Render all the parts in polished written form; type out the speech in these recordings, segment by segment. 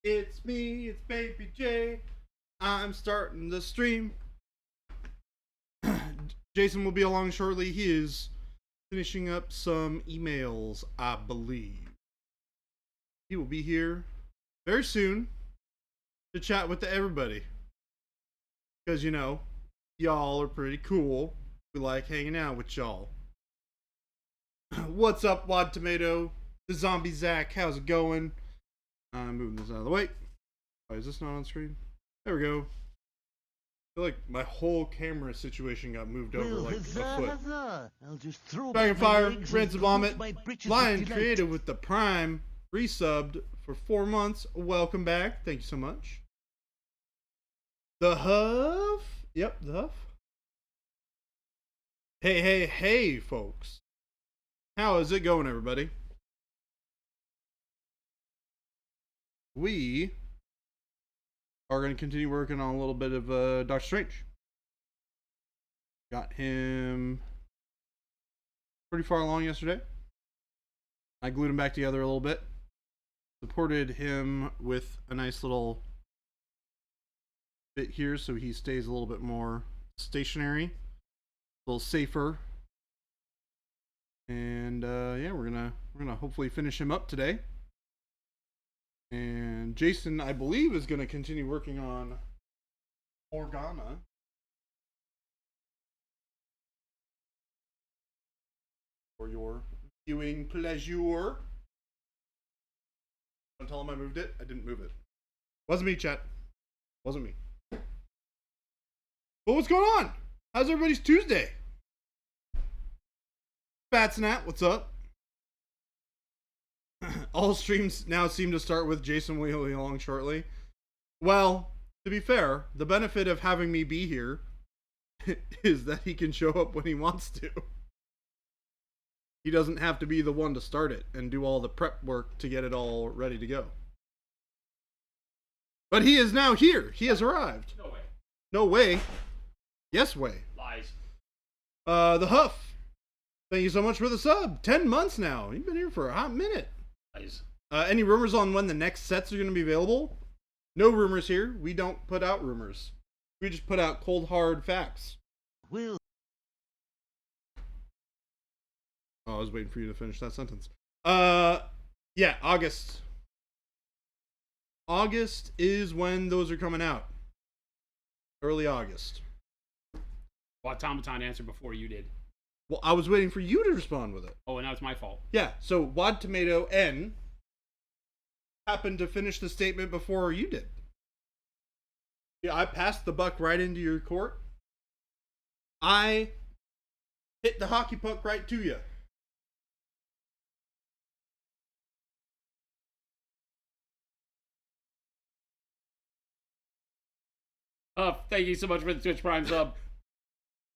It's me, it's Baby J. I'm starting the stream. Jason will be along shortly. He is finishing up some emails, I believe. He will be here very soon to chat with everybody. Because, you know, y'all are pretty cool. We like hanging out with y'all. What's up, Wad Tomato? The Zombie Zach, how's it going? I'm moving this out of the way. Why is this not on screen? There we go. I feel like my whole camera situation got moved over like a foot. I'll just throw Dragonfire, Rinse and Vomit, Lion Creative with the Prime, resubbed for 4 months. Welcome back. Thank you so much. The Huff. Yep, the Huff. Hey, folks. How is it going, everybody? We are going to continue working on a little bit of Doctor Strange. Got him pretty far along yesterday. I glued him back together a little bit. Supported him with a nice little bit here so he stays a little bit more stationary, a little safer. And yeah, we're gonna hopefully finish him up today. And Jason, I believe, is going to continue working on Organa. For your viewing pleasure. Don't tell him I moved it. I didn't move it. Wasn't me, chat. Wasn't me. But what's going on? How's everybody's Tuesday? Fat Snap, what's up? All streams now seem to start with Jason wheeling along shortly. Well, to be fair, the benefit of having me be here is that he can show up when he wants to. He doesn't have to be the one to start it and do all the prep work to get it all ready to go. But he is now here. He has arrived. No way. No way. Yes way. Lies. The Huff. Thank you so much for the sub. 10 months now. You've been here for a hot minute. Lies. Any rumors on when the next sets are going to be available? No rumors here. We don't put out rumors. We just put out cold, hard facts. Will. Oh, I was waiting for you to finish that sentence. Yeah, August. August is when those are coming out. Early August. Well, Automaton answered before you did. Well, I was waiting for you to respond with it. Oh, and now it's my fault. Yeah, so Wad Tomato N happened to finish the statement before you did. Yeah, I passed the buck right into your court. I hit the hockey puck right to you. Thank you so much for the Twitch Prime sub.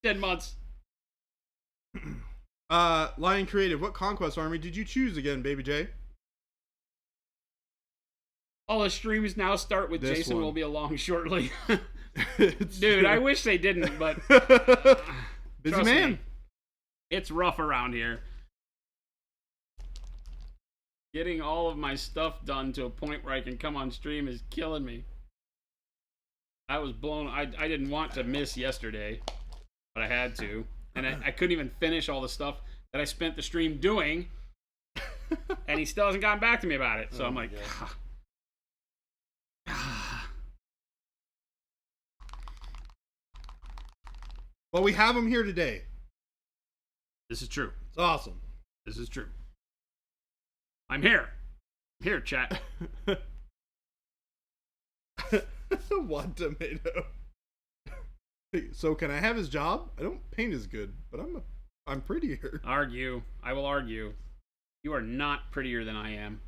10 months. Lion Creative, what Conquest Army did you choose again, Baby J? All the streams now start with This Jason one. will be along shortly. Dude, I wish they didn't, but busy trust man. me, it's rough around here. Getting all of my stuff done to a point where I can come on stream is killing me. I was blown. I didn't want to miss yesterday, but I had to. And I couldn't even finish all the stuff that I spent the stream doing. And he still hasn't gotten back to me about it. So I'm like, Well, we have him here today. this is true. It's awesome. This is true. I'm here. I'm here, chat. One tomato. So can I have his job? I don't paint as good, but I'm prettier. Argue. I will argue. You are not prettier than I am.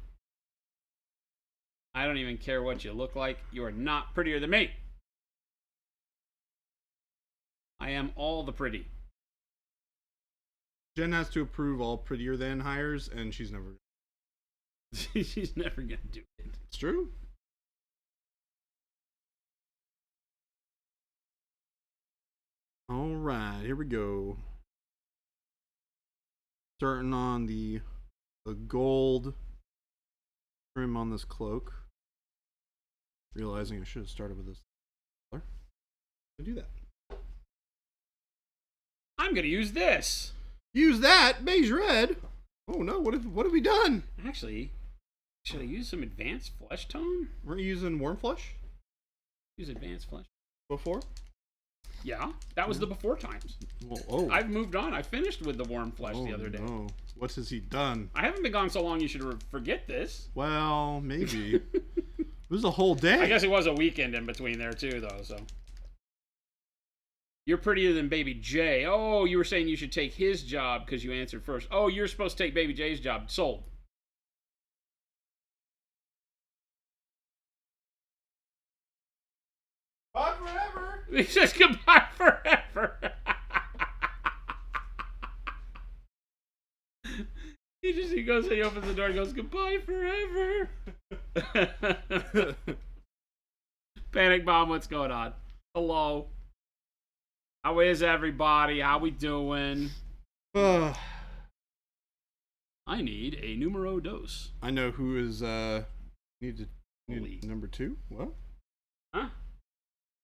I don't even care what you look like. You are not prettier than me. I am all the pretty. Jen has to approve all prettier than hires, and she's never. She's never gonna do it. It's true. All right, here we go. Starting on the gold trim on this cloak. realizing I should have started with this color. I do that. I'm gonna use this. Use that beige red. Oh no! What have we done? Actually, should I use some advanced flesh tone? Weren't you using warm flush Use advanced flesh. before? Yeah, that was the before times. Well, oh. I've moved on. I finished with the warm flesh the other day. No. What has he done? I haven't been gone so long you should forget this. Well, maybe. It was a whole day. I guess it was a weekend in between there too, though, so. You're prettier than Baby J. Oh, you were saying you should take his job because you answered first. Oh, you're supposed to take Baby J's job. Sold. Bye forever. He says goodbye forever. He goes, he opens the door and goes, goodbye forever. Panic Bomb, what's going on? Hello. How is everybody? How we doing? I need a numero dos. I know who is need number 2. What? Huh?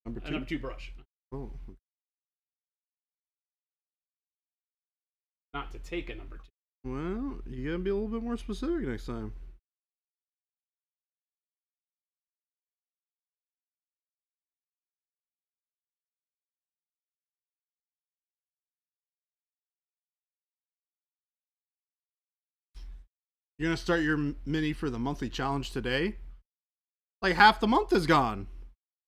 Number 2. Number 2 brush. Oh. Not to take a number 2. Well, you gotta be a little bit more specific next time. You're gonna start your mini for the monthly challenge today? Like half the month is gone.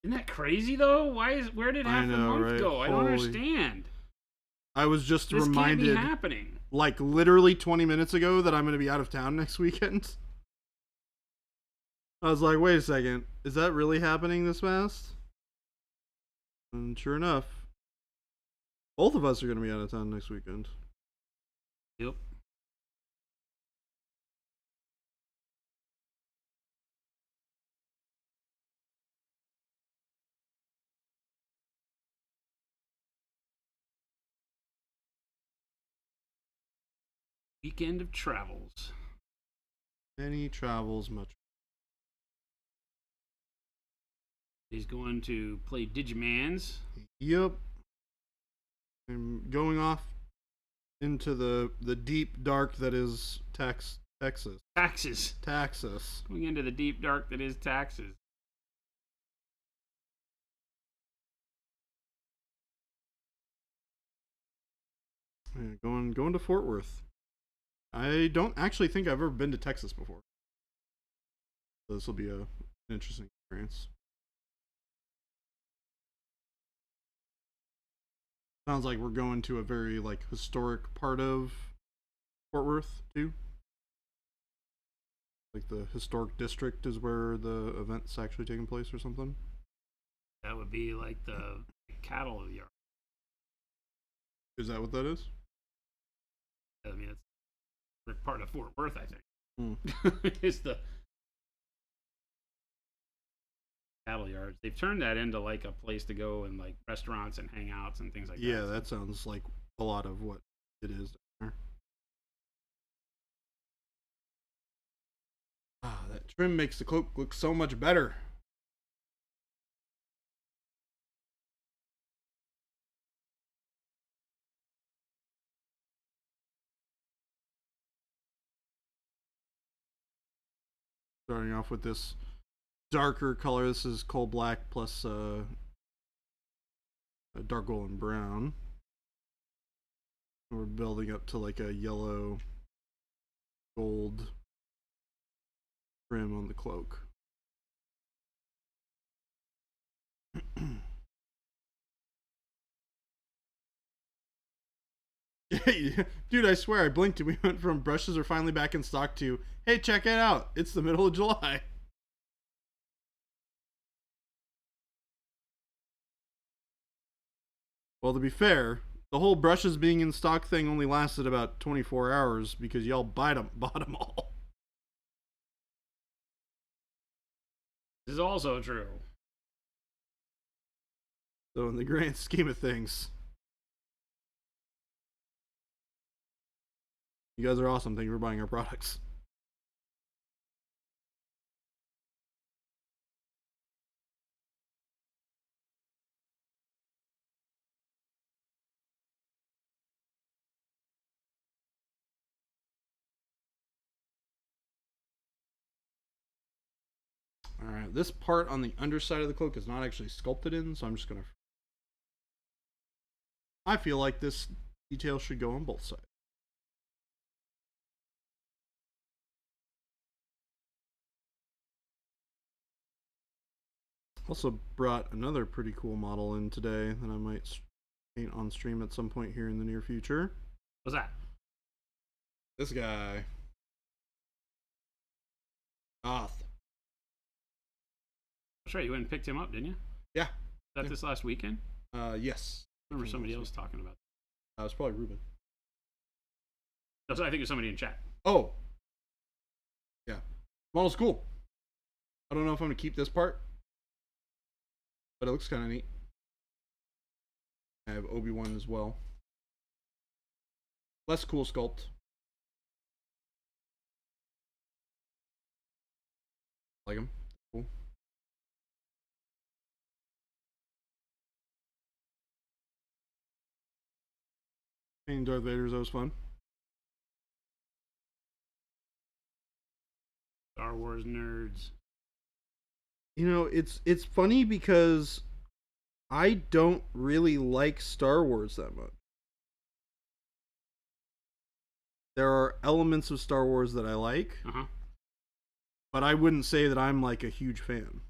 Isn't that crazy though? Where did half the month right? go? I don't understand. I was just This reminded, can't be happening. like literally 20 minutes ago, that I'm gonna be out of town next weekend. I was like, wait a second, is that really happening this fast? And sure enough, both of us are gonna be out of town next weekend. Yep. Weekend of travels. Many travels, much. He's going to play Digimans. Yep. I'm going off into the deep dark that is Texas. Taxes. Texas. Going into the deep dark that is taxes. Yeah, going to Fort Worth. I don't actually think I've ever been to Texas before. So this will be an interesting experience. Sounds like we're going to a very like historic part of Fort Worth too. Like the historic district is where the event's actually taking place or something. That would be like the cattle yard. Is that what that is? I mean, it's part of Fort Worth, I think. Hmm. It's the cattle yards. They've turned that into like a place to go and like restaurants and hangouts and things like that. Yeah, that sounds like a lot of what it is there. Ah, that trim makes the cloak look so much better. Starting off with this darker color. This is coal black plus a dark golden brown. We're building up to like a yellow gold trim on the cloak. Dude, I swear I blinked and we went from brushes are finally back in stock to, hey, check it out, it's the middle of July. Well, to be fair, the whole brushes being in stock thing only lasted about 24 hours because y'all bought them all. This is also true. So in the grand scheme of things, you guys are awesome. Thank you for buying our products. All right, this part on the underside of the cloak is not actually sculpted in, so I'm just gonna. I feel like this detail should go on both sides. Also brought another pretty cool model in today that I might paint on stream at some point here in the near future. What's that? This guy. Goth. That's right. You went and picked him up, didn't you? Yeah. Was that this last weekend? Yes. I remember somebody else talking about It was probably Ruben. that. I think it was somebody in chat. Oh. Yeah. Model's cool. I don't know if I'm gonna keep this part, but it looks kind of neat. I have Obi-Wan as well. Less cool sculpt. Like him. Cool. Painting Darth Vader's always fun. Star Wars nerds. You know, it's funny because I don't really like Star Wars that much. There are elements of Star Wars that I like, but I wouldn't say that I'm like a huge fan.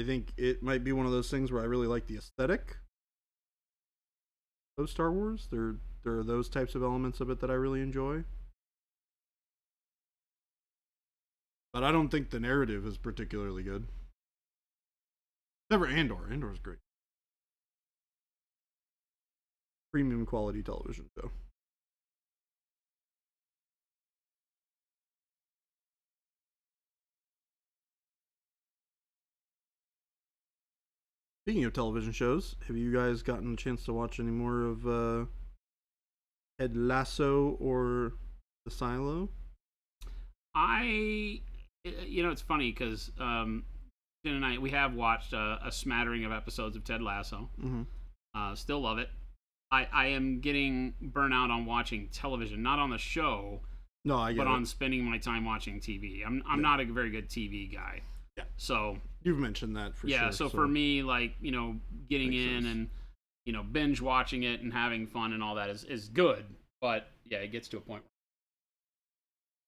I think it might be one of those things where I really like the aesthetic of Star Wars. There are those types of elements of it that I really enjoy. But I don't think the narrative is particularly good. Never Andor. Andor's great. Premium quality television show. Speaking of television shows, have you guys gotten a chance to watch any more of Ted Lasso or The Silo? It's funny because Jen and I, we have watched a smattering of episodes of Ted Lasso. Still love it. I am getting burnout on watching television, not on the show, but on spending my time watching TV. I'm not a very good TV guy. Yeah. So you've mentioned that for sure. Yeah. So for me, like, getting in and binge watching it and having fun and all that is good. But yeah, it gets to a point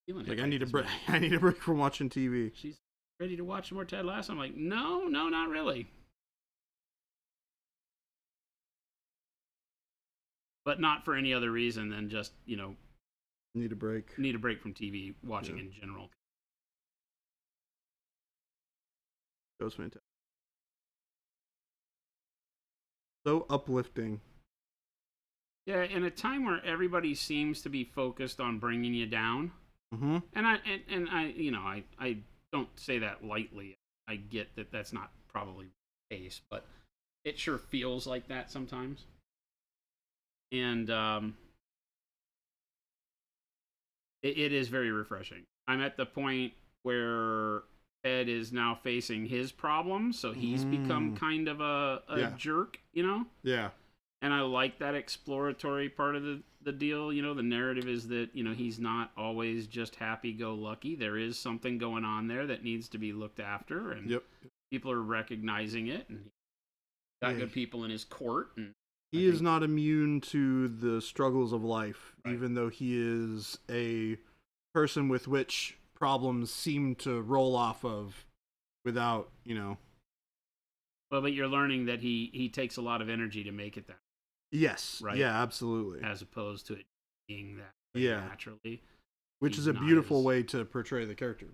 where like I need a break. I need a break from watching TV. She's ready to watch more Ted Lasso. I'm like, no, not really. But not for any other reason than just, need a break. Need a break from TV watching in general. That was fantastic. So uplifting. Yeah, in a time where everybody seems to be focused on bringing you down. And I don't say that lightly. I get that that's not probably the case, but it sure feels like that sometimes. And it is very refreshing. I'm at the point where Ed is now facing his problems, so he's become kind of a jerk, Yeah. And I like that exploratory part of the deal. The narrative is that, he's not always just happy-go-lucky. There is something going on there that needs to be looked after, and people are recognizing it, and he's got good people in his court. And he is not immune to the struggles of life, even though he is a person with which problems seem to roll off of without, Well, but you're learning that he takes a lot of energy to make it that. Yes. Right. Yeah, absolutely. As opposed to it being that naturally. Which is a beautiful way to portray the character.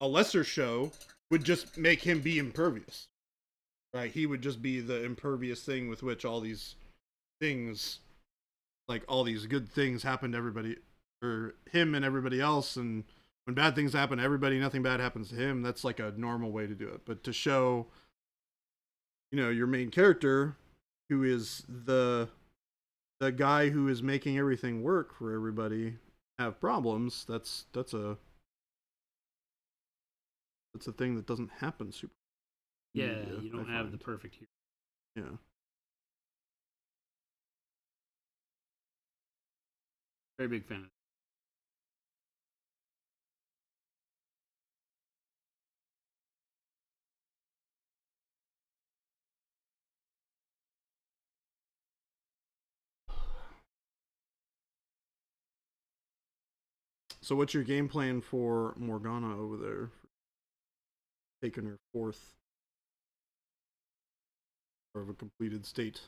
A lesser show would just make him be impervious. Right? He would just be the impervious thing with which all these things, like all these good things happen to everybody, or him and everybody else, and when bad things happen to everybody, nothing bad happens to him. That's like a normal way to do it. But to show, your main character, who is the guy who is making everything work for everybody, have problems, that's a thing that doesn't happen super. Yeah, you don't have the perfect hero. Yeah. Very big fan of it. So what's your game plan for Morgana over there? Taking her fourth of a completed state.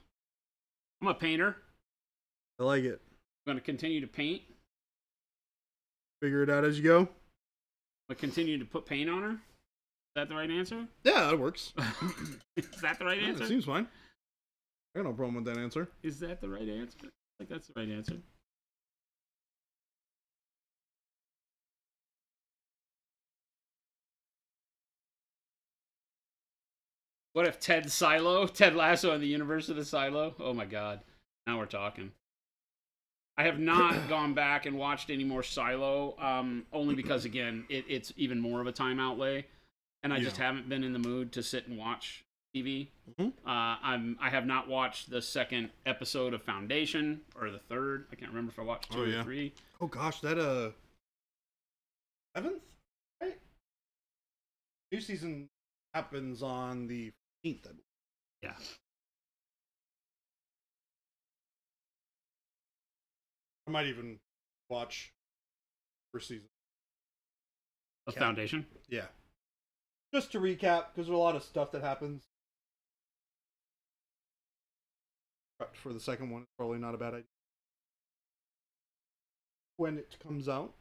I'm a painter. I like it. I'm going to continue to paint. Figure it out as you go. I'm going to continue to put paint on her. Is that the right answer? Yeah, that works. Is that the right answer? That seems fine. I got no problem with that answer. Is that the right answer? I think that's the right answer. What if Ted Lasso and the universe of the Silo? Oh my god. Now we're talking. I have not gone back and watched any more Silo, only because, again, it's even more of a time outlay. And I just haven't been in the mood to sit and watch TV. Mm-hmm. I have not watched the second episode of Foundation, or the third. I can't remember if I watched 2 or 3. Oh gosh, that 7th, right? New season happens on the 15th, I believe. Yeah. I might even watch first season Of Foundation? Yeah. Just to recap, because there's a lot of stuff that happens. But for the second one, it's probably not a bad idea. When it comes out.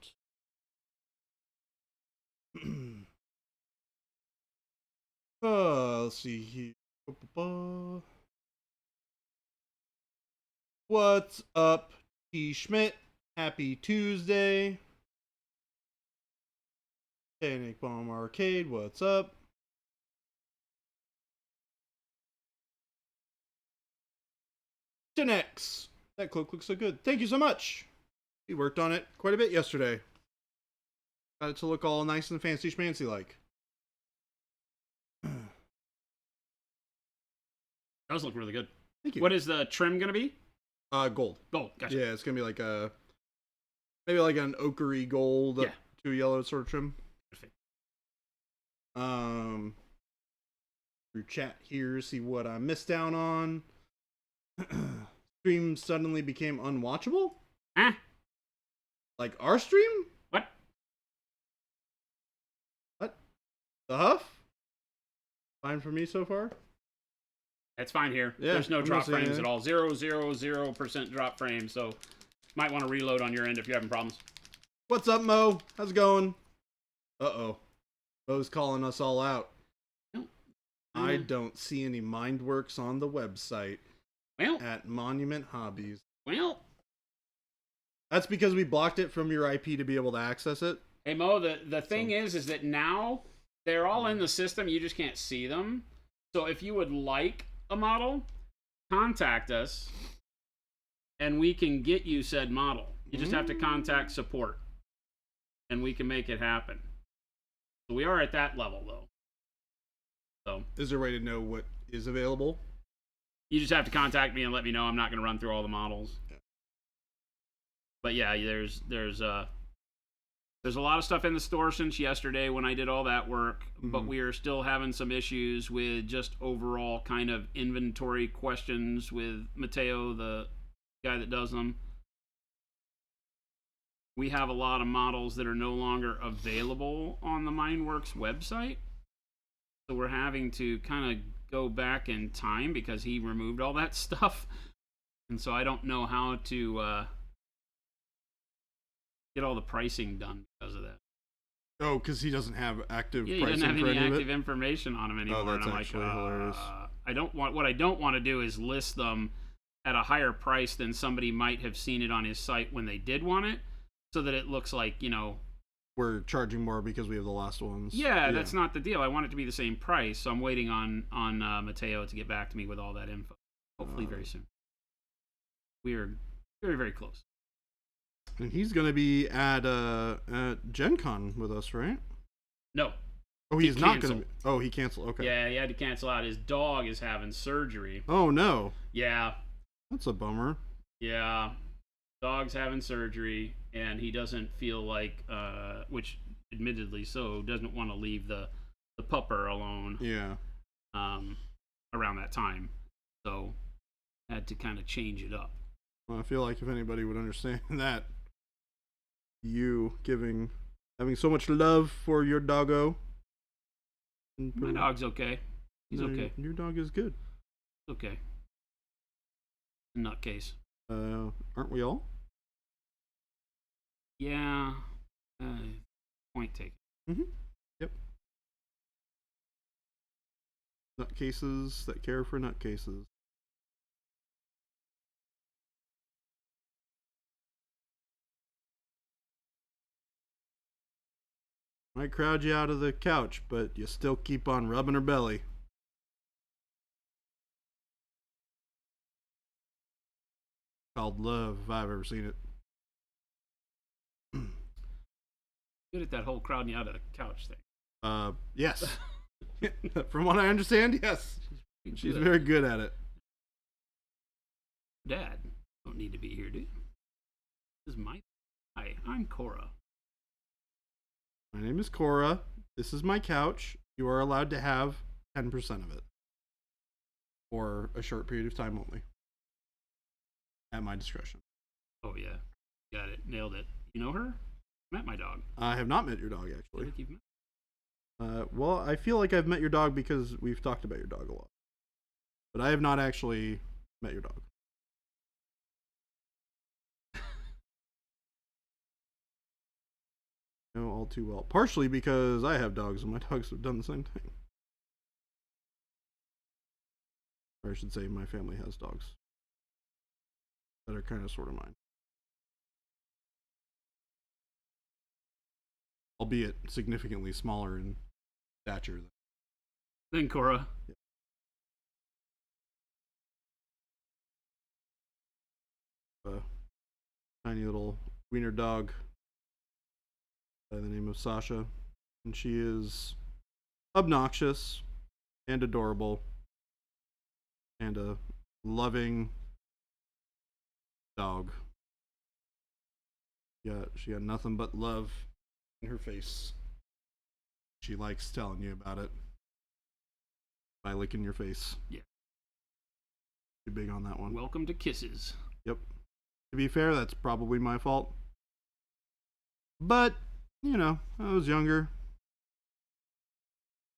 Let's see here. What's up, T. Schmidt? Happy Tuesday. Panic Bomb Arcade, what's up? X. That cloak looks so good. Thank you so much. We worked on it quite a bit yesterday. Got it to look all nice and fancy schmancy like. Those look really good. Thank you. What is the trim going to be? Gold. Gold, gotcha. Yeah, it's gonna be like maybe like an ochre gold to a yellow sort of trim. Perfect. Through chat here, see what I missed out on. Stream suddenly became unwatchable? Huh? Like our stream? What? What? The Huff? Fine for me so far? It's fine here. Yeah, There's no I'm drop not saying frames anything. at all. 0.000% drop frames, so might want to reload on your end if you're having problems. What's up, Mo? How's it going? Uh-oh. Mo's calling us all out. I don't see any Mindworks on the website at Monument Hobbies. Well, that's because we blocked it from your IP to be able to access it. Hey, Mo, the thing is that now they're all in the system. You just can't see them. So if you would like a model, contact us, and we can get you said model. You just have to contact support, and we can make it happen. So we are at that level, though. So is there a way to know what is available? You just have to contact me and let me know. I'm not going to run through all the models. Yeah. But yeah, there's a lot of stuff in the store since yesterday when I did all that work, but we are still having some issues with just overall kind of inventory questions with Mateo, the guy that does them. We have a lot of models that are no longer available on the Mindworks website. So we're having to kind of go back in time because he removed all that stuff. And so I don't know how to get all the pricing done because of that. Oh, because he doesn't have active pricing. He doesn't have any any active information on them anymore. Oh, that's and I'm actually like, hilarious. What I don't want to do is list them at a higher price than somebody might have seen it on his site when they did want it, so that it looks like, we're charging more because we have the last ones. Yeah, that's not the deal. I want it to be the same price, so I'm waiting on Mateo to get back to me with all that info. Hopefully very soon. We are very, very close. And he's going to be at Gen Con with us, right? No. Oh, he's not going to be. Oh, he canceled. Okay. Yeah, he had to cancel out. His dog is having surgery. Oh, no. Yeah. That's a bummer. Yeah. Dog's having surgery, and he doesn't feel like, which admittedly so, doesn't want to leave the pupper alone. Yeah. Around that time. So, had to kind of change it up. Well, I feel like if anybody would understand that, you having so much love for your doggo. My dog's okay. He's okay. Your dog is good. Okay. Nutcase. Aren't we all? Yeah. Point taken. Mm-hmm. Yep. Nutcases that care for nutcases. Might crowd you out of the couch, but you still keep on rubbing her belly. Called love, if I've ever seen it. Good at that whole crowding you out of the couch thing. Yes. From what I understand, yes. She's very good at it. Dad, don't need to be here, dude. This is my. Hi, I'm Cora. My name is Cora. This is my couch. You are allowed to have 10% of it. For a short period of time only. At my discretion. Oh, yeah. Got it. Nailed it. You know her? Met my dog. I have not met your dog, actually. You've met? Well, I feel like I've met your dog because we've talked about your dog a lot. But I have not actually met your dog. know all too well. Partially because I have dogs and my dogs have done the same thing. Or I should say my family has dogs that are kind of sort of mine. Albeit significantly smaller in stature than Cora. Yeah. A tiny little wiener dog by the name of Sasha, and she is obnoxious and adorable and a loving dog. She got nothing but love in her face. She likes telling you about it by licking your face. Yeah. Too big on that one. Welcome to kisses. Yep. To be fair, that's probably my fault. But, you know, I was younger.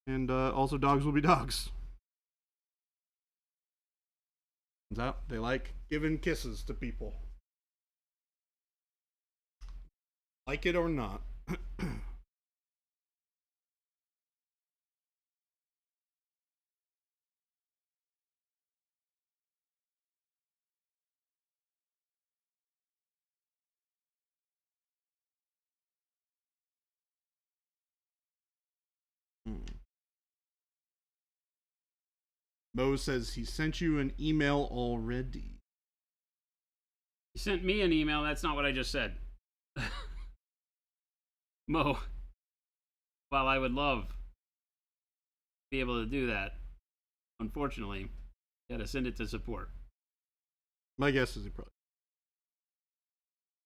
And also dogs will be dogs. Turns out they like giving kisses to people. Like it or not. Mo says he sent you an email already. He sent me an email. That's not what I just said. Mo, while I would love to be able to do that, unfortunately, you gotta send it to support. My guess is he probably.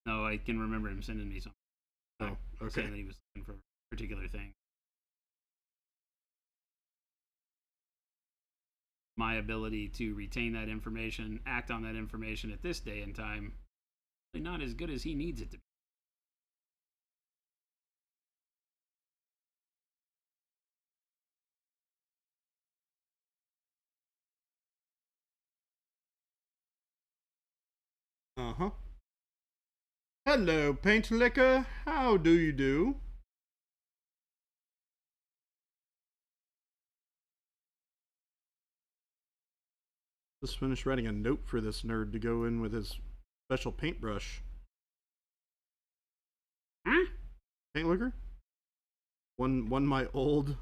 No, I can remember him sending me something. Oh, okay. Saying that he was looking for a particular thing. My ability to retain that information, act on that information at this day and time, is not as good as he needs it to be. Uh-huh. Hello, Paint Liquor. How do you do? Just finished writing a note for this nerd to go in with his special paintbrush. Huh? Paint Liquor? One my old,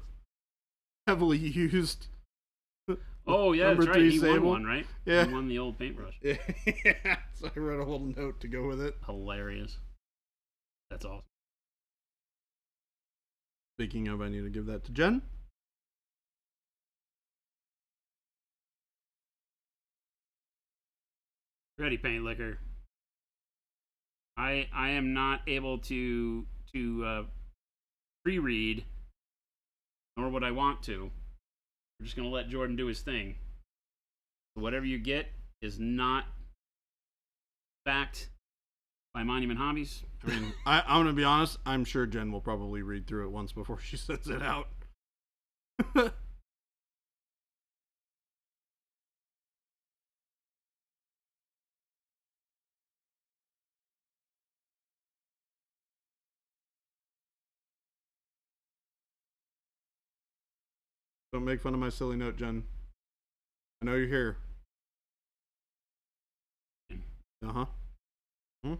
heavily used. Oh yeah, that's right. He won one, right? Yeah. He won the old paintbrush. Yeah. So I wrote a little note to go with it. Hilarious. That's awesome. Speaking of, I need to give that to Jen. Ready, Paint Liquor. I am not able to pre-read, nor would I want to. We're just gonna let Jordan do his thing. Whatever you get is not fact by Monument Hobbies. I mean, I'm gonna be honest. I'm sure Jen will probably read through it once before she sends it out. Don't make fun of my silly note, Jen. I know you're here. Uh-huh. Hmm?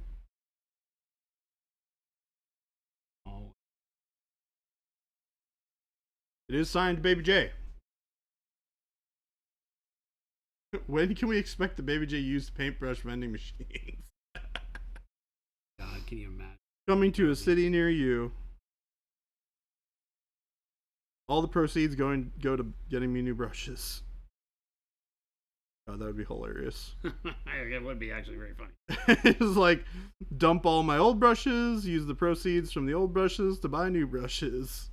Oh, It is signed Baby J. When can we expect the Baby J used paintbrush vending machines? God, can you imagine? Coming to a city near you. All the proceeds go to getting me new brushes. God, that would be hilarious. It would be actually very funny. It's like, dump all my old brushes, use the proceeds from the old brushes to buy new brushes.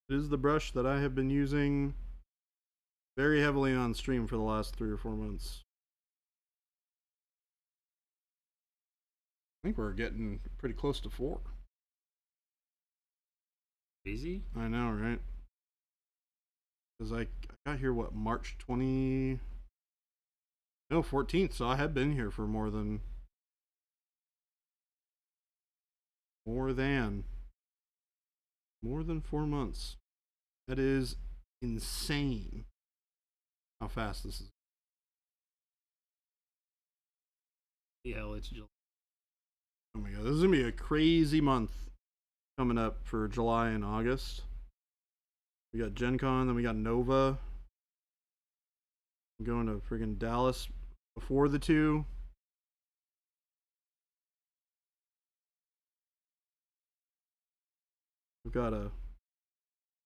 It is the brush that I have been using very heavily on stream for the last 3 or 4 months. I think we're getting pretty close to 4. Easy? I know, right? Because I got here, what, March 20... No, 14th, so I have been here for more than 4 months. That is insane how fast this is. Yeah, it's July. Oh my god, this is gonna be a crazy month coming up for July and August. We got Gen Con, then we got Nova. I'm going to friggin' Dallas before the 2. We've got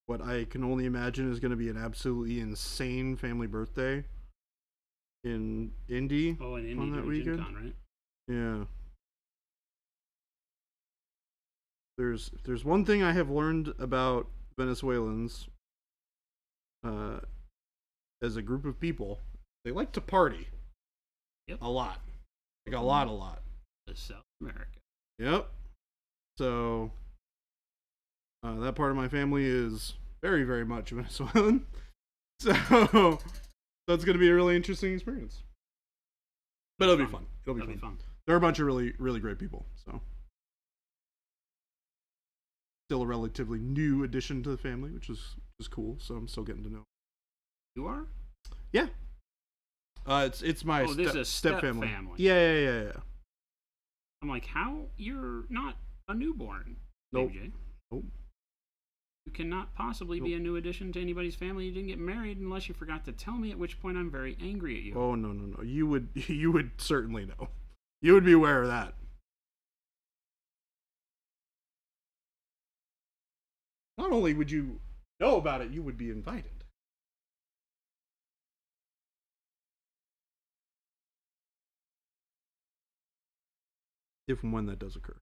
what I can only imagine is going to be an absolutely insane family birthday in Indy. Oh, in Indy on that doing weekend. Gen Con, right? Yeah. There's one thing I have learned about Venezuelans, as a group of people, they like to party. Yep. A lot. Like a lot. The South America. Yep. So that part of my family is very, very much Venezuelan. So that's going to be a really interesting experience. But it'll be fun. It'll be fun. There are a bunch of really, really great people. So still a relatively new addition to the family, which is cool. So I'm still getting to know. You are? Yeah. It's my this is a step family. family. Yeah. I'm like, how? You're not a newborn. Nope. Baby J. Nope. You cannot possibly be a new addition to anybody's family. You didn't get married unless you forgot to tell me, at which point I'm very angry at you. Oh no. You would certainly know. You would be aware of that. Not only would you know about it, you would be invited. If and when that does occur.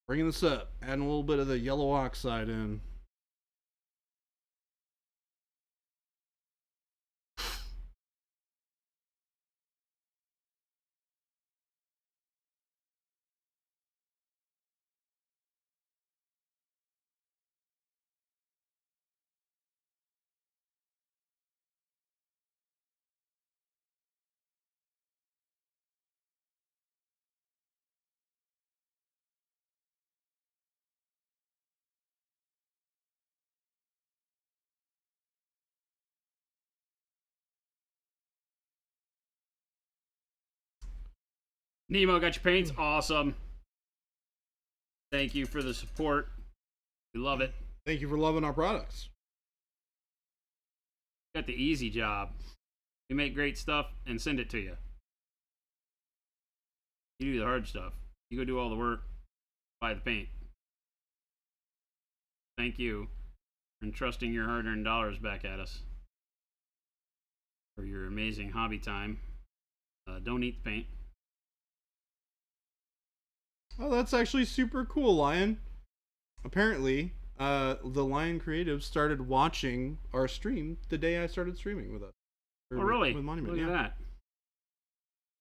Bringing this up, adding a little bit of the yellow oxide in. Nemo, got your paints? Awesome. Thank you for the support. We love it. Thank you for loving our products. Got the easy job. We make great stuff and send it to you. You do the hard stuff. You go do all the work, buy the paint. Thank you for entrusting your hard-earned dollars back at us for your amazing hobby time. Don't eat the paint. Oh, that's actually super cool, Lion. Apparently, the Lion Creative started watching our stream the day I started streaming with us. Oh, really? With Monument, Look yeah. at that.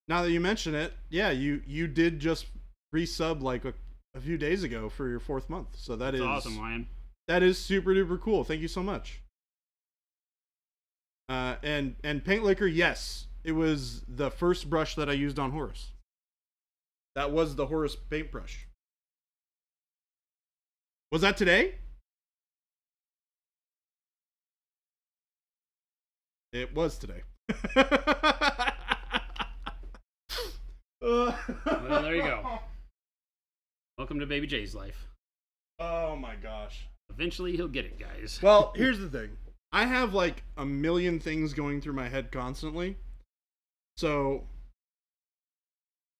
Now that you mention it, yeah, you did just resub like a few days ago for your 4th month. So That's awesome, Lion. That is super duper cool. Thank you so much. And Paint Liquor, yes, it was the first brush that I used on Horus. That was the Horus paintbrush. Was that today? It was today. Well, there you go. Welcome to Baby J's life. Oh my gosh. Eventually, he'll get it, guys. Well, here's the thing. I have like a million things going through my head constantly. So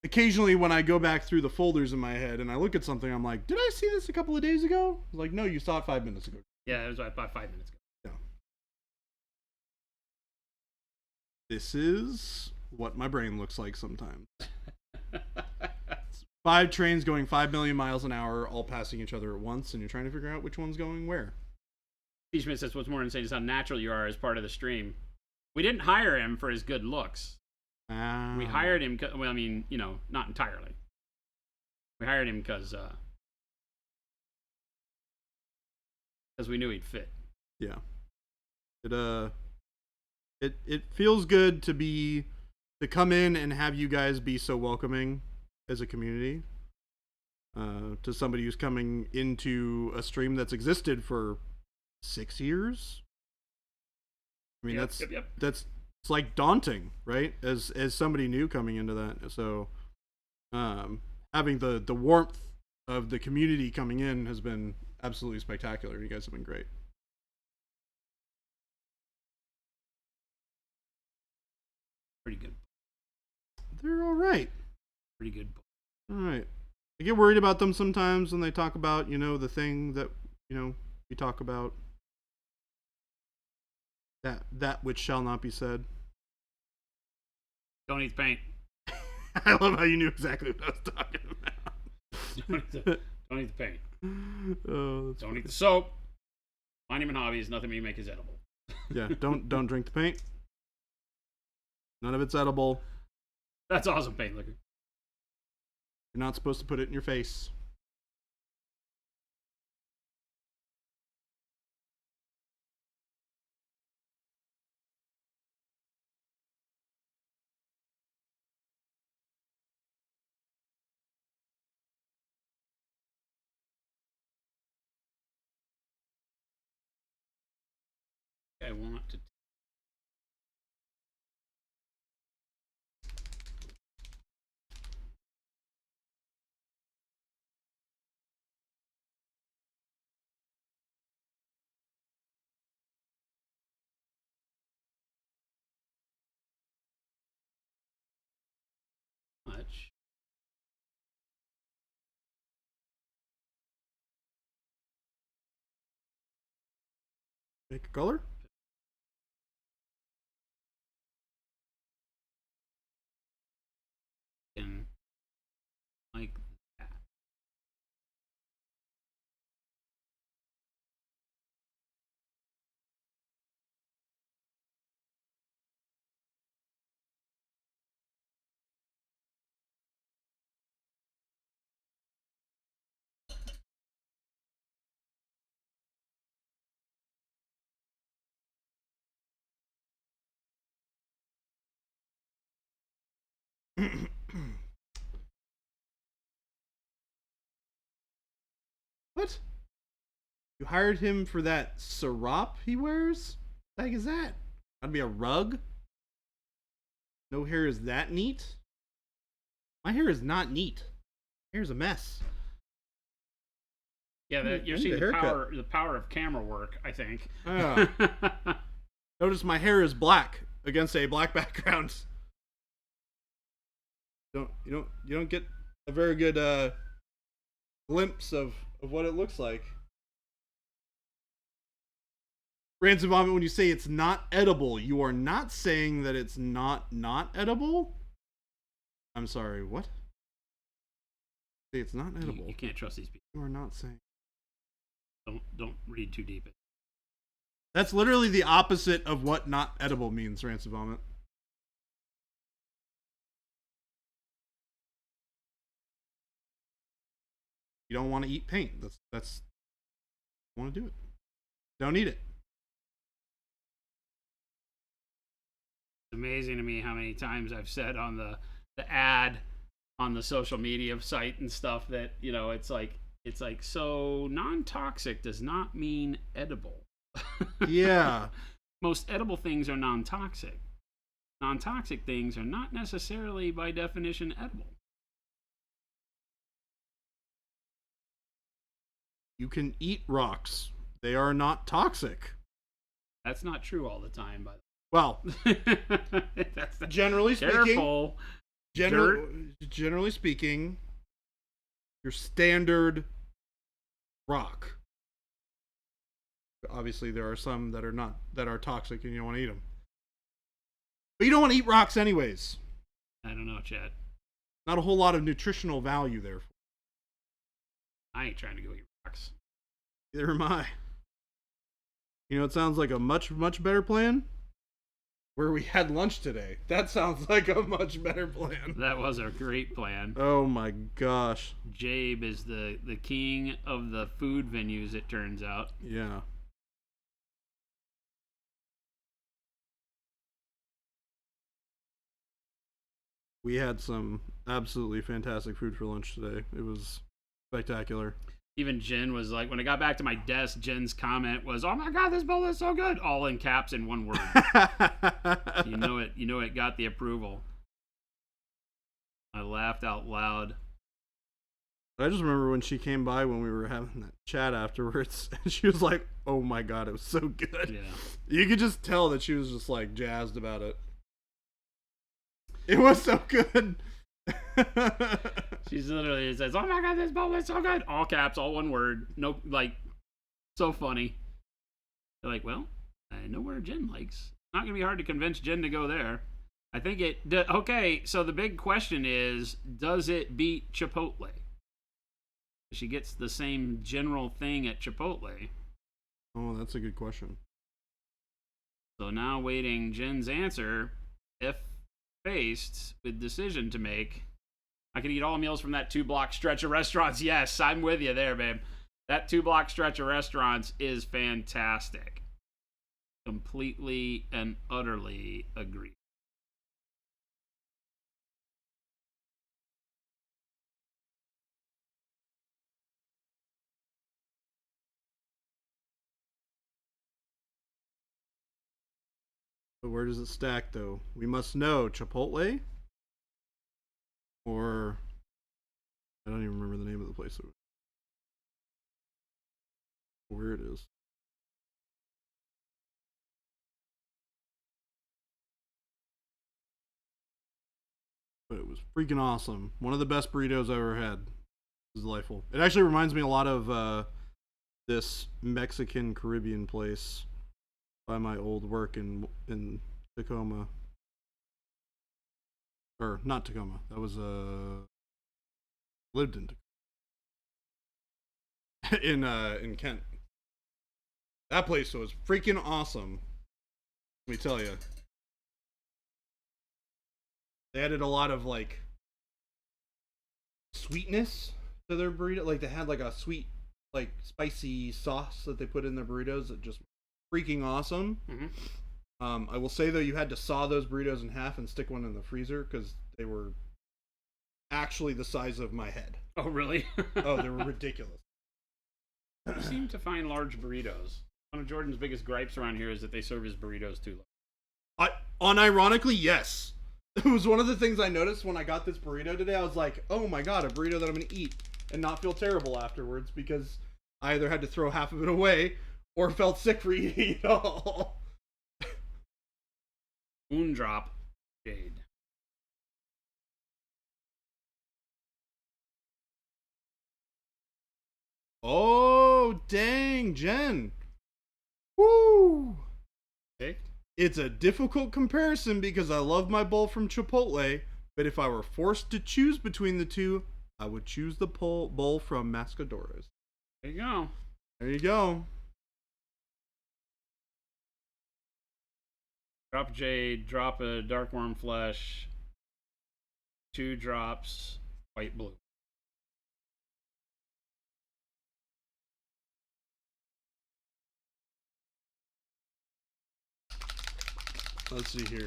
occasionally when I go back through the folders in my head and I look at something, I'm like, did I see this a couple of days ago? Like, no, you saw it 5 minutes ago. Yeah, it was about 5 minutes ago. Yeah. This is what my brain looks like sometimes. 5 trains going 5 million miles an hour, all passing each other at once, and you're trying to figure out which one's going where. Steve Schmidt says, what's more insane is how natural you are as part of the stream. We didn't hire him for his good looks. We hired him, well, I mean, you know, not entirely. We hired him because we knew he'd fit. Yeah. It feels good to come in and have you guys be so welcoming as a community. To somebody who's coming into a stream that's existed for 6 years. I mean, Yep. that's it's like daunting, right? As somebody new coming into that. So having the warmth of the community coming in has been absolutely spectacular. You guys have been great. Pretty good. They're all right. Pretty good. All right. I get worried about them sometimes when they talk about, you know, the thing that, you know, we talk about. That which shall not be said. Don't eat the paint. I love how you knew exactly what I was talking about. Don't eat the paint. Oh, Don't eat the soap. Monument Hobbies, nothing we make is edible. Yeah, don't drink the paint. None of it's edible. That's awesome, Paint Liquor. You're not supposed to put it in your face. I want to. Much. Make a color? And like that. What? You hired him for that syrup he wears? What the heck is that? That'd be a rug? No hair is that neat? My hair is not neat. My hair's a mess. Yeah, you're I need seeing a the haircut. power of camera work, I think. Notice my hair is black against a black background. You don't get a very good glimpse of what it looks like. Rancid Vomit, when you say it's not edible, you are not saying that it's not edible? I'm sorry, what? Say it's not edible. You can't trust these people. You are not saying. Don't read too deep. That's literally the opposite of what not edible means, Rancid Vomit. You don't want to eat paint. That's want to do it. Don't eat it. It's amazing to me how many times I've said on the ad on the social media site and stuff that, you know, it's like so non-toxic does not mean edible. Yeah. Most edible things are non-toxic. Non-toxic things are not necessarily by definition edible. You can eat rocks. They are not toxic. That's not true all the time, by the Well, way. That's generally speaking, careful. generally speaking, your standard rock. Obviously, there are some that are toxic, and you don't want to eat them. But you don't want to eat rocks anyways. I don't know, Chad. Not a whole lot of nutritional value there. I ain't trying to go eat rocks. Neither am I. You know, it sounds like a much better plan. Where we had lunch today. That sounds like a much better plan. That was a great plan. Oh my gosh. Jabe is the king of the food venues, it turns out. Yeah. We had some absolutely fantastic food for lunch today. It was spectacular. Even Jen was like, when I got back to my desk, Jen's comment was, "Oh my god, this bowl is so good!" All in caps in one word. You know it got the approval. I laughed out loud. I just remember when she came by when we were having that chat afterwards, and she was like, "Oh my god, it was so good." Yeah. You could just tell that she was just like jazzed about it. It was so good. She literally says, "Oh my god, this bowl is so good!" All caps, all one word. No, like, so funny. They're like, well, I know where Jen likes. Not gonna be hard to convince Jen to go there. I think it. Okay, so the big question is, does it beat Chipotle? She gets the same general thing at Chipotle. Oh, that's a good question. So now waiting Jen's answer. If faced with decision to make, I could eat all meals from that 2-block stretch of restaurants. Yes, I'm with you there, babe. That 2-block stretch of restaurants is fantastic. Completely and utterly agree. But where does it stack, though? We must know Chipotle, or I don't even remember the name of the place. Where it is. But it was freaking awesome. One of the best burritos I ever had. It was delightful. It actually reminds me a lot of this Mexican Caribbean place by my old work in Tacoma. Or not Tacoma. That was lived in Tacoma. in Kent. That place was freaking awesome. Let me tell you. They added a lot of like sweetness to their burrito. Like they had like a sweet, like spicy sauce that they put in their burritos that just freaking awesome. Mm-hmm. I will say though, you had to saw those burritos in half and stick one in the freezer because they were actually the size of my head. Oh, really? Oh, they were ridiculous. You seem to find large burritos. One of Jordan's biggest gripes around here is that they serve his burritos too large. Unironically, yes. It was one of the things I noticed when I got this burrito today. I was like, oh my god, a burrito that I'm going to eat and not feel terrible afterwards because I either had to throw half of it away or felt sick for eating it all. Moondrop Jade. Oh, dang, Jen. Woo! Okay. It's a difficult comparison because I love my bowl from Chipotle, but if I were forced to choose between the two, I would choose the bowl from Mascadoras. There you go. There you go. Drop a jade, drop a dark worm flesh, 2 drops, white blue. Let's see here.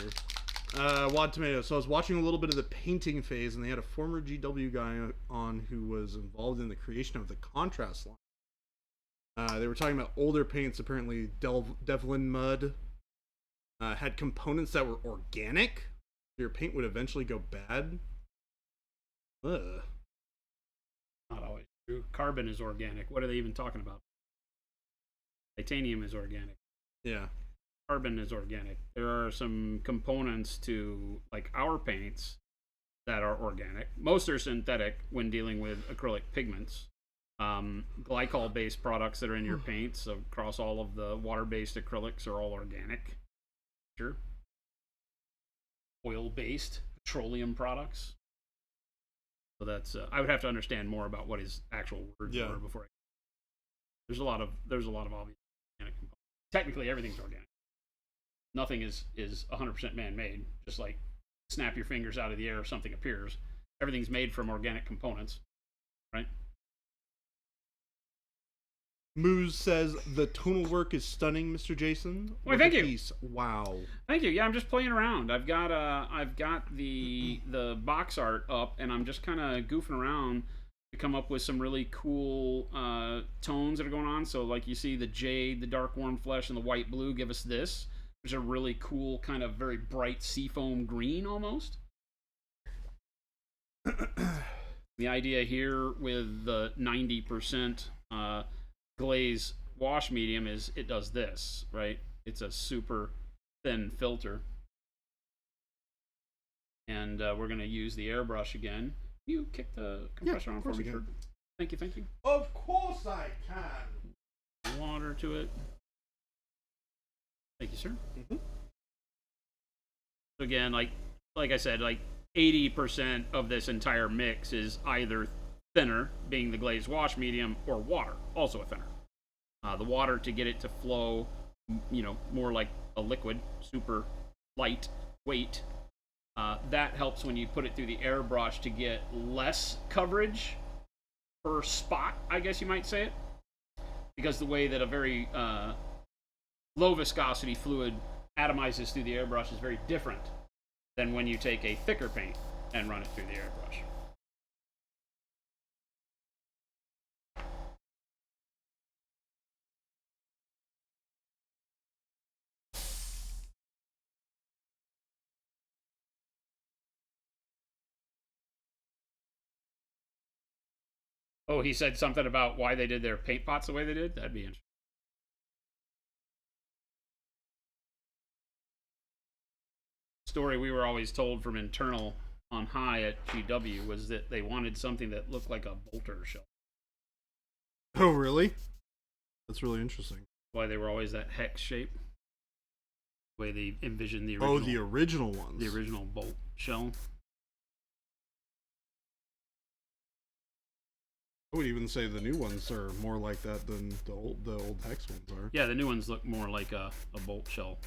Wad Tomato. So I was watching a little bit of the painting phase, and they had a former GW guy on who was involved in the creation of the contrast line. They were talking about older paints. Apparently, Devlin Mud had components that were organic. Your paint would eventually go bad. Ugh. Not always true. Carbon is organic. What are they even talking about? Titanium is organic. Yeah. Carbon is organic. There are some components to like our paints that are organic. Most are synthetic when dealing with acrylic pigments. Glycol based products that are in your paints across all of the water based acrylics are all organic. Sure. Oil based petroleum products. So that's I would have to understand more about what his actual words were before there's a lot of obvious organic components. Technically everything's organic. Nothing is 100% man-made. Just like snap your fingers out of the air if something appears. Everything's made from organic components, right? Moose says the tonal work is stunning, Mr. Jason. Well, thank you. Piece. Wow. Thank you. Yeah, I'm just playing around. I've got the box art up, and I'm just kind of goofing around to come up with some really cool tones that are going on. So, like you see, the jade, the dark warm flesh, and the white blue give us this. There's a really cool kind of very bright seafoam green almost. The idea here with the 90% glaze wash medium is it does this, right? It's a super thin filter. And we're going to use the airbrush again. You kick the compressor on for me, sure. Thank you. Of course I can. Water to it. Thank you, sir. Mm-hmm. So again, like I said, like 80% of this entire mix is either thinner, being the glazed wash medium, or water, also a thinner. The water to get it to flow, more like a liquid, super light weight. That helps when you put it through the airbrush to get less coverage per spot, I guess you might say it. Because the way that a very low viscosity fluid atomizes through the airbrush is very different than when you take a thicker paint and run it through the airbrush. Oh, he said something about why they did their paint pots the way they did? That'd be interesting. Story we were always told from internal on high at GW was that they wanted something that looked like a bolter shell. Oh, really? That's really interesting. Why they were always that hex shape. The way they envisioned the original. Oh, the original ones. The original bolt shell. I would even say the new ones are more like that than the old hex ones are. Yeah, the new ones look more like a bolt shell.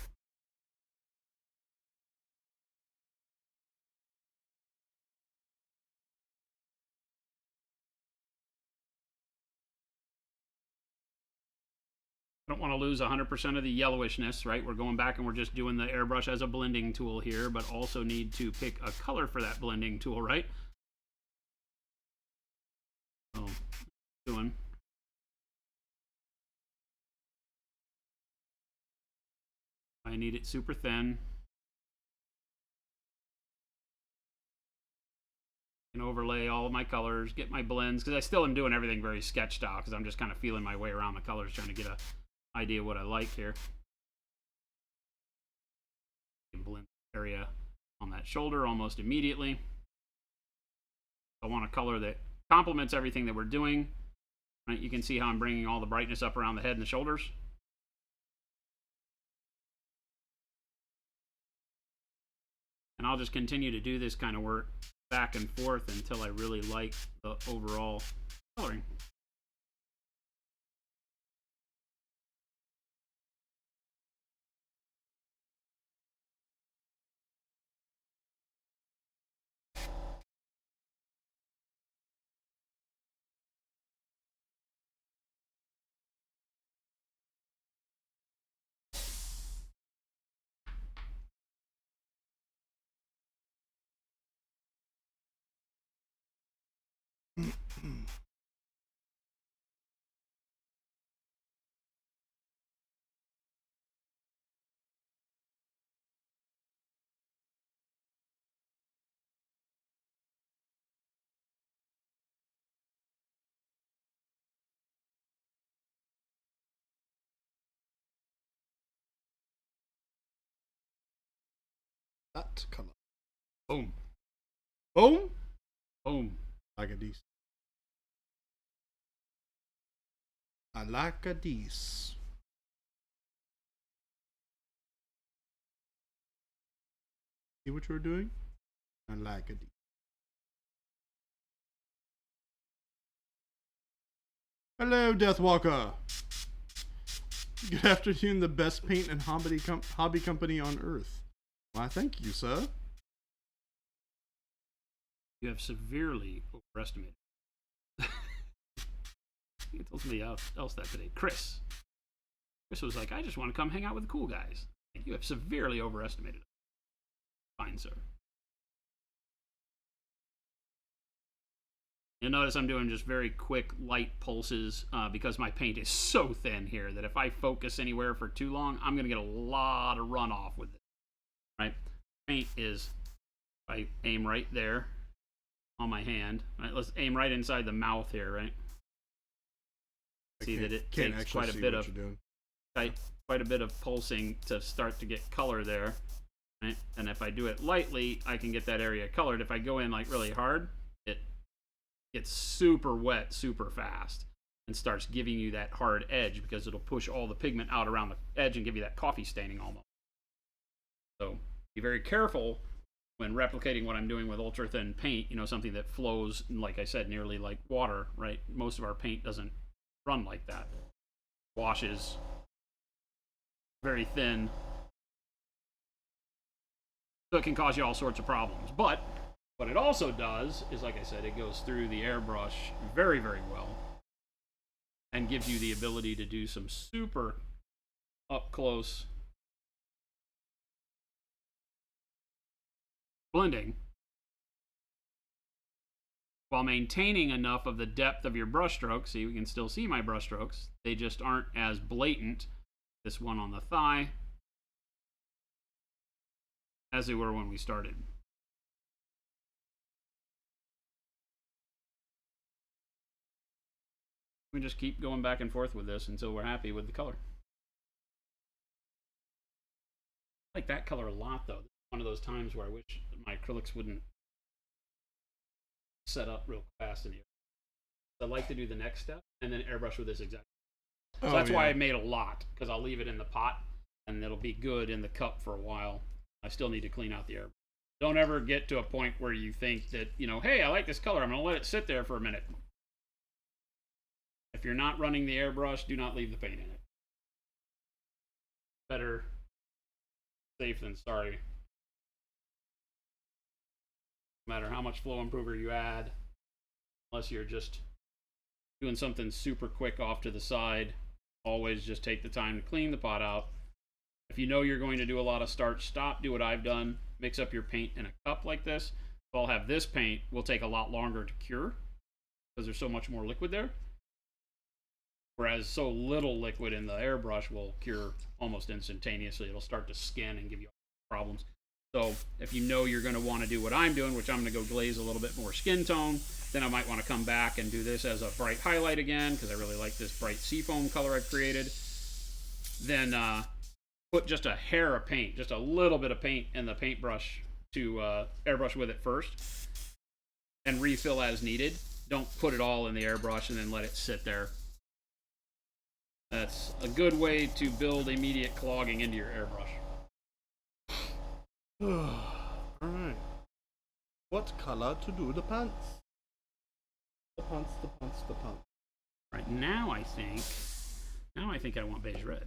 I don't want to lose 100% of the yellowishness, right? We're going back and we're just doing the airbrush as a blending tool here, but also need to pick a color for that blending tool, right? So, doing. I need it super thin. And overlay all of my colors, get my blends, because I still am doing everything very sketch style, because I'm just kind of feeling my way around the colors, trying to get a idea what I like here. Blend area on that shoulder almost immediately. I want a color that complements everything that we're doing. Right, you can see how I'm bringing all the brightness up around the head and the shoulders. And I'll just continue to do this kind of work back and forth until I really like the overall coloring. That color. Boom. Boom. Boom. Like a decent. I like a decent. See what you're doing? I like a decent. Hello, Deathwalker. Good afternoon, the best paint and hobby company on earth. Why, thank you, sir. You have severely overestimated. He told somebody else that today. Chris was like, I just want to come hang out with the cool guys. You have severely overestimated it. Fine, sir. You'll notice I'm doing just very quick, light pulses because my paint is so thin here that if I focus anywhere for too long, I'm going to get a lot of runoff with it. Right? Paint is, if I aim right there on my hand, right? Let's aim right inside the mouth here, right? See that it takes quite a bit of quite a bit of pulsing to start to get color there, right? And if I do it lightly, I can get that area colored. If I go in like really hard, it gets super wet super fast and starts giving you that hard edge because it'll push all the pigment out around the edge and give you that coffee staining almost. So be very careful when replicating what I'm doing with ultra thin paint, you know, something that flows, like I said, nearly like water, right? Most of our paint doesn't run like that. Washes very thin. So it can cause you all sorts of problems. But what it also does is, like I said, it goes through the airbrush very, very well and gives you the ability to do some super up close blending while maintaining enough of the depth of your brush strokes. See, we can still see my brush strokes. They just aren't as blatant, this one on the thigh, as they were when we started. We just keep going back and forth with this until we're happy with the color. I like that color a lot, though. One of those times where I wish my acrylics wouldn't set up real fast in the air. I like to do the next step and then airbrush with this exact. So that's why I made a lot, because I'll leave it in the pot and it'll be good in the cup for a while. I still need to clean out the airbrush. Don't ever get to a point where you think that, you know, hey, I like this color, I'm going to let it sit there for a minute. If you're not running the airbrush, do not leave the paint in it. Better safe than sorry. No matter how much flow improver you add, unless you're just doing something super quick off to the side, always just take the time to clean the pot out. If you know you're going to do a lot of start stop, do what I've done. Mix up your paint in a cup like this. If I'll have this paint, will take a lot longer to cure because there's so much more liquid there. Whereas so little liquid in the airbrush will cure almost instantaneously. It'll start to skin and give you problems. So if you know you're going to want to do what I'm doing, which I'm going to go glaze a little bit more skin tone, then I might want to come back and do this as a bright highlight again, because I really like this bright seafoam color I've created. Then put just a hair of paint, just a little bit of paint in the paintbrush to airbrush with it first, and refill as needed. Don't put it all in the airbrush and then let it sit there. That's a good way to build immediate clogging into your airbrush. Alright. What color to do the pants? The pants. Right now, I think I want beige red.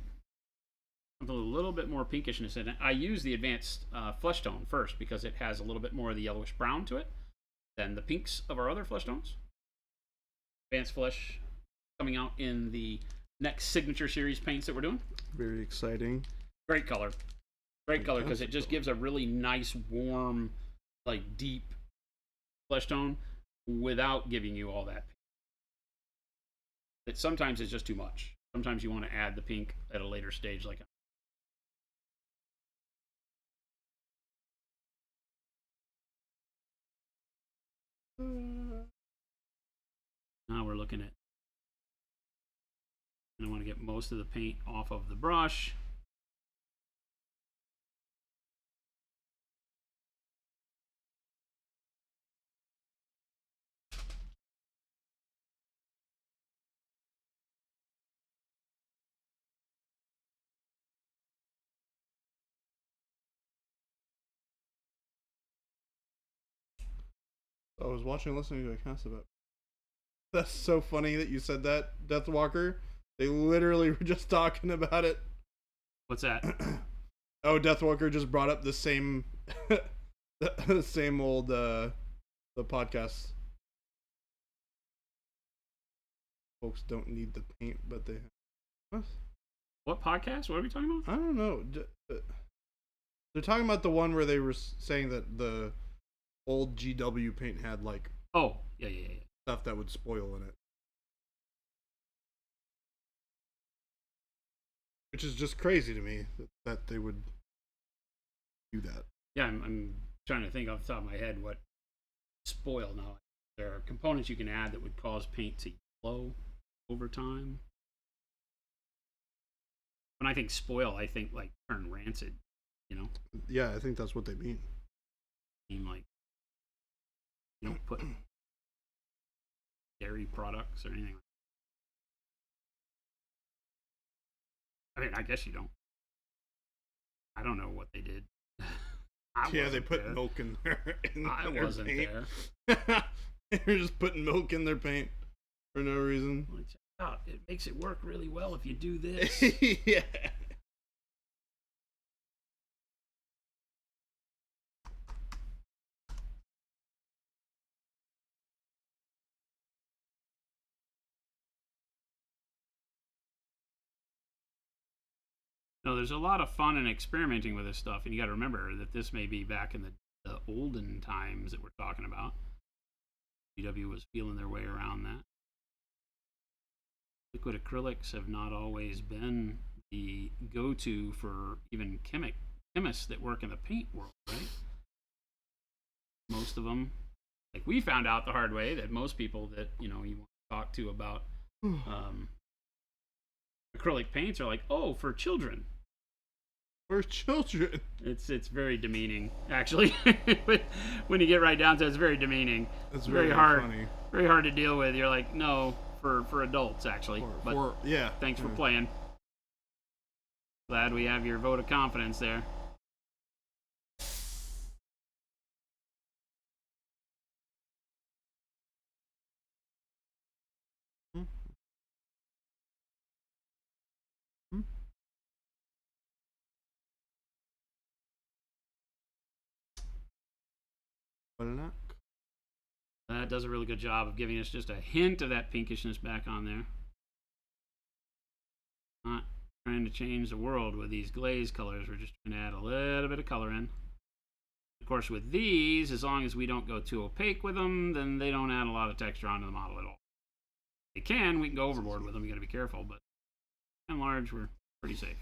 With a little bit more pinkishness in it. I use the advanced flesh tone first because it has a little bit more of the yellowish brown to it than the pinks of our other flesh tones. Advanced flesh coming out in the next signature series paints that we're doing. Very exciting. Great color because it just gives a really nice, warm, like deep flesh tone without giving you all that. It sometimes it's just too much. Sometimes you want to add the pink at a later stage, like. Now we're looking at, and I want to get most of the paint off of the brush. I was watching and listening to a cast about. That's so funny that you said that, Deathwalker. They literally were just talking about it. What's that? Oh, Deathwalker just brought up the same, the same old the podcast. Folks don't need the paint, but they. What podcast? What are we talking about? I don't know. They're talking about the one where they were saying that the old GW paint had like. Oh, yeah. Stuff that would spoil in it. Which is just crazy to me that they would do that. Yeah, I'm trying to think off the top of my head what spoil now. There are components you can add that would cause paint to yellow over time. When I think spoil, I think like turn rancid, you know? Yeah, I think that's what they mean. Like, you don't put dairy products or anything. I mean, I guess you don't. I don't know what they did. Yeah, they put milk in their I wasn't paint. there. They're just putting milk in their paint for no reason. Well, check it out. It makes it work really well if you do this. Yeah. No, there's a lot of fun and experimenting with this stuff, and you got to remember that this may be back in the olden times that we're talking about. GW was feeling their way around that. Liquid acrylics have not always been the go-to for even chemists that work in the paint world, right? Most of them, like we found out the hard way that most people that you want to talk to about acrylic paints are like, oh, for children. For children. It's very demeaning, actually. When you get right down to it, it's very demeaning. It's very hard. Funny. Very hard to deal with. You're like, no, for adults, actually. Yeah. Thanks for playing. Glad we have your vote of confidence there. That does a really good job of giving us just a hint of that pinkishness back on there. Not trying to change the world with these glaze colors. We're just trying to add a little bit of color in. Of course, with these, as long as we don't go too opaque with them, then they don't add a lot of texture onto the model at all. They can. We can go overboard with them. You got to be careful, but by and large, we're pretty safe.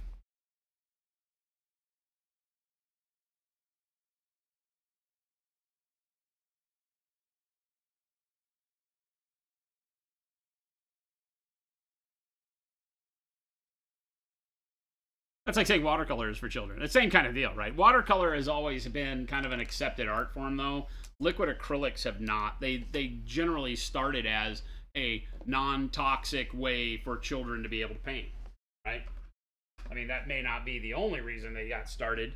That's like saying watercolors for children. It's the same kind of deal, right? Watercolor has always been kind of an accepted art form, though. Liquid acrylics have not. They generally started as a non-toxic way for children to be able to paint, right? I mean, that may not be the only reason they got started,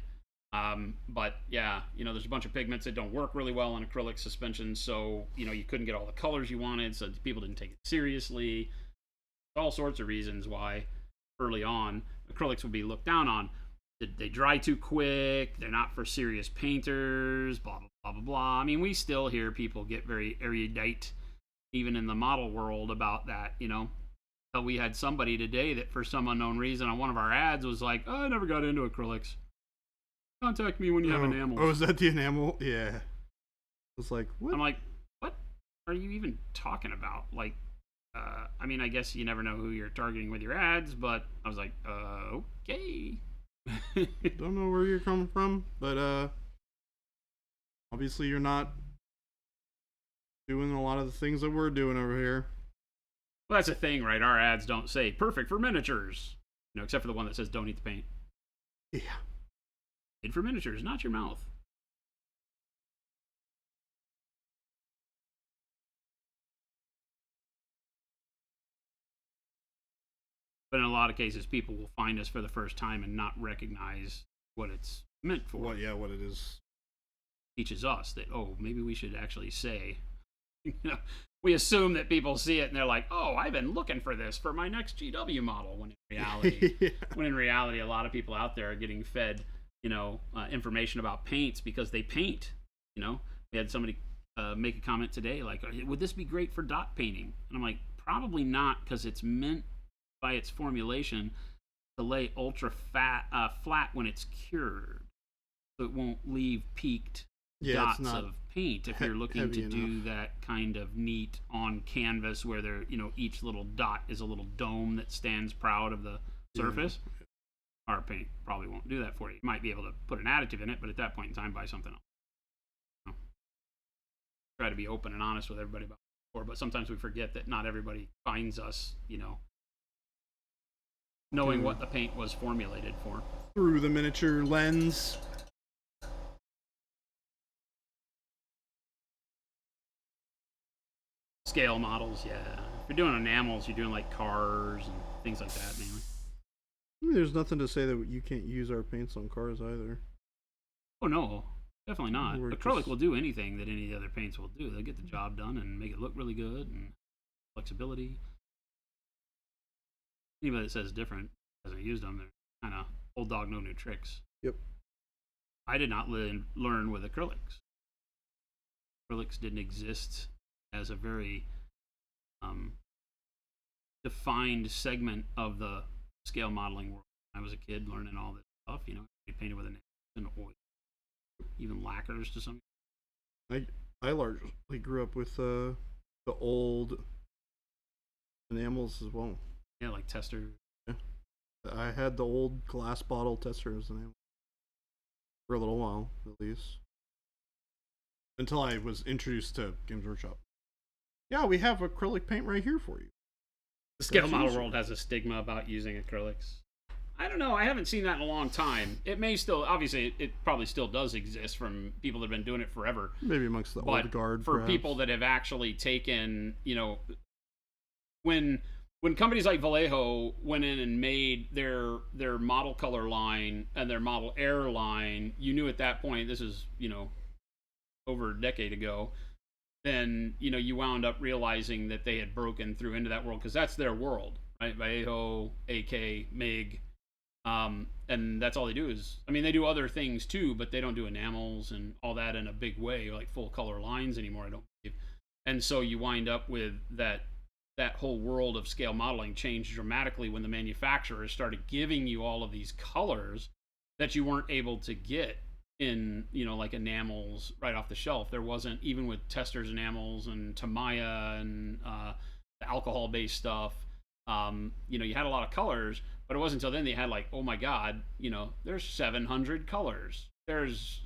But yeah, there's a bunch of pigments that don't work really well on acrylic suspension, so you couldn't get all the colors you wanted, so people didn't take it seriously. All sorts of reasons why early on acrylics would be looked down on. They dry too quick, they're not for serious painters, blah blah blah blah blah. I mean, we still hear people get very erudite even in the model world about that. So we had somebody today that for some unknown reason on one of our ads was like, oh, I never got into acrylics, contact me when you have enamels. Oh, is that the enamel? Yeah. I was like, what? I'm like, what are you even talking about? Like, I mean, I guess you never know who you're targeting with your ads, but I was like, okay. Don't know where you're coming from, but obviously you're not doing a lot of the things that we're doing over here. Well, that's the thing, right? Our ads don't say perfect for miniatures, except for the one that says don't eat the paint. Yeah. Made for miniatures, not your mouth. But in a lot of cases, people will find us for the first time and not recognize what it's meant for. What it is. Teaches us that, maybe we should actually say, we assume that people see it and they're like, oh, I've been looking for this for my next GW model. When in reality, a lot of people out there are getting fed, information about paints because they paint. We had somebody make a comment today like, would this be great for dot painting? And I'm like, probably not, because it's meant by its formulation to lay ultra flat when it's cured, so it won't leave peaked dots of paint if you're looking to do that kind of neat on canvas where there each little dot is a little dome that stands proud of the surface. Our paint probably won't do that for you. You might be able to put an additive in it, but at that point in time, buy something else. Try to be open and honest with everybody about it, but sometimes we forget that not everybody finds us knowing what the paint was formulated for. Through the miniature lens. Scale models, yeah. If you're doing enamels, you're doing like cars and things like that mainly. I mean, there's nothing to say that you can't use our paints on cars either. Oh no, definitely not. Acrylic will do anything that any other paints will do. They'll get the job done and make it look really good, and flexibility. Anybody that says different hasn't used them. They're kind of old dog, no new tricks. Yep. I did not learn with acrylics. Acrylics didn't exist as a very defined segment of the scale modeling world. I was a kid learning all this stuff. You painted with an oil, even lacquers to some. I largely grew up with the old enamels as well. Yeah, like tester. Yeah. I had the old glass bottle tester as an enamel for a little while, at least, until I was introduced to Games Workshop. Yeah, we have acrylic paint right here for you. The scale model world has a stigma about using acrylics. I don't know. I haven't seen that in a long time. It may still, obviously, it probably still does exist from people that have been doing it forever. Maybe amongst the old guard, for perhaps. People that have actually taken, when companies like Vallejo went in and made their model color line and their model air line, you knew at that point, this is, over a decade ago, then, you wound up realizing that they had broken through into that world, because that's their world, right? Vallejo, AK, MIG, and that's all they do is, they do other things too, but they don't do enamels and all that in a big way, like full color lines anymore, I don't believe. And so you wind up with that whole world of scale modeling changed dramatically when the manufacturers started giving you all of these colors that you weren't able to get in, like enamels right off the shelf. There wasn't, even with Testors enamels and Tamiya and the alcohol-based stuff, you had a lot of colors, but it wasn't until then they had like, oh my God, there's 700 colors. There's,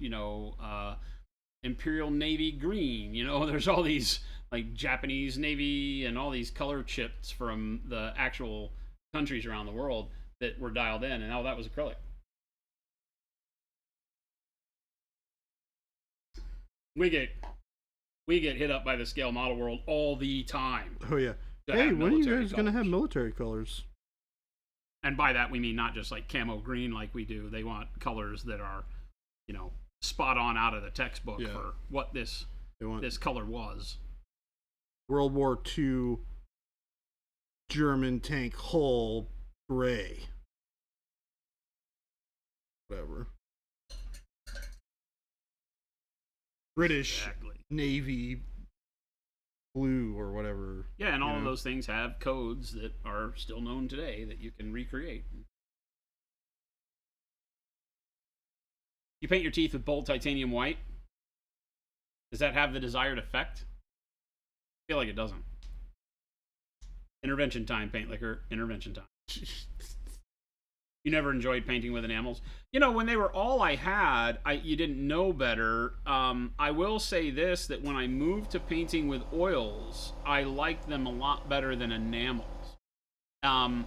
Imperial Navy green, there's all these like Japanese Navy and all these color chips from the actual countries around the world that were dialed in, and all that was acrylic. We get hit up by the scale model world all the time. Oh yeah. Hey, when are you guys going to have military colors? And by that we mean not just like camo green like we do. They want colors that are spot on out of the textbook Yeah. for what this They want this color was. World War II German tank hull gray. Whatever. British Exactly. Navy blue or whatever. Yeah, and all you of know? those things have codes that are still known today that you can recreate. You paint your teeth with bold titanium white. Does that have the desired effect? I feel like it doesn't. Intervention time, paint liquor. Intervention time. You never enjoyed painting with enamels? When they were all I had, you didn't know better. I will say this, that when I moved to painting with oils, I liked them a lot better than enamels. And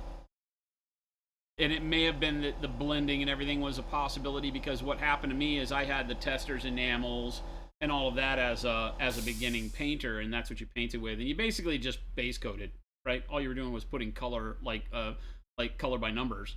it may have been that the blending and everything was a possibility, because what happened to me is I had the testers enamels and all of that as a beginning painter, and that's what you painted with. And you basically just base coated, right? All you were doing was putting color, like color by numbers.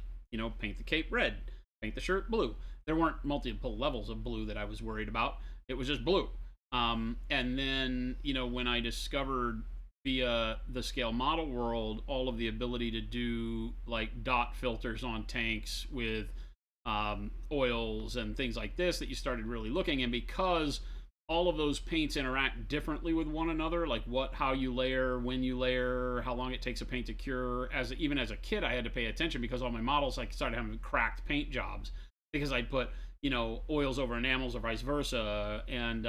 Paint the cape red, paint the shirt blue. There weren't multiple levels of blue that I was worried about. It was just blue. And then, when I discovered via the scale model world all of the ability to do like dot filters on tanks with oils and things like this, that you started really looking. And because all of those paints interact differently with one another, like how you layer, when you layer, how long it takes a paint to cure. Even as a kid, I had to pay attention, because all my models, I started having cracked paint jobs because I'd put oils over enamels or vice versa. And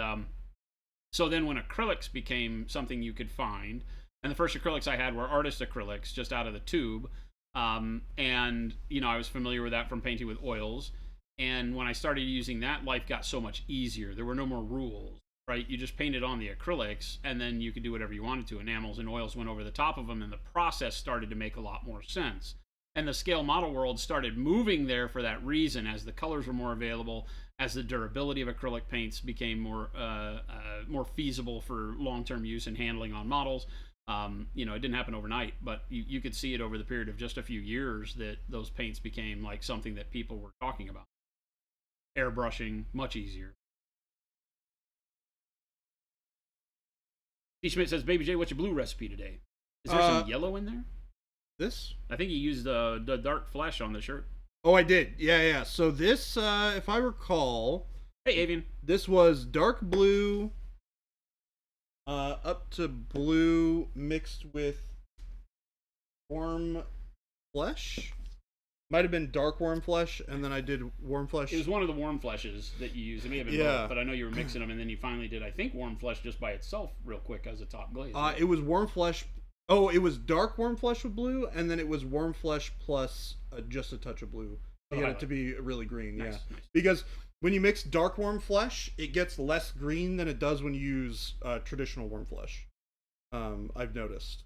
so then when acrylics became something you could find, and the first acrylics I had were artist acrylics just out of the tube, and I was familiar with that from painting with oils. And when I started using that, life got so much easier. There were no more rules, right? You just painted on the acrylics, and then you could do whatever you wanted to. Enamels and oils went over the top of them, and the process started to make a lot more sense. And the scale model world started moving there for that reason, as the colors were more available, as the durability of acrylic paints became more feasible for long-term use and handling on models. It didn't happen overnight, but you could see it over the period of just a few years that those paints became like something that people were talking about. Airbrushing, much easier. T. Schmidt says, Baby J, what's your blue recipe today? Is there some yellow in there? This? I think you used the dark flesh on the shirt. Oh, I did. Yeah. So this, if I recall... Hey, Avian. This was dark blue, up to blue mixed with warm flesh. Might have been dark warm flesh, and then I did warm flesh. It was one of the warm fleshes that you used. It may have been both, but I know you were mixing them, and then you finally did, I think, warm flesh just by itself real quick as a top glaze. It was warm flesh. Oh, it was dark warm flesh with blue, and then it was warm flesh plus just a touch of blue. You get it to be really green, nice. Because when you mix dark warm flesh, it gets less green than it does when you use traditional warm flesh. I've noticed.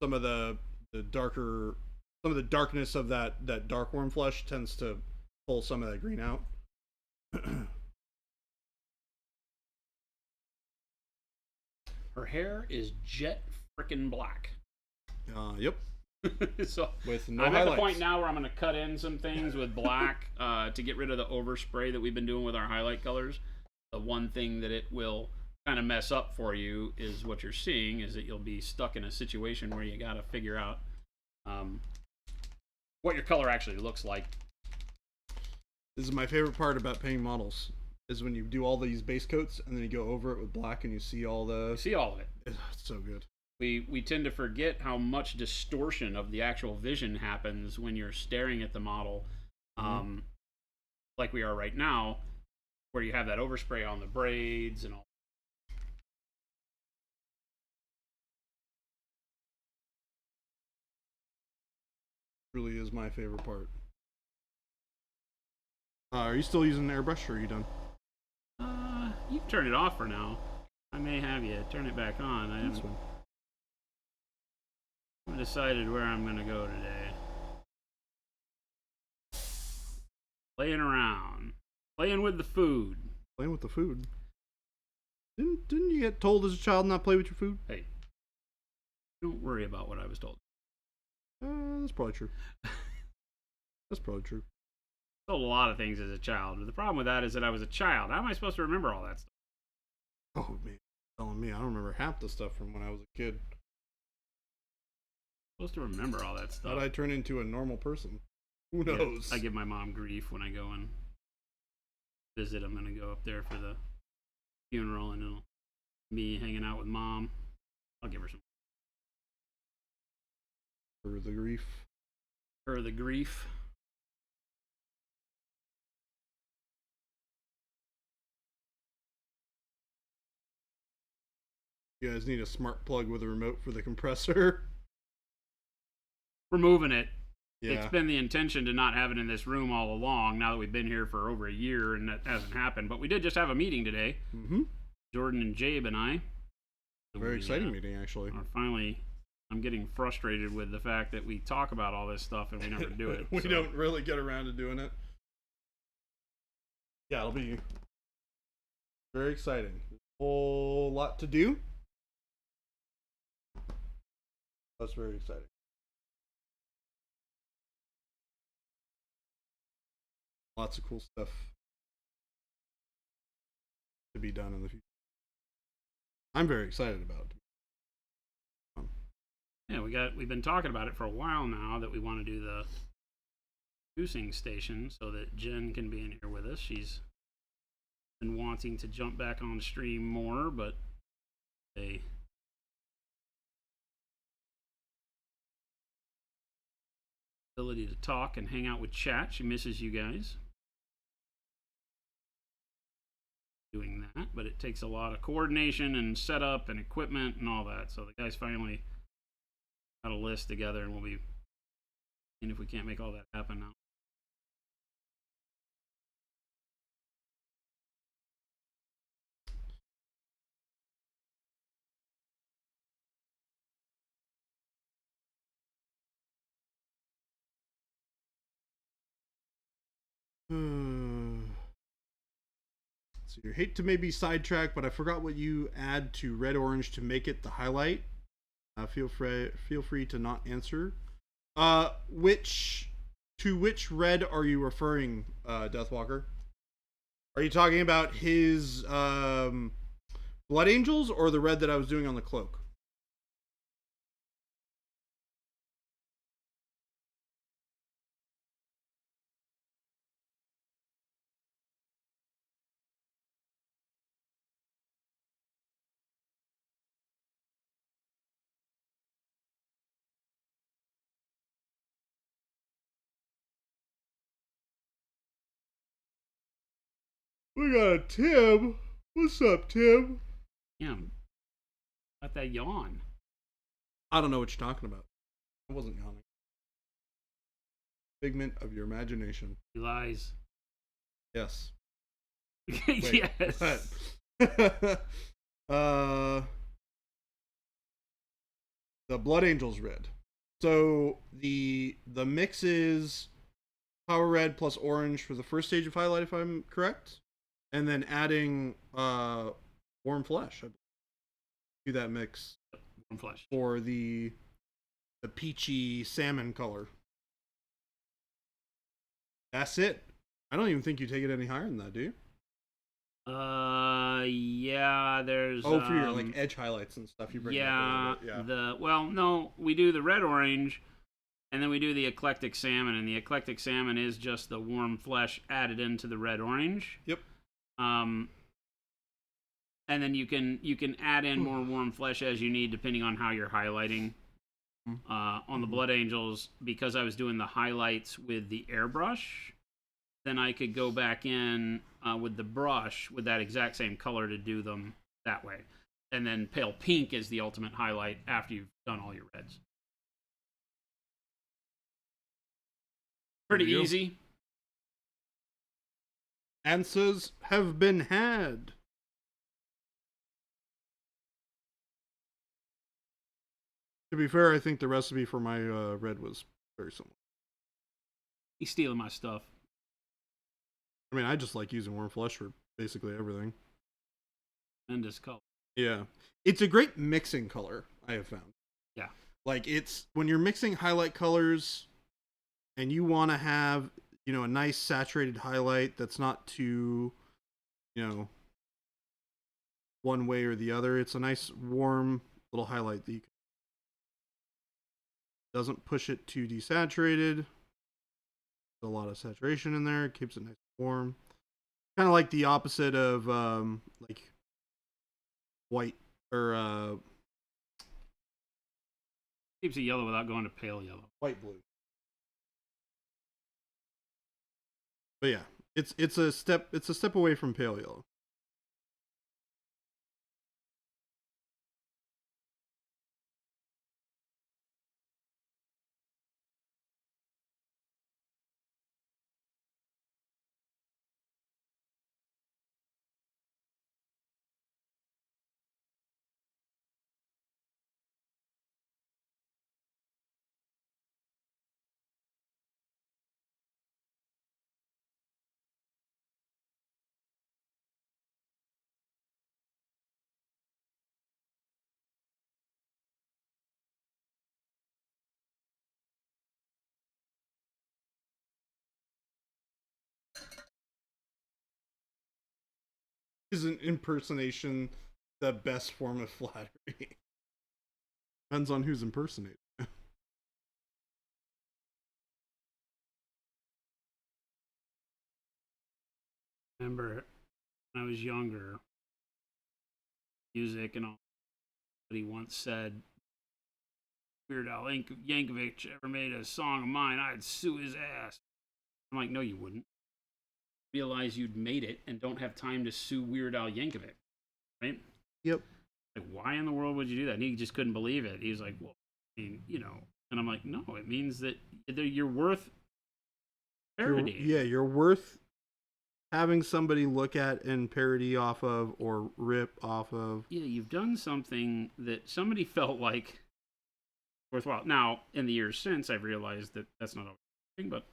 Some of the darkness of that dark warm flesh tends to pull some of that green out. Her hair is jet frickin' black. Yep. So with no I'm highlights. at the point now where I'm going to cut in some things with black to get rid of the overspray that we've been doing with our highlight colors. The one thing that it will kind of mess up for you is what you're seeing is that you'll be stuck in a situation where you got to figure out what your color actually looks like. This is my favorite part about painting models, is when you do all these base coats and then you go over it with black and you see all You see all of it. It's so good. We tend to forget how much distortion of the actual vision happens when you're staring at the model, like we are right now, where you have that overspray on the braids and all. Really is my favorite part. Are you still using an airbrush, or are you done? You can turn it off for now. I may have you turn it back on. I haven't decided where I'm going to go today. Playing around. Playing with the food. Playing with the food? Didn't you get told as a child not play with your food? Hey, don't worry about what I was told. That's probably true. That's probably true. a lot of things as a child. The problem with that is that I was a child. How am I supposed to remember all that stuff? Oh man, telling me I don't remember half the stuff from when I was a kid. I'm supposed to remember all that stuff. How'd I turn into a normal person? Who Yeah, knows? I give my mom grief when I go and visit. I'm gonna go up there for the funeral, and it'll me hanging out with mom. I'll give her some For the grief. for the grief. You guys need a smart plug with a remote for the compressor. We're moving it. Yeah. It's been the intention to not have it in this room all along. Now that we've been here for over a year, and that hasn't happened. But we did just have a meeting today. Mm-hmm. Jordan and Jabe and I. Very exciting meeting, actually. Are finally, I'm getting frustrated with the fact that we talk about all this stuff and we never do it. We don't really get around to doing it. Yeah, it'll be very exciting. There's a whole lot to do. That's very exciting. Lots of cool stuff to be done in the future. I'm very excited about it. Yeah, we've been talking about it for a while now that we want to do the producing station so that Jen can be in here with us. She's been wanting to jump back on stream more, but they ability to talk and hang out with chat. She misses you guys doing that, but it takes a lot of coordination and setup and equipment and all that. So the guys finally got a list together, and we'll be seeing if we can't make all that happen now. So you hate to maybe sidetrack, but I forgot what you add to red orange to make it the highlight. Feel free to not answer. Which red are you referring, Deathwalker? Are you talking about his Blood Angels or the red that I was doing on the cloak? We got a Tim. What's up, Tim? Yeah, got that yawn. I don't know what you're talking about. I wasn't yawning. Figment of your imagination. He lies. Yes. Yes. The Blood Angels red. So the mix is Power Red plus Orange for the first stage of highlight, if I'm correct, and then adding Warm Flesh to that mix. Warm Flesh for the peachy salmon color. That's it. I don't even think you take it any higher than that, do you? Yeah, there's for your like edge highlights and stuff you bring up a little bit. No, we do the red orange and then we do the eclectic salmon, and the eclectic salmon is just the Warm Flesh added into the red orange. Yep. And then you can add in more Warm Flesh as you need depending on how you're highlighting. On the Blood Angels, because I was doing the highlights with the airbrush, then I could go back in with the brush with that exact same color to do them that way. And then pale pink is the ultimate highlight after you've done all your reds. Pretty easy. Answers have been had. To be fair, I think the recipe for my red was very similar. He's stealing my stuff. I mean, I just like using Warm Flesh for basically everything. Tremendous color. Yeah. It's a great mixing color, I have found. Yeah. Like, it's when you're mixing highlight colors and you want to have, you know, a nice saturated highlight that's not too, you know, one way or the other. It's a nice warm little highlight that you can, doesn't push it too desaturated. A lot of saturation in there, keeps it nice and warm. Kind of like the opposite of like white or Keeps it yellow without going to pale yellow. white blue. But yeah, it's a step away from pale yellow. Isn't impersonation the best form of flattery? Depends on who's impersonating. Remember when I was younger, music and all, but he once said, Weird Al Yankovic ever made a song of mine, I'd sue his ass. I'm like, no, you wouldn't. Realize you'd made it and don't have time to sue Weird Al Yankovic, right? Yep. Like, why in the world would you do that? And he just couldn't believe it. He was like, well, I mean, you know. And I'm like, no, it means that you're worth parody. You're worth having somebody look at and parody off of or rip off of. Yeah, you've done something that somebody felt like worthwhile. Now, in the years since, I've realized that that's not always a thing, but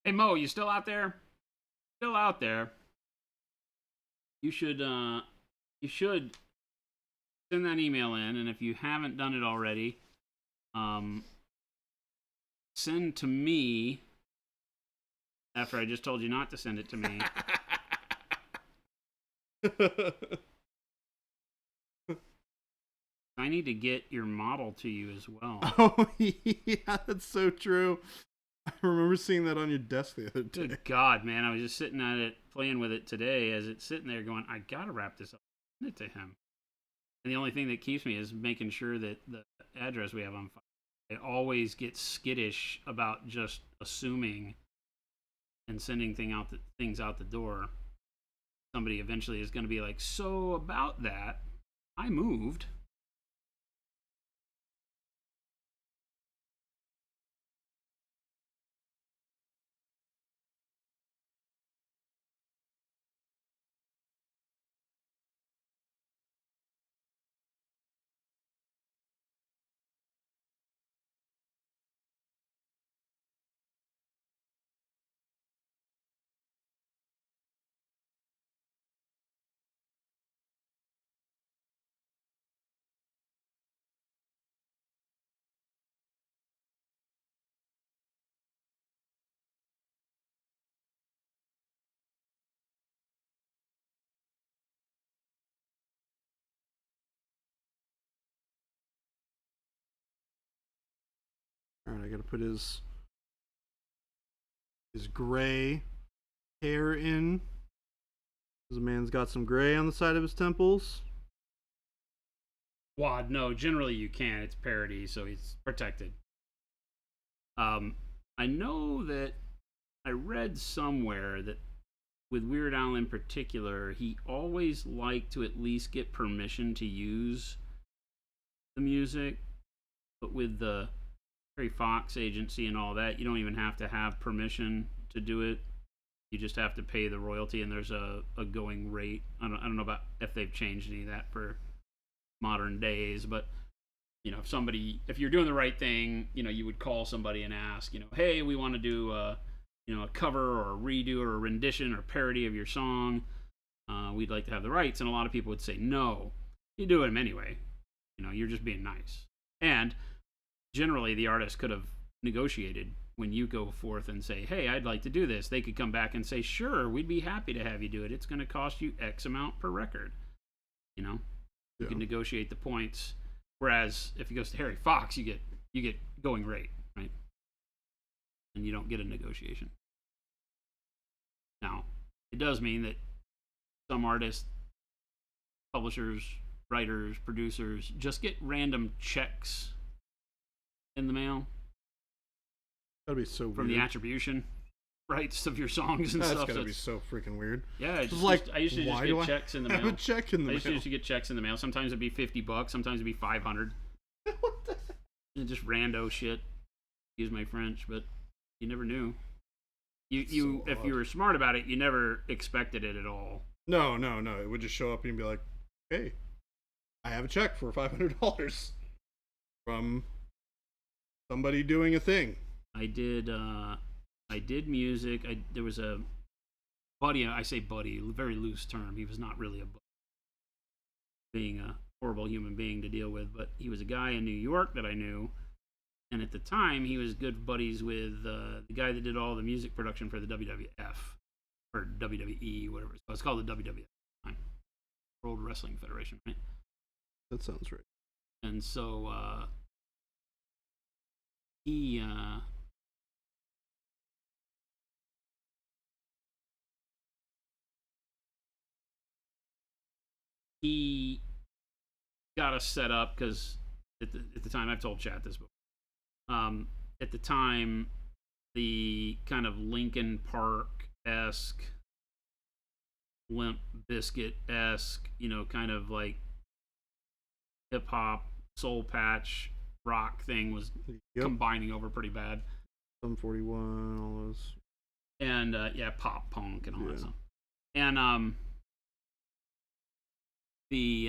hey Mo, you still out there? Still out there? You should send that email in, and if you haven't done it already, send to me after I just told you not to send it to me. I need to get your model to you as well. Oh yeah, that's so true. I remember seeing that on your desk the other day. Good God, man. I was just sitting at it, playing with it today as it's sitting there going, I gotta wrap this up and send it to him. And the only thing that keeps me is making sure that the address we have on file. I always get skittish about just assuming and sending things out the door. Somebody eventually is going to be like, so about that, I moved. Alright, I gotta put his gray hair in. The man's got some gray on the side of his temples. Wad, no, generally you can't. It's parody, so he's protected. I know that I read somewhere that with Weird Al in particular, he always liked to at least get permission to use the music, but with the Harry Fox agency and all that, you don't even have to have permission to do it. You just have to pay the royalty, and there's a going rate. I don't know about if they've changed any of that for modern days, but if you're doing the right thing, you would call somebody and ask, hey, we want to do a cover or a redo or a rendition or parody of your song. We'd like to have the rights, and a lot of people would say no. You do them anyway. You're just being nice. And generally, the artist could have negotiated. When you go forth and say, hey, I'd like to do this, they could come back and say, sure, we'd be happy to have you do it. It's going to cost you X amount per record. You can negotiate the points. Whereas if it goes to Harry Fox, you get going rate, right? And you don't get a negotiation. Now, it does mean that some artists, publishers, writers, producers just get random checks in the mail. That'd be so weird. From the attribution rights of your songs and stuff. That's gotta be so freaking weird. Yeah, I used to just get checks in the mail. Have a check in the mail. I used to get checks in the mail. Sometimes it'd be $50, sometimes it'd be $500. What the? And just rando shit. Excuse my French, but you never knew. You if you were smart about it, you never expected it at all. No. It would just show up and you'd be like, hey, I have a check for $500 from somebody doing a thing. I did music. There was a buddy. I say buddy, very loose term. He was not really a buddy, being a horrible human being to deal with, but he was a guy in New York that I knew, and at the time he was good buddies with the guy that did all the music production for the WWF or WWE, whatever it's called, the WWF, World Wrestling Federation, right? That sounds right. And so he. He got us set up because at the time, I've told Chad this before. At the time, the kind of Linkin Park-esque, Limp Bizkit-esque, kind of like hip-hop, soul patch, rock thing was combining over pretty bad. Some 41, all those. And, pop punk and all that stuff. And, the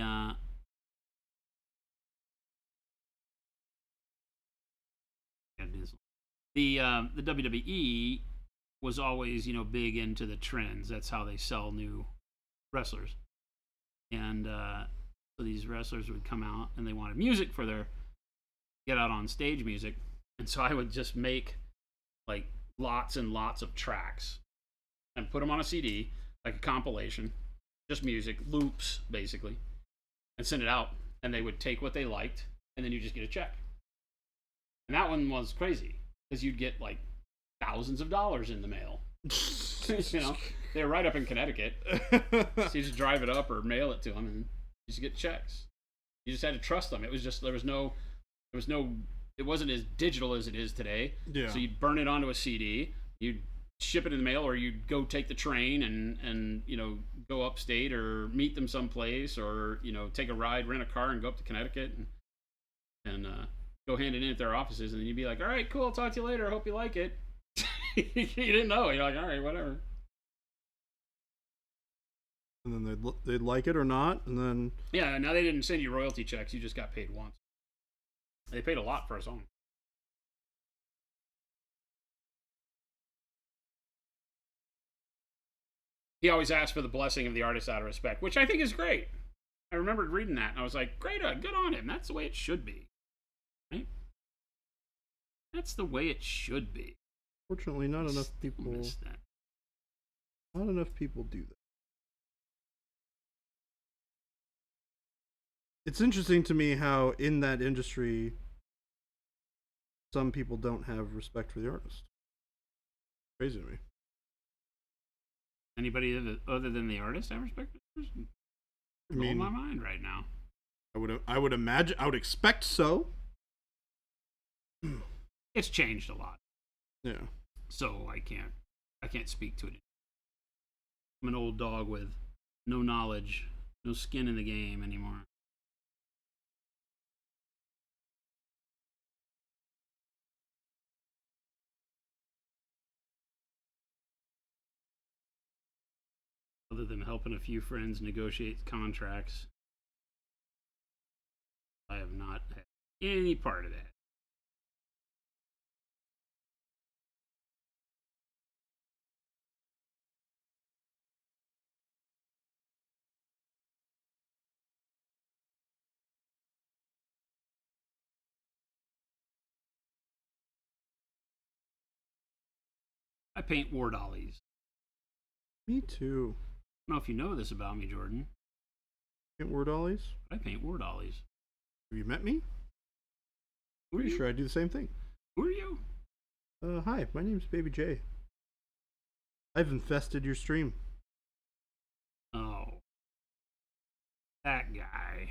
WWE was always, big into the trends. That's how they sell new wrestlers. And so these wrestlers would come out and they wanted music for their get out on stage music. And so I would just make like lots and lots of tracks and put them on a CD, like a compilation. Just music, loops, basically, and send it out. And they would take what they liked, and then you just get a check. And that one was crazy, because you'd get, like, thousands of dollars in the mail. They were right up in Connecticut. So you just drive it up or mail it to them, and you just get checks. You just had to trust them. It was just, it wasn't as digital as it is today. Yeah. So you'd burn it onto a CD, you'd ship it in the mail, or you'd go take the train and go upstate or meet them someplace, or take a ride, rent a car, and go up to Connecticut and go hand it in at their offices, and then you'd be like, all right, cool, I'll talk to you later, I hope you like it. You didn't know. You're like, all right, whatever. And then they'd like it or not, and then now they didn't send you royalty checks, you just got paid once. They paid a lot for a song. He always asked for the blessing of the artist out of respect, which I think is great. I remembered reading that, and I was like, great, good on him. That's the way it should be. Right? That's the way it should be. Fortunately, not enough people do that. It's interesting to me how in that industry, some people don't have respect for the artist. Crazy to me. Anybody other than the artist have respect for the person? Blowing my mind right now. I would imagine. I would expect so. It's changed a lot, Yeah. so I can't speak to it. I'm an old dog with no knowledge, no skin in the game anymore. Other than helping a few friends negotiate contracts, I have not had any part of that. I paint war dollies. Me too. I don't know if you know this about me, Jordan. Paint war dollies? I paint war dollies. Have you met me? Who are Pretty you? sure I do the same thing. Who are you? Hi, my name's Baby J. I've infested your stream. Oh. That guy.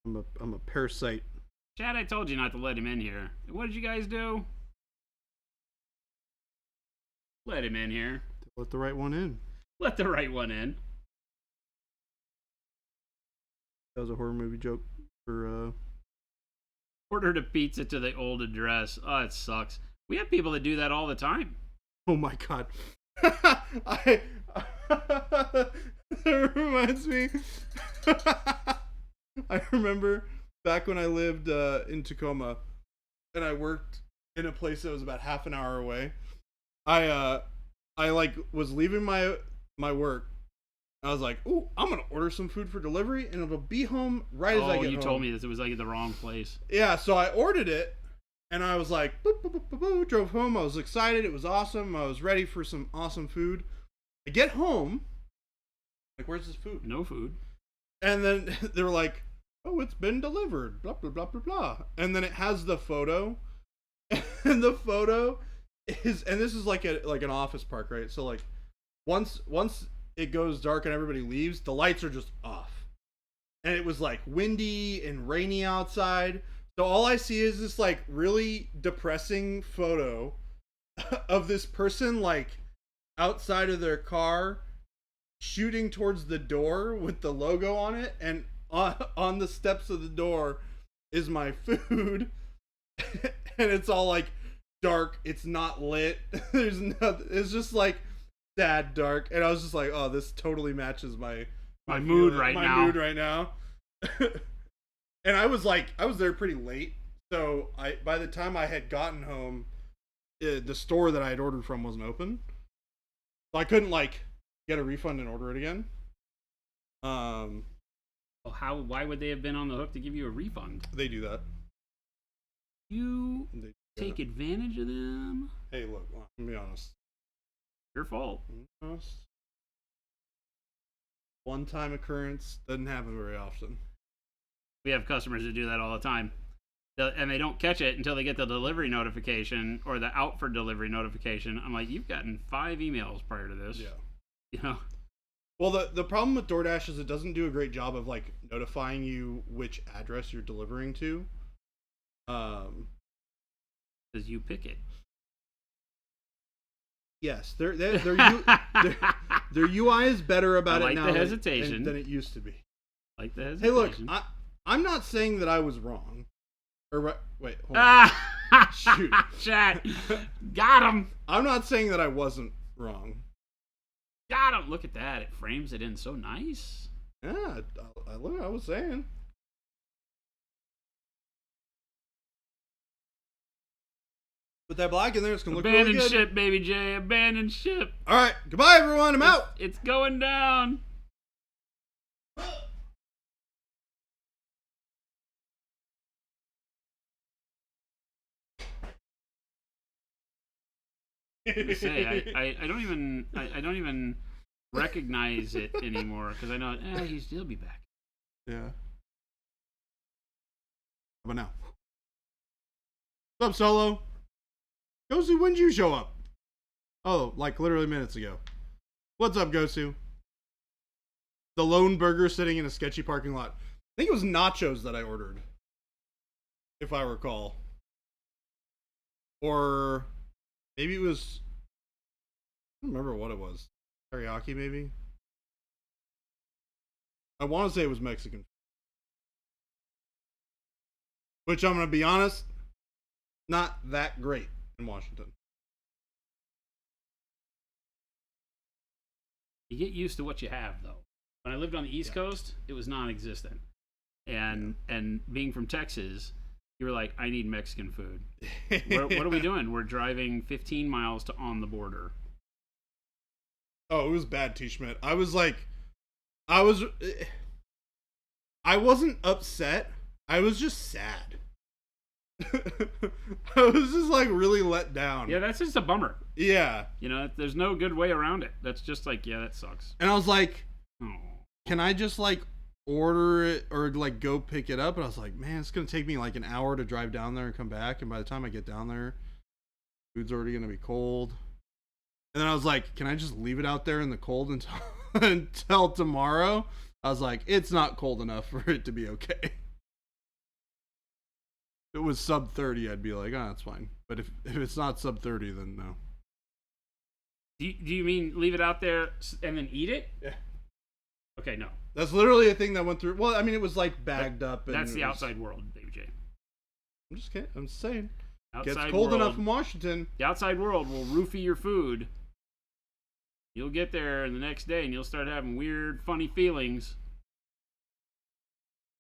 I'm a parasite. Chad, I told you not to let him in here. What did you guys do? Let him in here. Let the right one in. Let the right one in. That was a horror movie joke for Ordered a pizza to the old address. Oh, it sucks. We have people that do that all the time. Oh my god. That reminds me. I remember back when I lived in Tacoma and I worked in a place that was about half an hour away. I like was leaving my work. I was like, "Ooh, I'm gonna order some food for delivery, and it'll be home right as I get home." Oh, you told me this. It was like the wrong place. Yeah, so I ordered it, and I was like, boop, boop, boop, boop, boop, drove home. I was excited. It was awesome. I was ready for some awesome food. I get home, like, where's this food? No food. And then they were like, oh, it's been delivered, blah, blah, blah, blah, blah. And then it has the photo, and the photo is, and this is like an office park, right? So, like, once it goes dark and everybody leaves, the lights are just off. And it was, like, windy and rainy outside. So all I see is this, like, really depressing photo of this person, like, outside of their car, shooting towards the door with the logo on it, and on the steps of the door is my food. And it's all, like, dark. It's not lit. There's nothing. It's just, like, sad dark. And I was just like, oh, this totally matches my mood right my now. mood right now. And I was there pretty late, so by the time I had gotten home, the store that I had ordered from wasn't open, so I couldn't, like, get a refund and order it again. Well, why would they have been on the hook to give you a refund? They do that. You take advantage of them? Hey, look, let me be honest. Your fault. One-time occurrence, doesn't happen very often. We have customers that do that all the time. And they don't catch it until they get the delivery notification or the out for delivery notification. I'm like, you've gotten 5 emails prior to this. Yeah. You know? Well, the problem with DoorDash is it doesn't do a great job of, like, notifying you which address you're delivering to. Because you pick it. Yes, their UI is better about I it like now the hesitation. than it used to be. Like the hesitation. Hey, look, I'm not saying that I was wrong. Or wait, hold on. Ah! Shoot. Chat. Got him. I'm not saying that I wasn't wrong. Got him. Look at that. It frames it in so nice. Yeah, I was saying. With that black in there, it's gonna look really good. Abandoned ship, baby J. Abandoned ship. All right, goodbye, everyone. I'm out. It's going down. I don't even recognize it anymore because I know he'll be back. Yeah. How about now? What's up, Solo? Gosu, when did you show up? Oh, like literally minutes ago. What's up, Gosu? The lone burger sitting in a sketchy parking lot. I think it was nachos that I ordered. if I recall. Or maybe it was, I don't remember what it was. Teriyaki, maybe? I want to say it was Mexican. Which I'm going to be honest, not that great in Washington. You get used to what you have, though. When I lived on the East Coast, it was non-existent. And being from Texas, you were like, I need Mexican food. What are we doing? We're driving 15 miles to on the border. Oh, it was bad, T. Schmidt. I wasn't upset. I was just sad. I was just like really let down. Yeah, that's just a bummer. Yeah. You know, there's no good way around it. That's just like, yeah, that sucks. And I was like, Oh. can I just like order it or like go pick it up? And I was like, man, it's gonna take me like an hour to drive down there and come back, and by the time I get down there, food's already gonna be cold. And then I was like, can I just leave it out there in the cold until tomorrow? I was like, it's not cold enough for it to be okay. If it was sub 30, I'd be like, oh, that's fine. But if it's not sub 30, then no. Do you mean leave it out there and then eat it? Yeah. Okay, no. That's literally a thing that went through. Well, I mean, it was like bagged up. And That's the outside world, Baby J. I'm just kidding. I'm just saying. Outside Gets cold world, enough in Washington. The outside world will roofie your food. You'll get there the next day and you'll start having weird, funny feelings.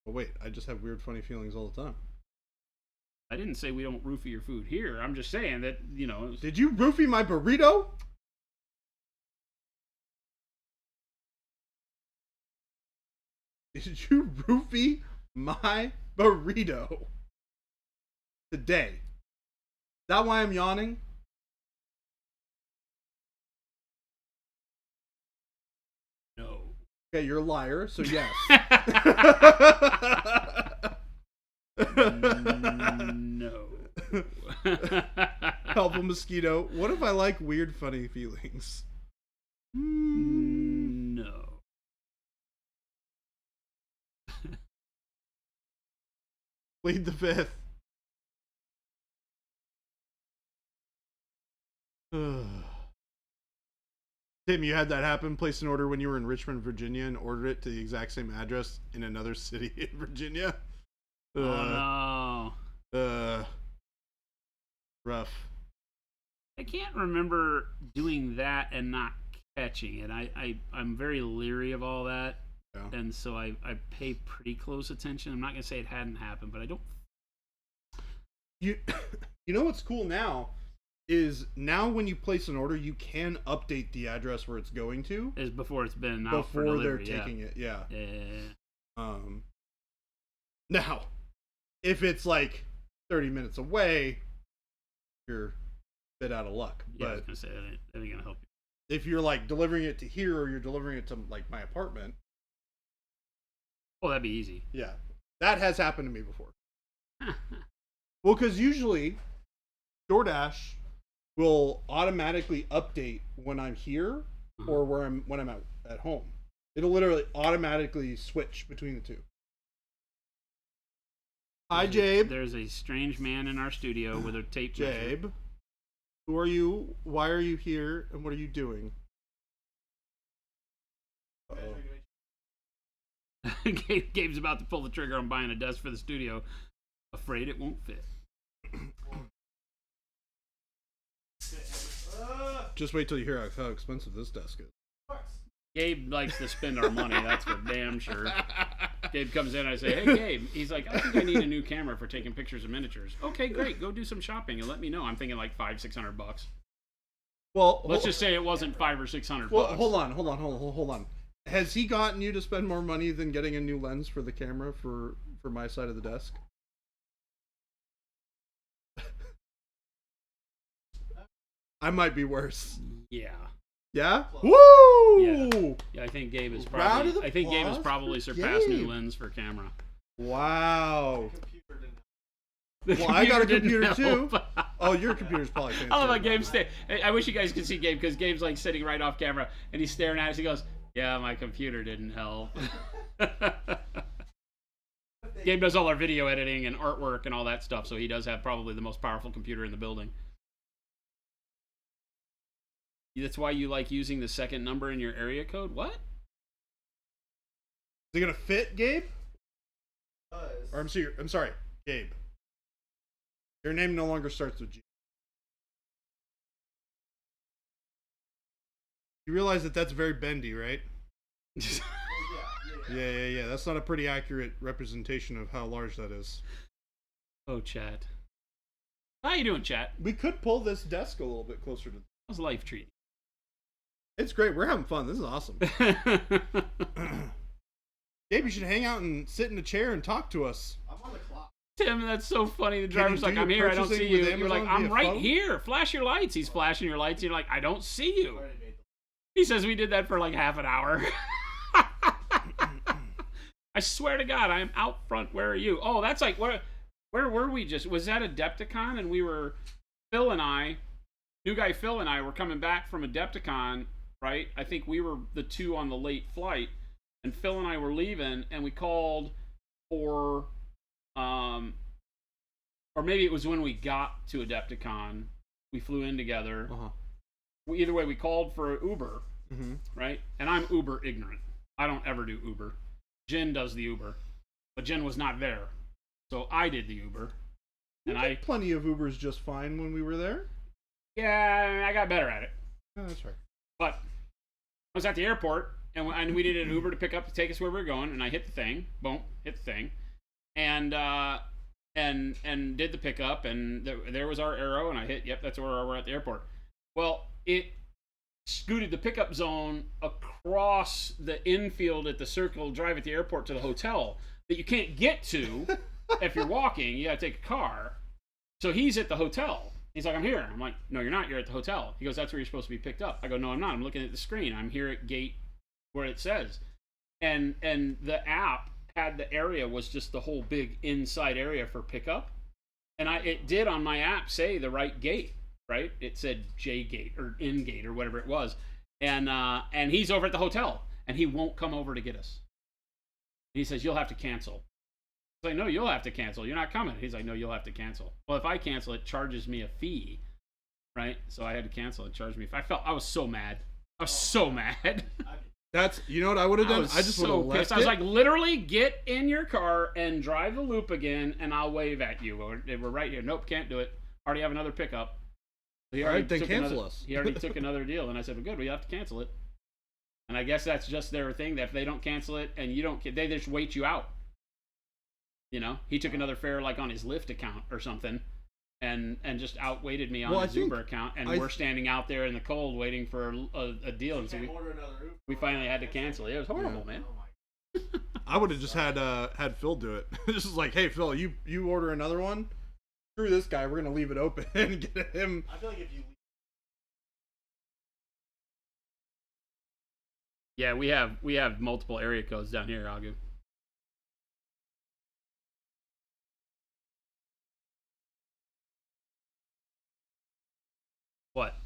Oh, wait. I just have weird, funny feelings all the time. I didn't say we don't roofie your food here. I'm just saying that, you know. Did you roofie my burrito? Did you roofie my burrito today? Is that why I'm yawning? No. Okay, you're a liar, so yes. No. Help a mosquito. What if I like weird, funny feelings? No. Plead the fifth. Tim, you had that happen? Placed an order when you were in Richmond, Virginia, and ordered it to the exact same address in another city in Virginia? Oh, no. Rough. I can't remember doing that and not catching it. I'm very leery of all that. Yeah. And so I pay pretty close attention. I'm not going to say it hadn't happened, but I don't. You know what's cool now is now when you place an order, you can update the address where it's going to. Is before it's been out for before delivery, they're taking it, yeah. Yeah. Now, if it's like 30 minutes away, you're a bit out of luck. Yeah, I was But going to say that ain't going to help you. if you're like delivering it to here or you're delivering it to like my apartment, Oh, that'd be easy. yeah, that has happened to me before. Well, because usually DoorDash will automatically update when I'm here or when I'm at home. It'll literally automatically switch between the two. Hi, Jabe. There's a strange man in our studio with a tape measure. Jabe, who are you? Why are you here? And what are you doing? Gabe's about to pull the trigger on buying a desk for the studio. Afraid it won't fit. Just wait till you hear how expensive this desk is. Gabe likes to spend our money, that's for damn sure. Gabe comes in and I say, hey Gabe, he's like, I think I need a new camera for taking pictures of miniatures. Okay, great, go do some shopping and let me know. I'm thinking like $500-600. Well, Let's just say it wasn't $500 or $600. Well, hold on. Has he gotten you to spend more money than getting a new lens for the camera for my side of the desk? I might be worse. Yeah. Yeah? Woo! Yeah, I think Gabe is Round of probably. I think Gabe has applause probably for surpassed Gabe. new lens for camera. Wow. The Well, I got a computer computer didn't too. help. Oh, your computer's probably fancy. I love how Gabe's I wish you guys could see Gabe because Gabe's like sitting right off camera and he's staring at us. He goes, "Yeah, my computer didn't help." Gabe does all our video editing and artwork and all that stuff, so he does have probably the most powerful computer in the building. That's why you like using the second number in your area code? What? Is it gonna fit, Gabe? Or I'm sorry, Gabe. Your name no longer starts with G. You realize that that's very bendy, right? Yeah. That's not a pretty accurate representation of how large that is. Oh, chat. How you doing, chat? We could pull this desk a little bit closer to. How's life treating? It's great. We're having fun. This is awesome. Gabe, you should hang out and sit in a chair and talk to us. I'm on the clock. Tim, that's so funny. The driver's like, I'm here, I don't see you. You're like, I'm right here. Flash your lights. He's flashing your lights. You're like, I don't see you. He says we did that for like half an hour. I swear to God, I am out front. Where are you? Oh, that's like, where were we just? Was that Adepticon? And we were, Phil and I, new guy Phil and I were coming back from Adepticon, right? I think we were the two on the late flight. And Phil and I were leaving, and we called for, or maybe it was when we got to Adepticon. We flew in together. Either way, we called for Uber, right? And I'm Uber ignorant. I don't ever do Uber. Jen does the Uber, but Jen was not there, so I did the Uber. And I did plenty of Ubers just fine when we were there. Yeah, I got better at it. Oh, that's right. But I was at the airport, and we did an Uber to pick up to take us where we were going, and I hit the thing, boom, hit the thing, and did the pickup, and there was our arrow, and I hit, yep, that's where we're at the airport. Well, it scooted the pickup zone across the infield at the Circle Drive at the airport to the hotel that you can't get to if you're walking. You gotta take a car. So he's at the hotel. He's like, I'm here. I'm like, no, you're not. You're at the hotel. He goes, that's where you're supposed to be picked up. I go, no, I'm not. I'm looking at the screen. I'm here at gate where it says. And the app had the area was just the whole big inside area for pickup. And it did on my app say the right gate. Right? It said J gate or in gate or whatever it was. And he's over at the hotel and he won't come over to get us. And he says, you'll have to cancel. I was like, no, you'll have to cancel. You're not coming. He's like, no, you'll have to cancel. Well, if I cancel, it charges me a fee. Right? So I had to cancel. It charged me. I was so mad. I was so mad. That's, you know what I would have done? I just would have left pissed. I was like, literally get in your car and drive the loop again and I'll wave at you. We're right here. Nope, can't do it. Already have another pickup. All right, then cancel us. He already took another deal, and I said, well, good, we have to cancel it. And I guess that's just their thing, that if they don't cancel it and you don't, they just wait you out. You know, he took another fare like on his Lyft account or something, and just outweighted me on his Uber account, and we're standing out there in the cold waiting for a deal, and so we finally had to cancel it. It was horrible, man. I would have just had Phil do it. This is like, hey, Phil, you order another one. Screw this guy. We're gonna leave it open and get him. I feel like if you. Yeah, we have multiple area codes down here, Agu. What?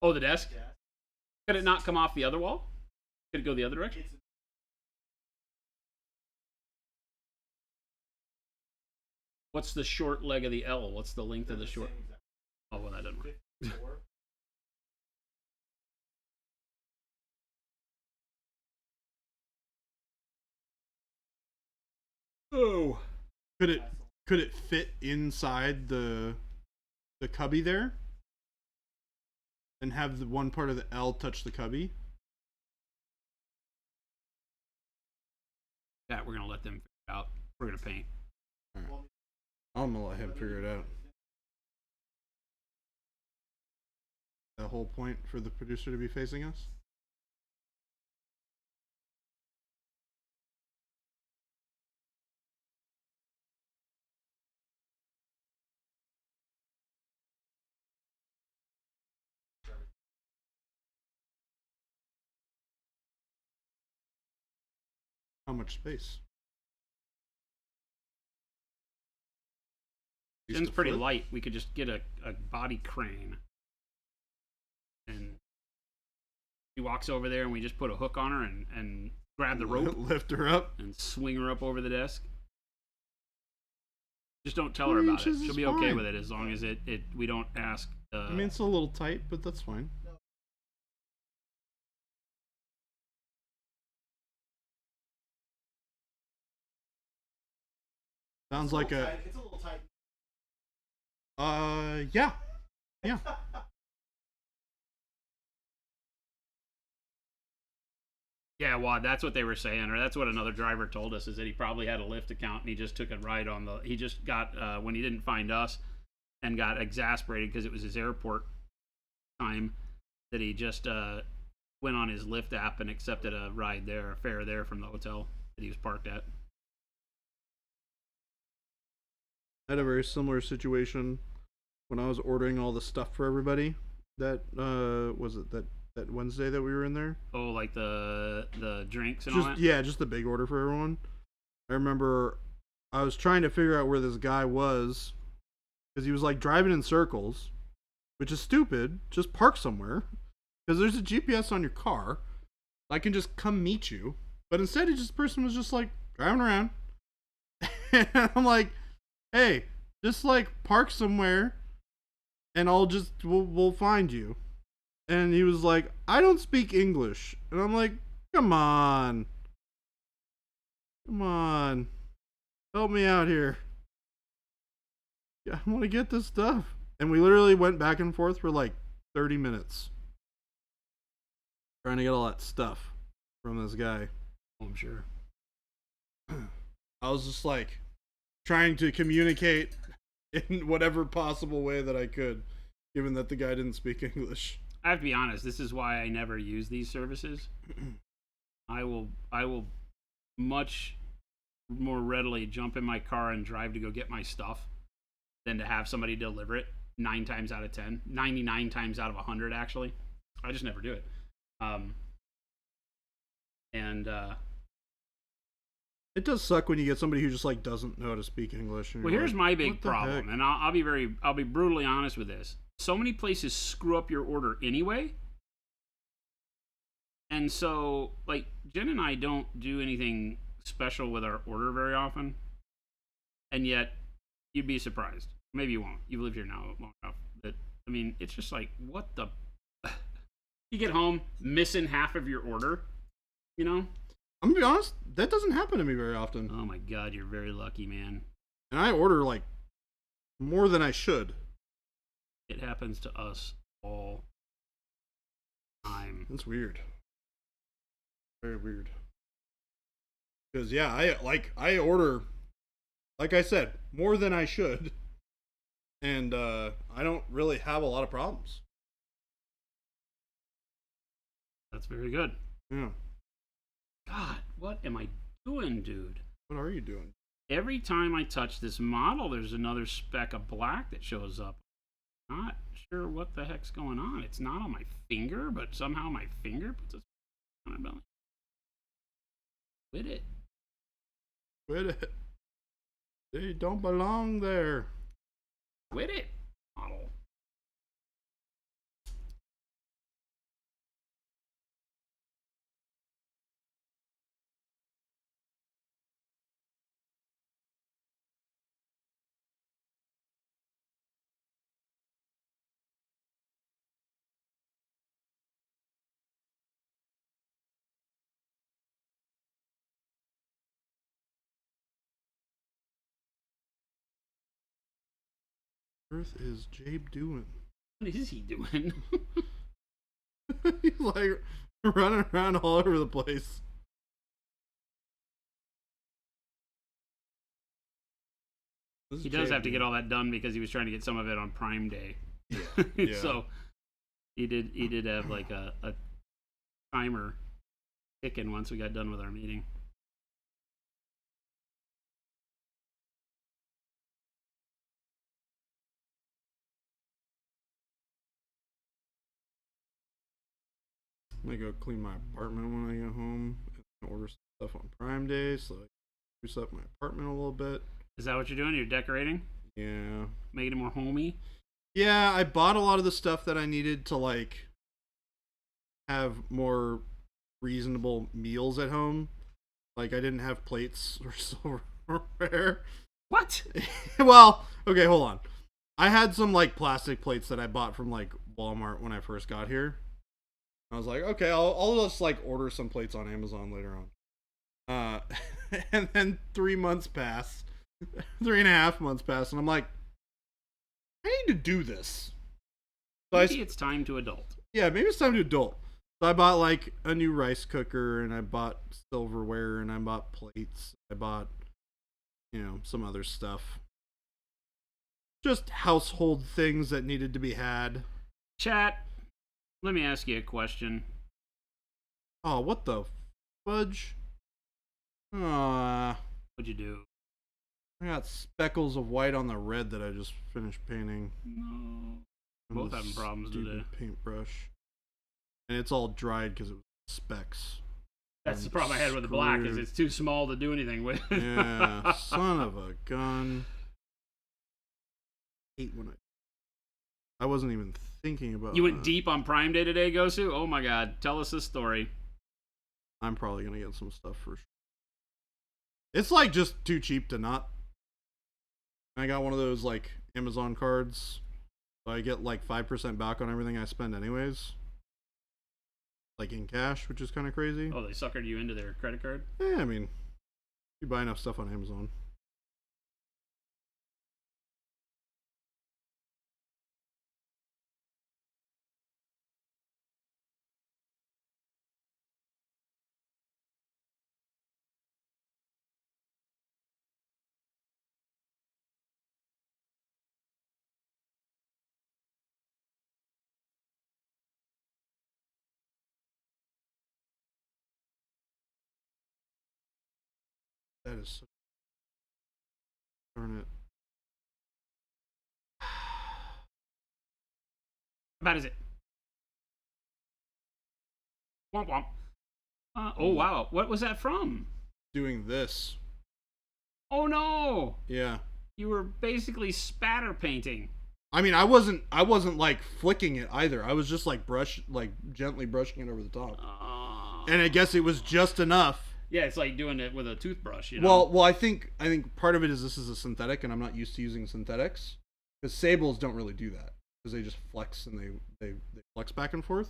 Oh, the desk? Yeah. Could it not come off the other wall? Could it go the other direction? What's the short leg of the L? What's the length of the short? Oh, well, that doesn't work. Oh. Could it fit inside the cubby there? And have the one part of the L touch the cubby? That we're gonna let them figure it out. We're gonna paint. Right. I'm gonna let him figure it out. The whole point for the producer to be facing us? How much space? It's pretty light. We could just get a body crane. And she walks over there and we just put a hook on her and grab the rope. Lift her up. And swing her up over the desk. Just don't tell her about it. 3 inches She'll is be okay fine. with it as long as we don't ask. I mean, it's a little tight, but that's fine. Sounds like a. It's a little tight. Yeah. Yeah. Yeah, well, that's what they were saying, or that's what another driver told us, is that he probably had a Lyft account and he just took a ride on the. He just got when he didn't find us, and got exasperated because it was his airport time, that he just went on his Lyft app and accepted a ride there, a fare there from the hotel that he was parked at. I had a very similar situation when I was ordering all the stuff for everybody. That was it that Wednesday that we were in there. Oh, like the drinks and Just all that. yeah, just the big order for everyone. I remember I was trying to figure out where this guy was because he was like driving in circles, which is stupid. Just park somewhere because there's a GPS on your car. I can just come meet you. But instead, this person was just like driving around, and I'm like, hey, just like park somewhere and we'll find you. And he was like, I don't speak English. And I'm like, come on, help me out here. Yeah, I want to get this stuff. And we literally went back and forth for like 30 minutes trying to get all that stuff from this guy. I'm sure. I was just like trying to communicate in whatever possible way that I could, given that the guy didn't speak English. I have to be honest, this is why I never use these services. I will much more readily jump in my car and drive to go get my stuff than to have somebody deliver it 9 times out of 10, 99 times out of 100 actually. I just never do it. It does suck when you get somebody who just like doesn't know how to speak English. Well, here's like, my big what the problem, heck? and I'll be brutally honest with this. So many places screw up your order anyway. And so, like, Jen and I don't do anything special with our order very often. And yet, you'd be surprised. Maybe you won't. You've lived here now long enough. That, I mean, it's just like, what the... You get home, missing half of your order, you know? I'm gonna be honest, that doesn't happen to me very often. Oh my God, you're very lucky, man. And I order like more than I should. It happens to us all the time. That's weird. Very weird. Because yeah, I order, like I said, more than I should, and I don't really have a lot of problems. That's very good. Yeah. God, what am I doing, dude? What are you doing? Every time I touch this model, there's another speck of black that shows up. Not sure what the heck's going on. It's not on my finger, but somehow my finger puts a on her belly. Quit it. Quit it. They don't belong there. Quit it, model. Earth is Jabe doing? What is he doing? He's like running around all over the place. He does have to get all that done because he was trying to get some of it on Prime Day. Yeah. So he did have like a timer ticking once we got done with our meeting. I'm gonna go clean my apartment when I get home and order stuff on Prime Day, so I can spruce up my apartment a little bit. Is that what you're doing? You're decorating? Yeah. Making it more homey? Yeah, I bought a lot of the stuff that I needed to like have more reasonable meals at home. Like I didn't have plates or silverware, What? Well, okay, hold on. I had some like plastic plates that I bought from like Walmart when I first got here. I was like, okay, I'll just like order some plates on Amazon later on. And then 3 months pass, 3.5 months pass, and I'm like, I need to do this. So Maybe it's time to adult. Yeah, maybe it's time to adult. So I bought like a new rice cooker, and I bought silverware, and I bought plates. I bought, some other stuff. Just household things that needed to be had. Chat, let me ask you a question. Oh, what the fudge? What'd you do? I got speckles of white on the red that I just finished painting. No. Both having problems today. Paintbrush. And it's all dried because it was specks. That's the problem I had with the black, is it's too small to do anything with. Yeah, son of a gun. Hate when I wasn't even thinking about You went deep on Prime Day today, Gosu? Oh my god, tell us this story. I'm probably gonna get some stuff for sure. It's like just too cheap to not. I got one of those like Amazon cards, so I get like 5% back on everything I spend anyways. Like in cash, which is kind of crazy. Oh, they suckered you into their credit card? Yeah, I mean, you buy enough stuff on Amazon. That is so. Darn it. How bad is it? Womp womp. Oh wow, what was that from? Doing this. Oh no! Yeah. You were basically spatter painting. I mean, I wasn't like flicking it either. I was just like gently brushing it over the top. And I guess it was just enough. Yeah, it's like doing it with a toothbrush, you know. Well, I think part of it is this is a synthetic, and I'm not used to using synthetics, because sables don't really do that, because they just flex and they flex back and forth.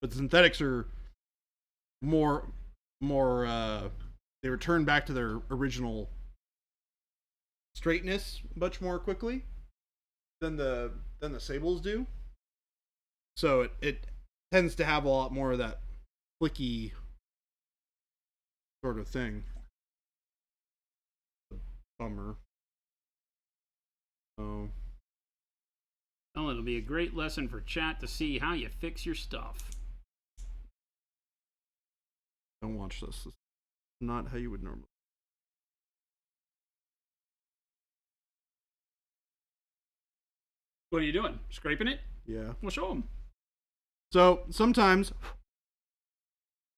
But synthetics are more they return back to their original straightness much more quickly than the sables do. So it tends to have a lot more of that flicky sort of thing. Bummer. So. Well, it'll be a great lesson for chat to see how you fix your stuff. Don't watch this. This is not how you would normally. What are you doing? Scraping it? Yeah. Well, show them. So sometimes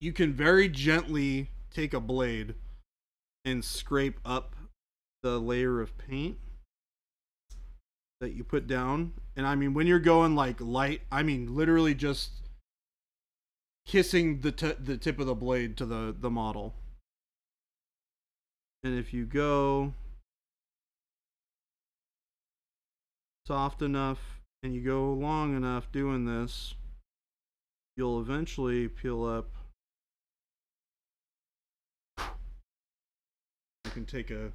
you can very gently take a blade and scrape up the layer of paint that you put down. And I mean, when you're going like light, I mean literally just kissing the tip of the blade to the model. And if you go soft enough and you go long enough doing this, you'll eventually peel up. You can take a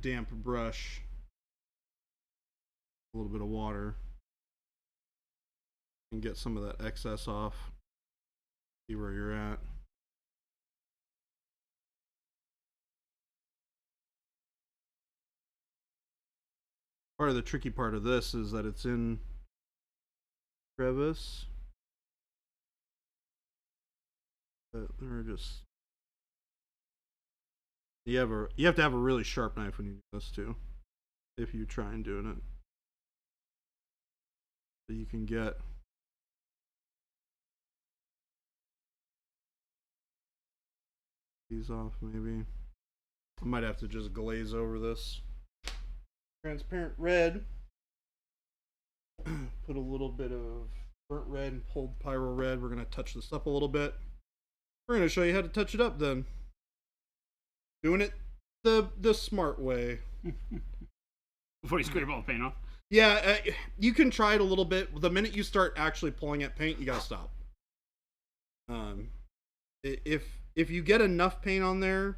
damp brush, a little bit of water, and get some of that excess off. See where you're at. Part of the tricky part of this is that it's in crevice. But they're just. You have to have a really sharp knife when you do this too, if you try and doing it. So you can get these off maybe. I might have to just glaze over this transparent red. Put a little bit of burnt red and pulled pyro red. We're gonna touch this up a little bit. We're gonna show you how to touch it up then. Doing it the smart way. Before you scrape all the paint off. Yeah, you can try it a little bit. The minute you start actually pulling at paint, you gotta stop. If you get enough paint on there,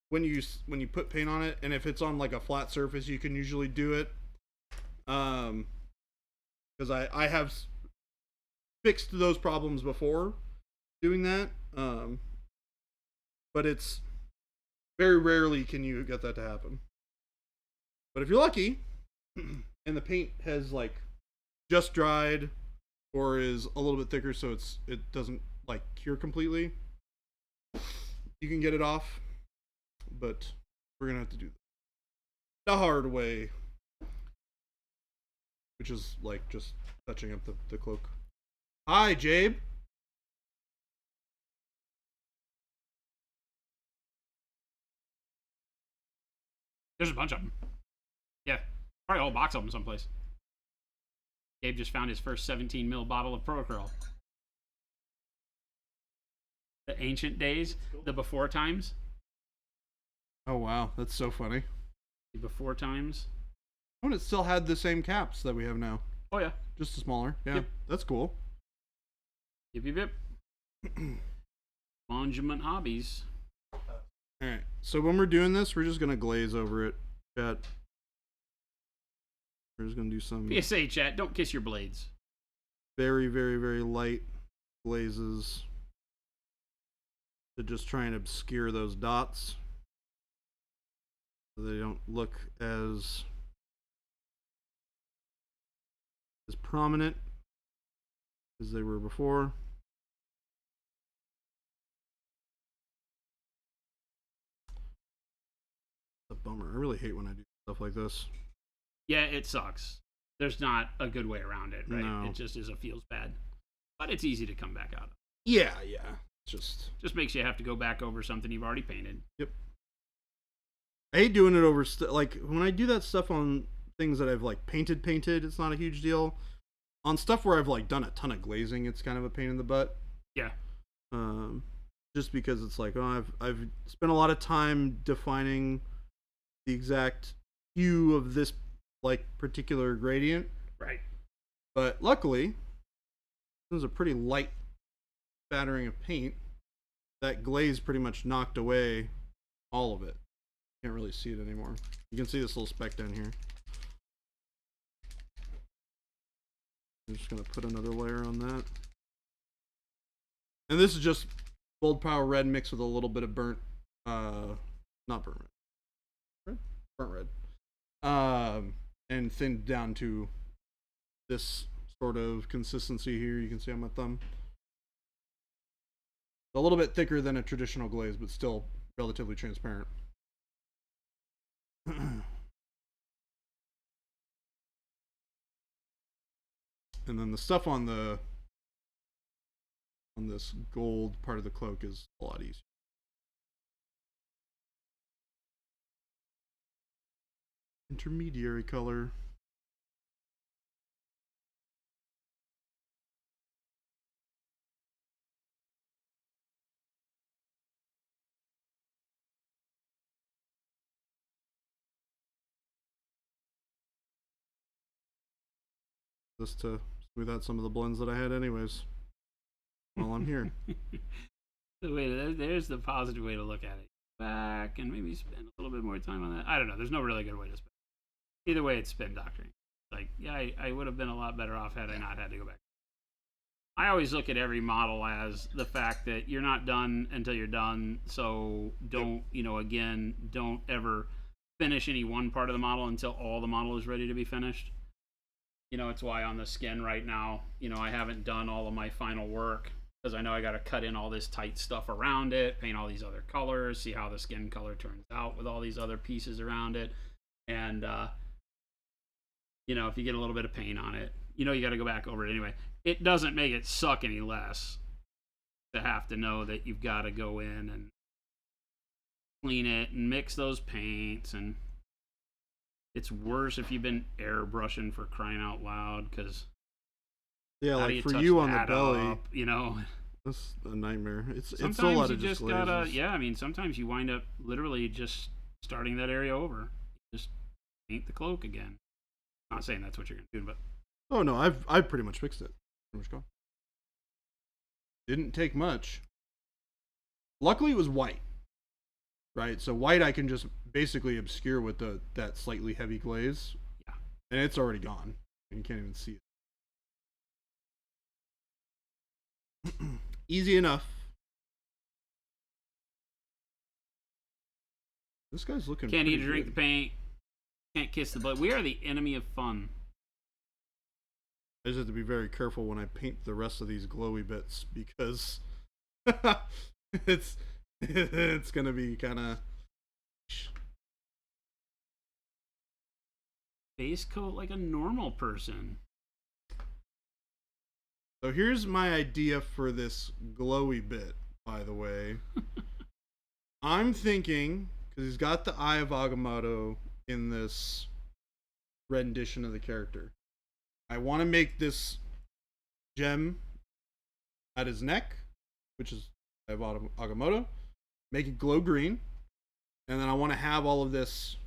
when you put paint on it, and if it's on like a flat surface, you can usually do it. Because I have fixed those problems before doing that. But it's very rarely can you get that to happen. But if you're lucky, and the paint has like just dried or is a little bit thicker, so it doesn't like cure completely, you can get it off. But we're gonna have to do the hard way, which is like just touching up the cloak. Hi, Jabe. There's a bunch of them. Yeah, probably a whole box of them someplace. Gabe just found his first 17 ml bottle of Pro Acryl. The ancient days, the before times. Oh wow, that's so funny. The before times. Oh, and it still had the same caps that we have now. Oh yeah, just smaller. Yeah, yep. That's cool. Yip yip yip. Monument Hobbies. Alright, so when we're doing this, we're just gonna glaze over it, chat. We're just gonna do some PSA, chat, don't kiss your blades. very, very, very light glazes to just try and obscure those dots so they don't look as prominent as they were before. A bummer. I really hate when I do stuff like this. Yeah, it sucks. There's not a good way around it, right? No. It just feels bad. But it's easy to come back out of. Yeah. Just makes you have to go back over something you've already painted. Yep. I hate doing it over like when I do that stuff on things that I've like painted, it's not a huge deal. On stuff where I've like done a ton of glazing, it's kind of a pain in the butt. Yeah. Just because it's like, oh, I've spent a lot of time defining the exact hue of this like particular gradient. Right. But luckily, this is a pretty light spattering of paint. That glaze pretty much knocked away all of it. Can't really see it anymore. You can see this little speck down here. I'm just gonna put another layer on that. And this is just Gold Power Red mixed with a little bit of burnt, not burnt red, burnt red, and thinned down to this sort of consistency here. You can see on my thumb. A little bit thicker than a traditional glaze, but still relatively transparent. And then the stuff on this gold part of the cloak is a lot easier. Intermediary color. Just to smooth out some of the blends that I had anyways while I'm here. There's the positive way to look at it. Back and maybe spend a little bit more time on that. I don't know. There's no really good way to spend. Either way, it's spin doctoring. Like, yeah, I would have been a lot better off had I not had to go back. I always look at every model as the fact that you're not done until you're done. So don't, don't ever finish any one part of the model until all the model is ready to be finished. It's why on the skin right now, I haven't done all of my final work because I know I got to cut in all this tight stuff around it, paint all these other colors, see how the skin color turns out with all these other pieces around it. And, if you get a little bit of paint on it, you got to go back over it anyway. It doesn't make it suck any less to have to know that you've got to go in and clean it and mix those paints. And it's worse if you've been airbrushing, for crying out loud, because yeah, like for you on the belly, that's a nightmare. It's a lot of just glazes. Sometimes you wind up literally just starting that area over. Just paint the cloak again. Not saying that's what you're gonna do, but Oh no, I've pretty much fixed it. Pretty much gone. Didn't take much. Luckily, it was white. Right, so white I can just basically obscure with that slightly heavy glaze. Yeah. And it's already gone. And you can't even see it. Easy enough. This guy's looking can't pretty eat or drink the good. paint. Can't kiss the blood. We are the enemy of fun. I just have to be very careful when I paint the rest of these glowy bits because it's gonna be kind of Base coat like a normal person. So here's my idea for this glowy bit, by the way. I'm thinking, because he's got the Eye of Agamotto in this rendition of the character, I want to make this gem at his neck, which is Eye of Agamotto, make it glow green, and then I want to have all of this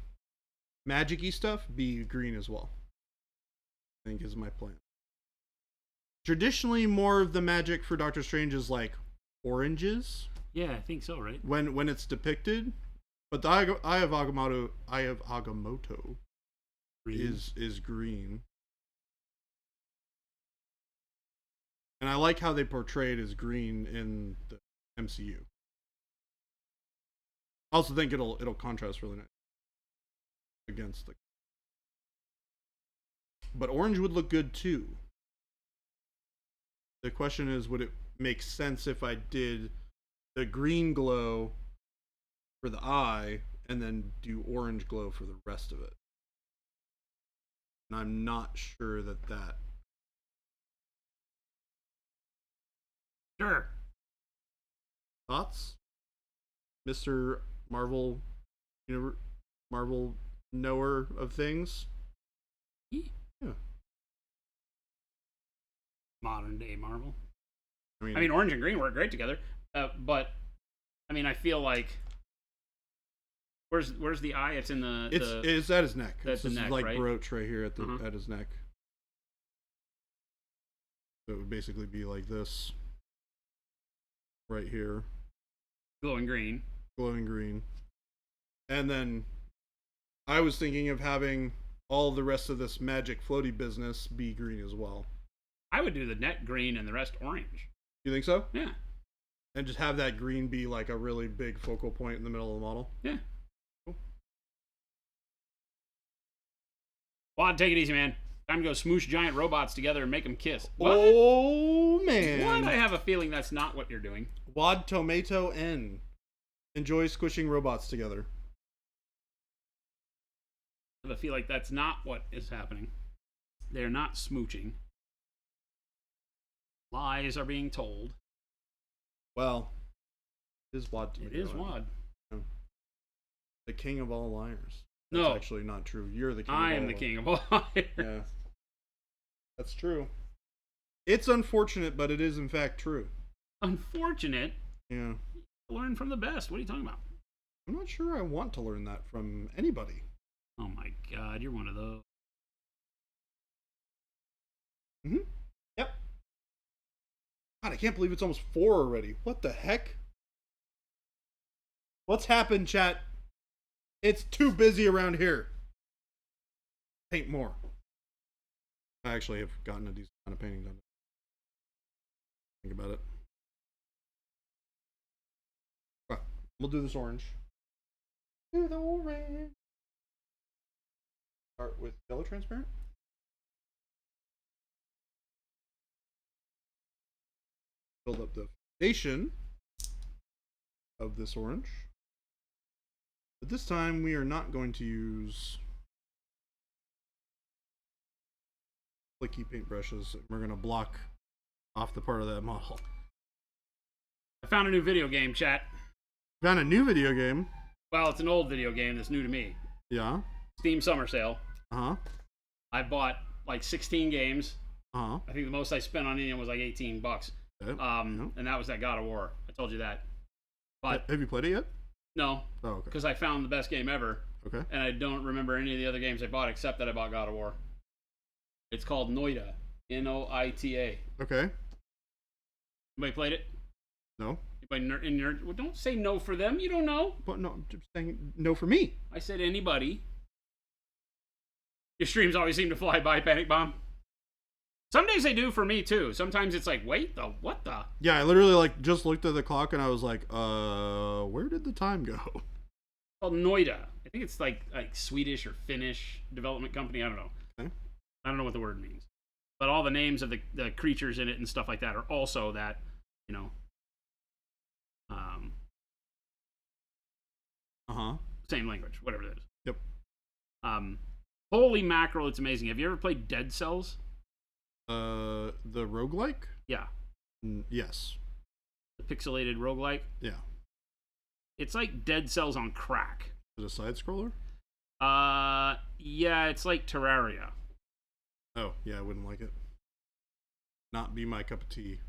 magic-y stuff be green as well. I think is my plan. Traditionally, more of the magic for Doctor Strange is like oranges. Yeah, I think so, right? When it's depicted, but the Eye of Agamotto Green. is green, and I like how they portray it as green in the MCU. I also think it'll contrast really nice against the. But orange would look good too. The question is, would it make sense if I did the green glow for the eye and then do orange glow for the rest of it? And I'm not sure that. Sure. Thoughts, Mr. Marvel, Marvel knower of things? Yeah. Yeah. Modern day Marvel. I I mean, orange and green work great together, but I mean, I feel like where's the eye? It's in the. It's at his neck. That's It's the neck, like right? brooch right here at his neck. So it would basically be like this, right here, glowing green. glowing green, and then I was thinking of having all the rest of this magic floaty business be green as well. I would do the neck green and the rest orange. You think so? Yeah. And just have that green be like a really big focal point in the middle of the model. Yeah. Cool. Wad, take it easy, man. Time to go smoosh giant robots together and make them kiss. What? Oh man! What? I have a feeling that's not what you're doing. Wad Tomato N. Enjoy squishing robots together. I have a feel like that's not what is happening. They're not smooching. Lies are being told. Well, it is Wad It Tomato is N. Wad. The king of all liars. That's No. actually not true. You're the king. I of am all the liars. king of all liars. Yeah, that's true. It's unfortunate, but it is in fact true. Unfortunate. Yeah, Learn from the best. What are you talking about? I'm not sure I want to learn that from anybody. Oh my god, you're one of those. Yep. God, I can't believe it's almost 4 already. What the heck? What's happened, chat? It's too busy around here. Paint more. I actually have gotten a decent amount of painting done. Think about it. Okay, we'll do this orange. Do the orange. Start with yellow transparent. Build up the foundation of this orange. But this time we are not going to use flicky paintbrushes. We're going to block off the part of that model. I found a new video game, chat. Found a new video game. Well, it's an old video game that's new to me. Yeah. Steam Summer Sale. Uh-huh. I bought like 16 games. Uh-huh. I think the most I spent on any was like $18. Okay. And that was that God of War. I told you that. But Have you played it yet? no, Oh, okay. because I found the best game ever. Okay. And I don't remember any of the other games I bought except that I bought God of War. It's called Noita. Noita. Okay. Anybody played it? No. Anybody in your... Well, don't say no for them. You don't know. But no, I'm just saying no for me. I said anybody. Your streams always seem to fly by, Panic Bomb. Some days they do for me too. Sometimes it's like, wait, what the? Yeah, I literally like just looked at the clock and I was like, where did the time go? It's called Noita. I think it's like Swedish or Finnish development company. I don't know. Okay. I don't know what the word means. But all the names of the creatures in it and stuff like that are also that, you know, same language, whatever it is. Yep. Holy mackerel, it's amazing. Have you ever played Dead Cells? The roguelike? Yeah. Yes. The pixelated roguelike? Yeah. It's like Dead Cells on crack. Is it a side scroller? Yeah, it's like Terraria. Oh, yeah, I wouldn't like it. Not be my cup of tea.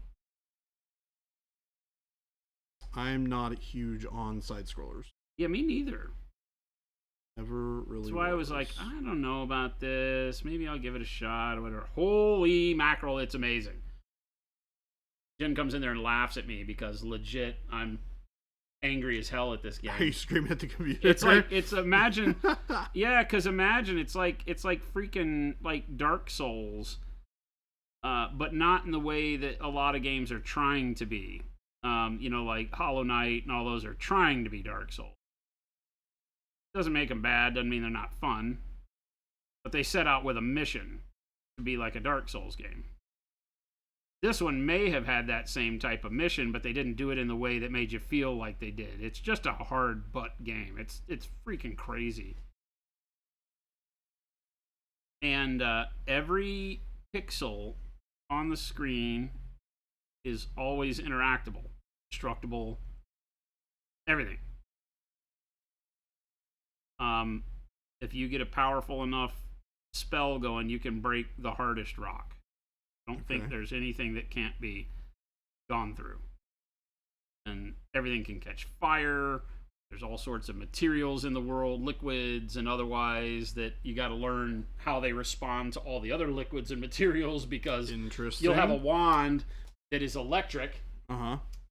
I'm not huge on side scrollers. Yeah, me neither. Never really. That's why I was like, I don't know about this. Maybe I'll give it a shot or whatever. Holy mackerel, it's amazing. Jen comes in there and laughs at me because legit, I'm angry as hell at this game. Are you screaming at the computer? It's imagine, yeah, because imagine it's like freaking like Dark Souls, but not in the way that a lot of games are trying to be. You know, like Hollow Knight and all those are trying to be Dark Souls. Doesn't make them bad, doesn't mean they're not fun. But they set out with a mission to be like a Dark Souls game. This one may have had that same type of mission, but they didn't do it in the way that made you feel like they did. It's just a hard butt game. It's freaking crazy. And every pixel on the screen is always interactable, destructible, everything. If you get a powerful enough spell going, you can break the hardest rock. I don't think there's anything that can't be gone through. And everything can catch fire. There's all sorts of materials in the world, liquids and otherwise, that you got to learn how they respond to all the other liquids and materials, because you'll have a wand that is electric.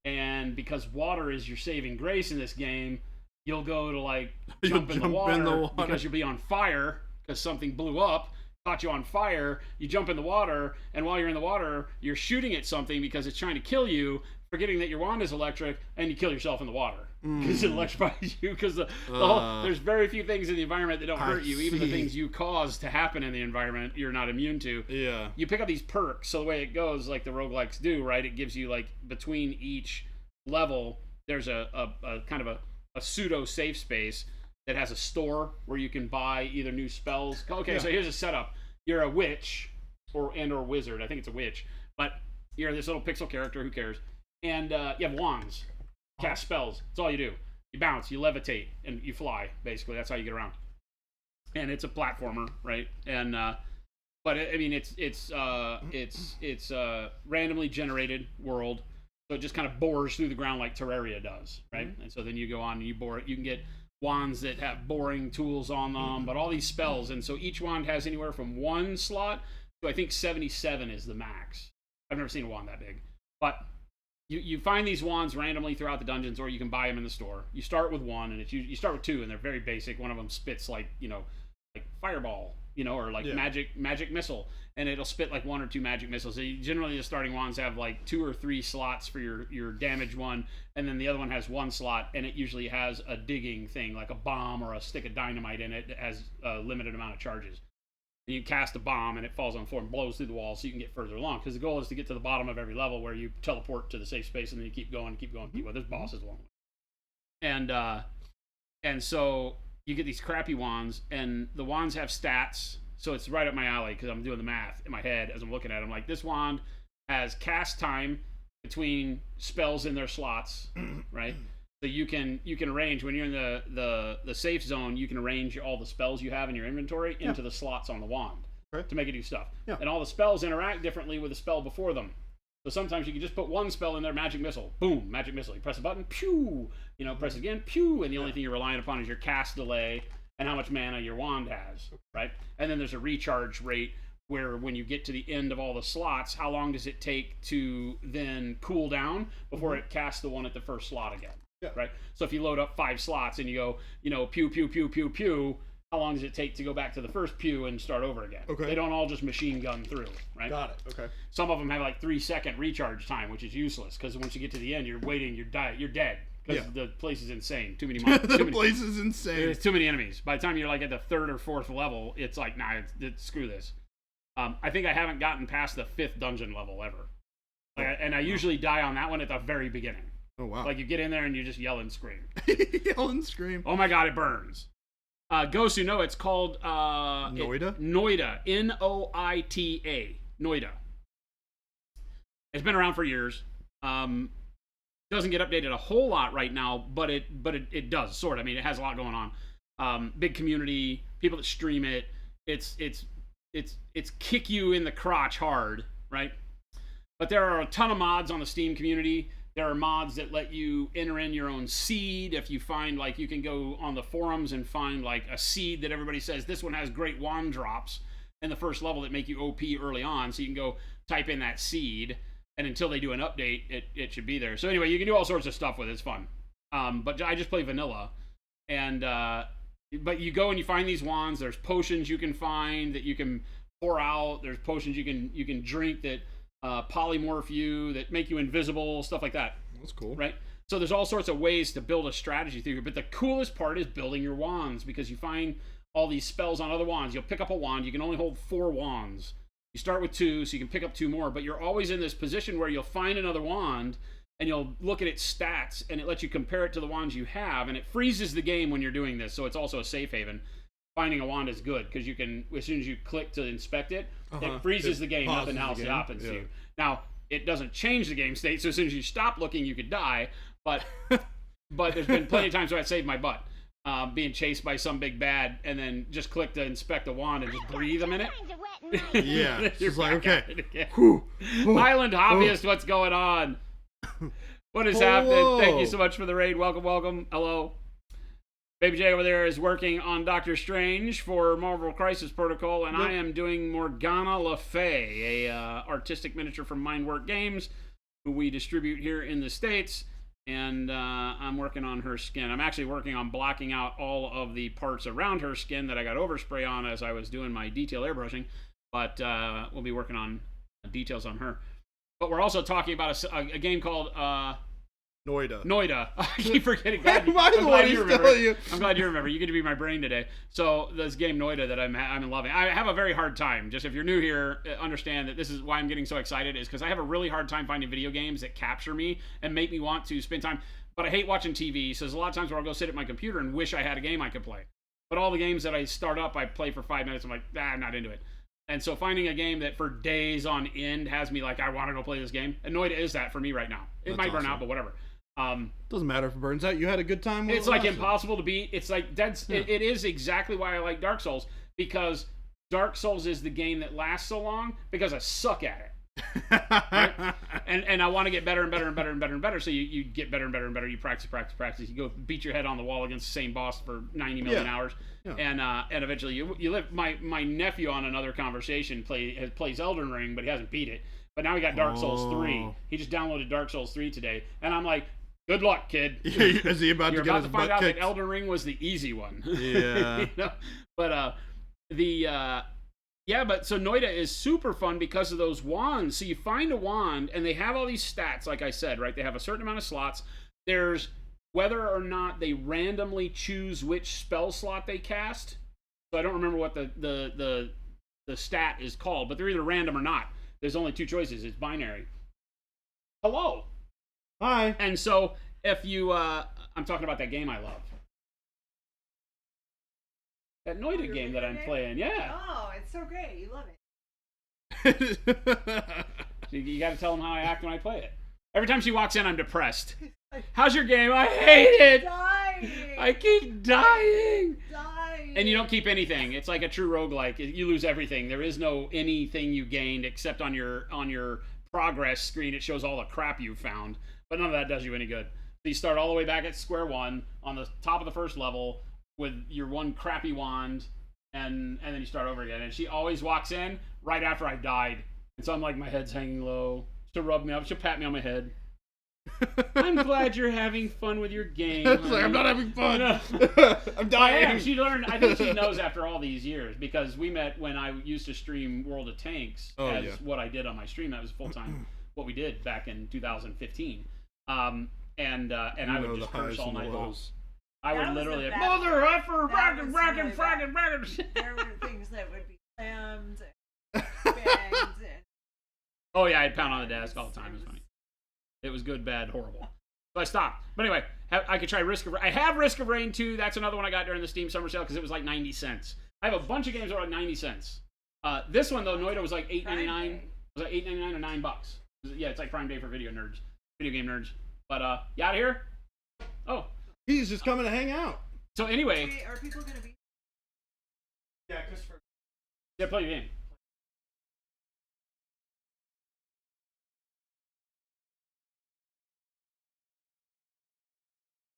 And because water is your saving grace in this game, you'll go to like jump in the water because you'll be on fire because something blew up, caught you on fire. You jump in the water, and while you're in the water, you're shooting at something because it's trying to kill you, forgetting that your wand is electric, and you kill yourself in the water because it electrifies you. Because there's very few things in the environment that don't hurt you. Even the things you cause to happen in the environment, you're not immune to. Yeah. You pick up these perks, so the way it goes, like the roguelikes do, right? It gives you, like, between each level, there's a kind of a pseudo safe space that has a store where you can buy either new spells. Okay, so here's a setup. You're a witch or wizard. I think it's a witch, but you're this little pixel character. Who cares? And you have wands, cast spells. That's all you do. You bounce, you levitate, and you fly. Basically, that's how you get around. And it's a platformer, right? And but I mean, it's a randomly generated world. So it just kind of bores through the ground like Terraria does, right? And so then you go on and you bore it. You can get wands that have boring tools on them, but all these spells. And so each wand has anywhere from 1 slot to, I think, 77 is the max. I've never seen a wand that big. But you find these wands randomly throughout the dungeons, or you can buy them in the store. You start with 1, and you start with 2, and they're very basic. One of them spits like fireball, or like magic missile, and it'll spit like 1 or 2 magic missiles. So generally the starting wands have like 2 or 3 slots for your damage one, and then the other one has 1 slot, and it usually has a digging thing like a bomb or a stick of dynamite in it that has a limited amount of charges. And you cast a bomb and it falls on the floor and blows through the wall so you can get further along, because the goal is to get to the bottom of every level where you teleport to the safe space, and then you keep going. There's bosses along the way. And so you get these crappy wands, and the wands have stats. So it's right up my alley because I'm doing the math in my head as I'm looking at them. Like, this wand has cast time between spells in their slots, right? So you can arrange, when you're in the safe zone, you can arrange all the spells you have in your inventory into the slots on the wand to make it do stuff. Yeah. And all the spells interact differently with the spell before them. So sometimes you can just put 1 spell in there, magic missile, boom, magic missile. You press a button, pew, press it again, pew, and the only thing you're relying upon is your cast delay and how much mana your wand has, right? And then there's a recharge rate where when you get to the end of all the slots, how long does it take to then cool down before it casts the one at the first slot again? Yeah. Right? So if you load up 5 slots and you go, pew, pew, pew, pew, pew, how long does it take to go back to the first pew and start over again? Okay. They don't all just machine gun through, right? Got it. Okay. Some of them have like 3-second recharge time, which is useless because once you get to the end, you're waiting, you're dead because the place is insane. Too many monsters. The place is insane. There's too many enemies. By the time you're like at the 3rd or 4th level, it's like, nah, screw this. I think I haven't gotten past the 5th dungeon level ever. And I usually die on that one at the very beginning. Oh, wow. Like you get in there and you just yell and scream. Yell and scream. Oh my god, it burns. Ghosts who know it's called Noita? Noita. Noita. Noita. It's been around for years. Doesn't get updated a whole lot right now, but it does, sort of. I mean, it has a lot going on. Big community, people that stream it. It's kick you in the crotch hard, right? But there are a ton of mods on the Steam community. There are mods that let you enter in your own seed. If you find, like, you can go on the forums and find, like, a seed that everybody says, this one has great wand drops in the first level that make you OP early on. So you can go type in that seed, and until they do an update, it should be there. So anyway, you can do all sorts of stuff with it. It's fun. But I just play vanilla. And, but you go and you find these wands. There's potions you can find that you can pour out. There's potions you can drink that polymorph you, that make you invisible, stuff like that. That's cool. Right? So there's all sorts of ways to build a strategy through here. But the coolest part is building your wands, because you find all these spells on other wands. You'll pick up a wand. You can only hold 4 wands. You start with 2, so you can pick up 2 more. But you're always in this position where you'll find another wand, and you'll look at its stats, and it lets you compare it to the wands you have, and it freezes the game when you're doing this. So it's also a safe haven. Finding a wand is good, because you can, as soon as you click to inspect it, it freezes the game. Nothing else happens to you. Now, it doesn't change the game state, so as soon as you stop looking, you could die. But there's been plenty of times where I saved my butt, being chased by some big bad, and then just click to inspect the wand and just breathe a minute. Yeah, she's like, okay. Island Hobbyist, what's going on? What is happening? Thank you so much for the raid. Welcome. Hello. Baby J over there is working on Doctor Strange for Marvel Crisis Protocol, and I am doing Morgana Le Fay, a artistic miniature from Mindwork Games, who we distribute here in the States, and I'm working on her skin. I'm actually working on blocking out all of the parts around her skin that I got overspray on as I was doing my detail airbrushing, but we'll be working on details on her. But we're also talking about a game called Noita. I keep forgetting. I'm glad you remember. I'm glad you remember. You get to be my brain today. So this game Noita that I'm loving. I have a very hard time. Just if you're new here, understand that this is why I'm getting so excited, is because I have a really hard time finding video games that capture me and make me want to spend time. But I hate watching TV, so there's a lot of times where I'll go sit at my computer and wish I had a game I could play. But all the games that I start up, I play for 5 minutes. I'm like, I'm not into it. And so finding a game that for days on end has me like, I want to go play this game. And Noita is that for me right now. It might burn out, but whatever. Doesn't matter if it burns out. You had a good time with it. It's like impossible to beat. It's like it is exactly why I like Dark Souls, because Dark Souls is the game that lasts so long because I suck at it. Right? And I want to get better and better and better and better and better. So you get better and better and better. You practice. You go beat your head on the wall against the same boss for 90 million hours. Yeah. And eventually you live. My nephew on another conversation plays Elden Ring, but he hasn't beat it. But now he got Dark Souls 3. He just downloaded Dark Souls 3 today, and I'm like, good luck, kid. Is he about to get his butt kicked? You're about to find out that Elden Ring was the easy one. Yeah. But but so Noita is super fun because of those wands. So you find a wand, and they have all these stats, like I said, right? They have a certain amount of slots. There's whether or not they randomly choose which spell slot they cast. So I don't remember what the stat is called, but they're either random or not. There's only 2 choices. It's binary. Hello. Hi. And so if you, I'm talking about that game I love. That Noita game that I'm playing. Yeah. Oh, it's so great. You love it. So you got to tell them how I act when I play it. Every time she walks in, I'm depressed. How's your game? I hate it. Dying. I keep dying. Dying. And you don't keep anything. It's like a true roguelike. You lose everything. There is no anything you gained except on your progress screen. It shows all the crap you found, but none of that does you any good. So you start all the way back at square one on the top of the first level with your one crappy wand, and then you start over again. And she always walks in right after I died, and so I'm like, my head's hanging low. She'll rub me up. She'll pat me on my head. I'm glad you're having fun with your game. It's like, I'm not having fun. I'm dying. Yeah, she learned. I think she knows after all these years, because we met when I used to stream World of Tanks what I did on my stream. That was full time what we did back in 2015. And I would just curse all night long. I would literally like, mother effer, fragging. There were things that would be slammed and banged. Oh yeah, I'd pound on the desk all the time. It was funny. It was good, bad, horrible. So I stopped. But anyway, I could try Risk of Rain. I have Risk of Rain 2. That's another one I got during the Steam Summer Sale because it was like 90 cents. I have a bunch of games that are like 90 cents. This one, though, Noida was like $8.99. It was like $8.99 or $9. Yeah, it's like Prime Day for video game nerds. But, you out of here? Oh. He's just coming to hang out. So anyway. Wait, are people going to be? Yeah, Christopher. Yeah, play your game.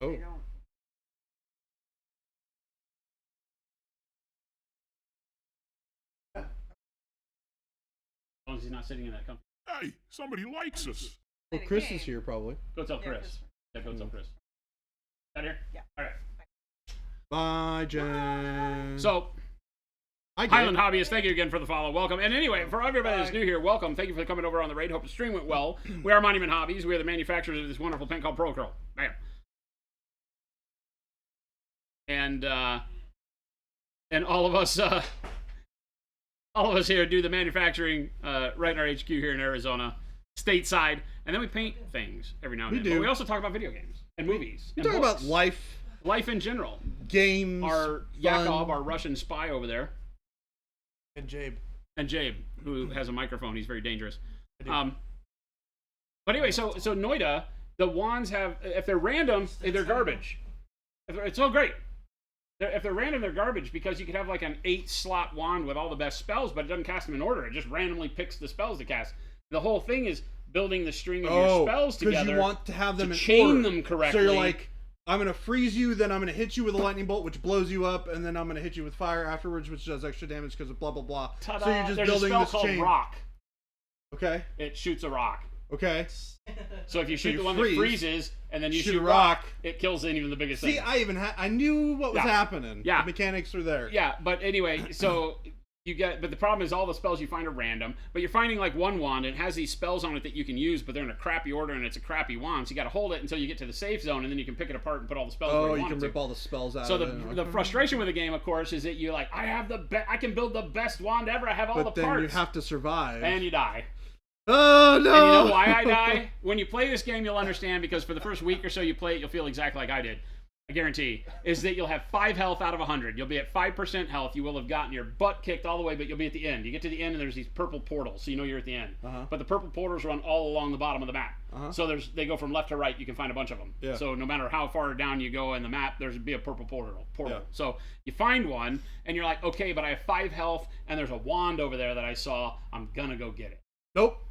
Oh. They don't. As long as he's not sitting in that company. Hey, somebody likes us. Well, Chris is here probably. Go tell Yeah, Chris. Yeah, go tell Chris. Out here? Yeah. All right. Bye, Jen. So, Hi, Highland Hobbyist, thank you again for the follow. Welcome. And anyway, for everybody that's new here, welcome. Thank you for coming over on the raid. Hope the stream went well. We are Monument Hobbies. We are the manufacturers of this wonderful pen called Pro Acryl. Bam. And all of us here do the manufacturing right in our HQ here in Arizona, stateside, and then we paint things every now and then. do. But we also talk about video games and movies. We and talk books. about life in general. games. Our Yakov, our Russian spy over there, And Jabe, who has a microphone. He's very dangerous. But anyway, so Noida, the wands have, if they're random, they're garbage. It's all great. If they're random, they're garbage, because you could have like an 8-slot wand with all the best spells, but it doesn't cast them in order. It just randomly picks the spells to cast. The whole thing is building the string of your spells together. Because you want to have them to in chain order. them correctly. So you're like, I'm going to freeze you, then I'm going to hit you with a lightning bolt, which blows you up, and then I'm going to hit you with fire afterwards, which does extra damage because of blah, blah, blah. Ta-da. So you're just There's building a spell this called chain. Rock. Okay. It shoots a rock. Okay. So if you shoot you the one freeze, that freezes, and then you shoot a rock, it kills even the biggest See, thing. I knew what was happening. Yeah. The mechanics were there. Yeah, but anyway, so but the problem is all the spells you find are random, but you're finding like one wand, and it has these spells on it that you can use, but they're in a crappy order, and it's a crappy wand, so you gotta hold it until you get to the safe zone, and then you can pick it apart and put all the spells where you want you can to. rip all the spells out So of it. the frustration with the game, of course, is that you're like, I can build the best wand ever, I have all but the then parts. you have to survive. And you die. Oh, no! And you know why I die? When you play this game, you'll understand, because for the first week or so you play it, you'll feel exactly like I did. I guarantee. Is that you'll have 5 health out of 100. You'll be at 5% health. You will have gotten your butt kicked all the way, but you'll be at the end. You get to the end, and there's these purple portals, so you know you're at the end. But the purple portals run all along the bottom of the map. So they go from left to right. You can find a bunch of them. Yeah. So no matter how far down you go in the map, there's be a purple portal. Yeah. So you find one, and you're like, okay, but I have 5 health, and there's a wand over there that I saw. I'm gonna go get it. Nope.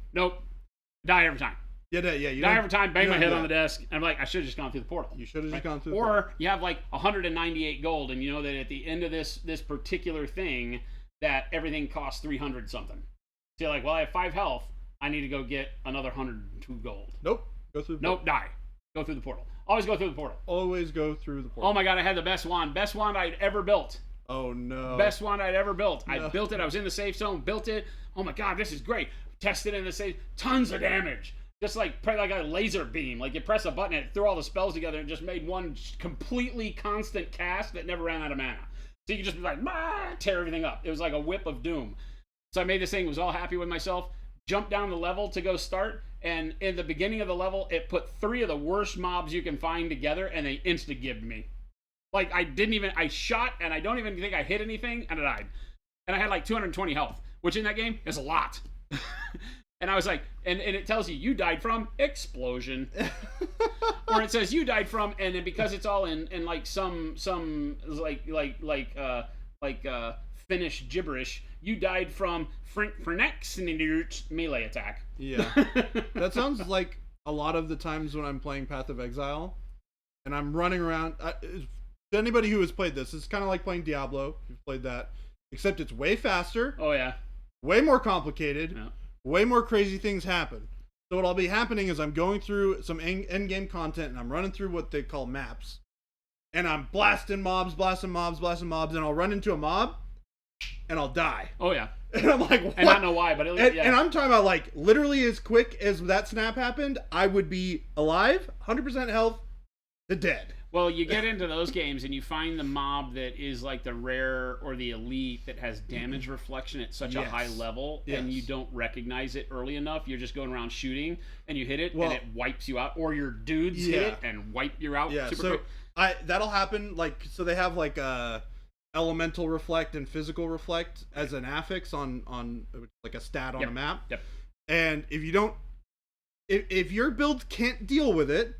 Die every time. You Die every time, bang my head on the desk. desk, and I'm like, I should have just gone through the portal. You should have just gone through the Or portal. you have like 198 gold, and you know that at the end of this particular thing, that everything costs 300 something. So you're like, well, I have 5 health. I need to go get another 102 gold. Nope. Go through the portal. Nope, die. Go through the portal. Always go through the portal. Always go through the portal. Oh my god, I had the best wand. Best wand I'd ever built. Oh, no. Best wand I'd ever built. No. I built it. I was in the safe zone, built it. Oh my god, this is great. Tested in the safe. Tons of damage. Just like a laser beam. Like you press a button and it threw all the spells together and just made one completely constant cast that never ran out of mana. So you could just be like, tear everything up. It was like a whip of doom. So I made this thing, was all happy with myself, jumped down the level to go start, and in the beginning of the level, it put 3 of the worst mobs you can find together, and they insta-gibbed me. Like, I shot, and I don't even think I hit anything, and I died. And I had like 220 health, which in that game is a lot. And I was like, and it tells you died from explosion. Or it says you died from, and then because it's all in like some Finnish gibberish, you died from Frenex melee attack. Yeah. That sounds like a lot of the times when I'm playing Path of Exile, and I'm running around. To anybody who has played this, it's kind of like playing Diablo. If you've played that, except it's way faster, Oh yeah. way more complicated, Yeah. way more crazy things happen. So what'll be happening is I'm going through some end game content and I'm running through what they call maps, and I'm blasting mobs, and I'll run into a mob, and I'll die. Oh yeah. And I'm like, what? And I don't know why, but And I'm talking about like literally as quick as that snap happened, I would be alive, 100% health, to dead. Well, you get into those games and you find the mob that is like the rare or the elite that has damage reflection at such a high level, and you don't recognize it early enough. You're just going around shooting, and you hit it, and it wipes you out. Or your dudes hit it and wipe you out. Yeah, super so quick. that'll happen. Like, so they have like elemental reflect and physical reflect as an affix on like a stat on a map. Yep. And if you don't, if your build can't deal with it,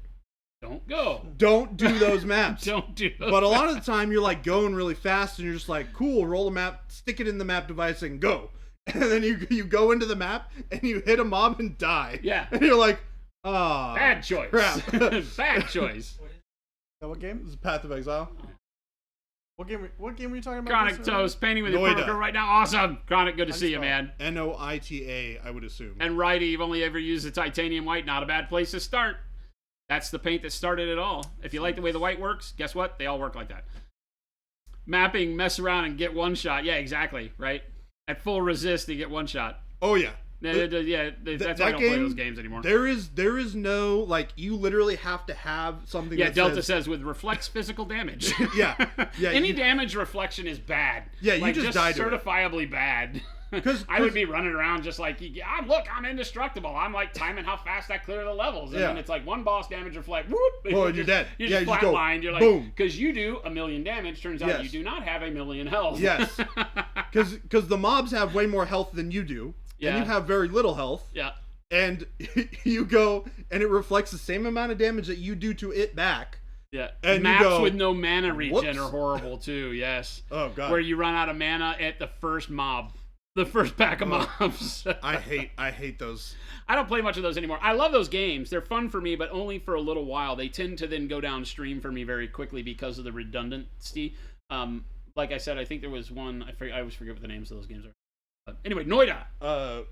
don't do those maps. Don't do those But a lot of the time you're like going really fast and you're just like, cool, roll a map, stick it in the map device and go. And then you go into the map and you hit a mob and die. Yeah. And you're like, oh, bad choice. crap. Bad choice. What game? This is Path of Exile. What game were you talking about? Chronic Toast, painting with your Noida. Pro Acryl right now. Awesome. Chronic, good to see you, man. Noita, I would assume. And righty, you've only ever used the titanium white. Not a bad place to start. That's the paint that started it all. If you like the way the white works, guess what? They all work like that. Mapping, mess around, and get one shot. Yeah, exactly, right? At full resist, you get one shot. Oh, yeah. That's why I don't play those games anymore. There is no, like, you literally have to have something that Delta says, says with reflects physical damage. Yeah. Any damage reflection is bad. Yeah, you like, just die to it. certifiably bad. Because I would be running around just like, look, I'm indestructible. I'm like timing how fast I clear the levels. And then it's like one boss damage reflect, whoop. Oh, and you're dead. You're just flatlined. You're like, boom. Because you do 1,000,000 damage. Turns out you do not have 1,000,000 health. Yes. Because the mobs have way more health than you do. Yeah. And you have very little health. Yeah. And you go, and it reflects the same amount of damage that you do to it back. Yeah. And maps you go, with no mana regen whoops. are horrible too, yes. Oh, God. Where you run out of mana at the first mob. The first pack of mobs. I hate those. I don't play much of those anymore. I love those games. They're fun for me, but only for a little while. They tend to then go downstream for me very quickly because of the redundancy. Like I said, I think there was one. I always forget what the names of those games are. Anyway, Noida.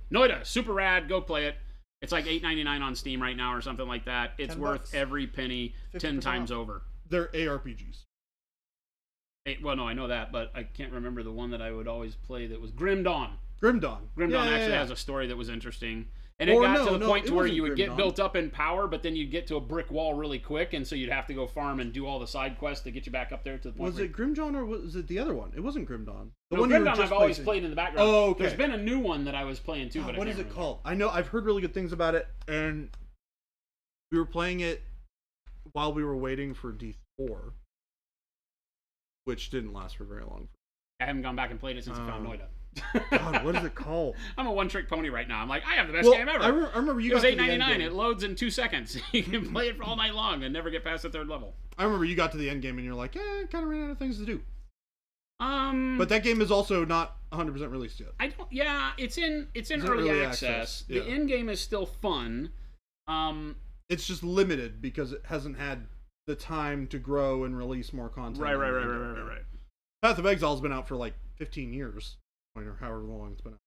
Noida, super rad. Go play it. It's like $8.99 on Steam right now or something like that. It's worth every penny 10 times over. They're ARPGs. Well, no, I know that, but I can't remember the one that I would always play that was Grim Dawn. Grim Dawn. Grim Dawn actually has a story that was interesting. And it got to the point to where you would get built up in power, but then you'd get to a brick wall really quick, and so you'd have to go farm and do all the side quests to get you back up there to the point. Was it Grim Dawn or was it the other one? It wasn't Grim Dawn. The no, one Grim Dawn I've always played in the background. Oh, okay. There's been a new one that I was playing too, but what is it called? I know I've heard really good things about it, and we were playing it while we were waiting for D4, which didn't last for very long. I haven't gone back and played it since I found Noida. God, what is it called? I'm a one-trick pony right now. I'm like, I have the best game ever. I remember you got to the $8.99. It loads in 2 seconds. You can play it for all night long and never get past the 3rd level. I remember you got to the end game and you're like, I kind of ran out of things to do. But that game is also not 100% released yet. I don't. Yeah, it's in early access. Yeah. The end game is still fun. It's just limited because it hasn't had the time to grow and release more content. Right. Path of Exile's been out for like 15 years. Or however long it's been out.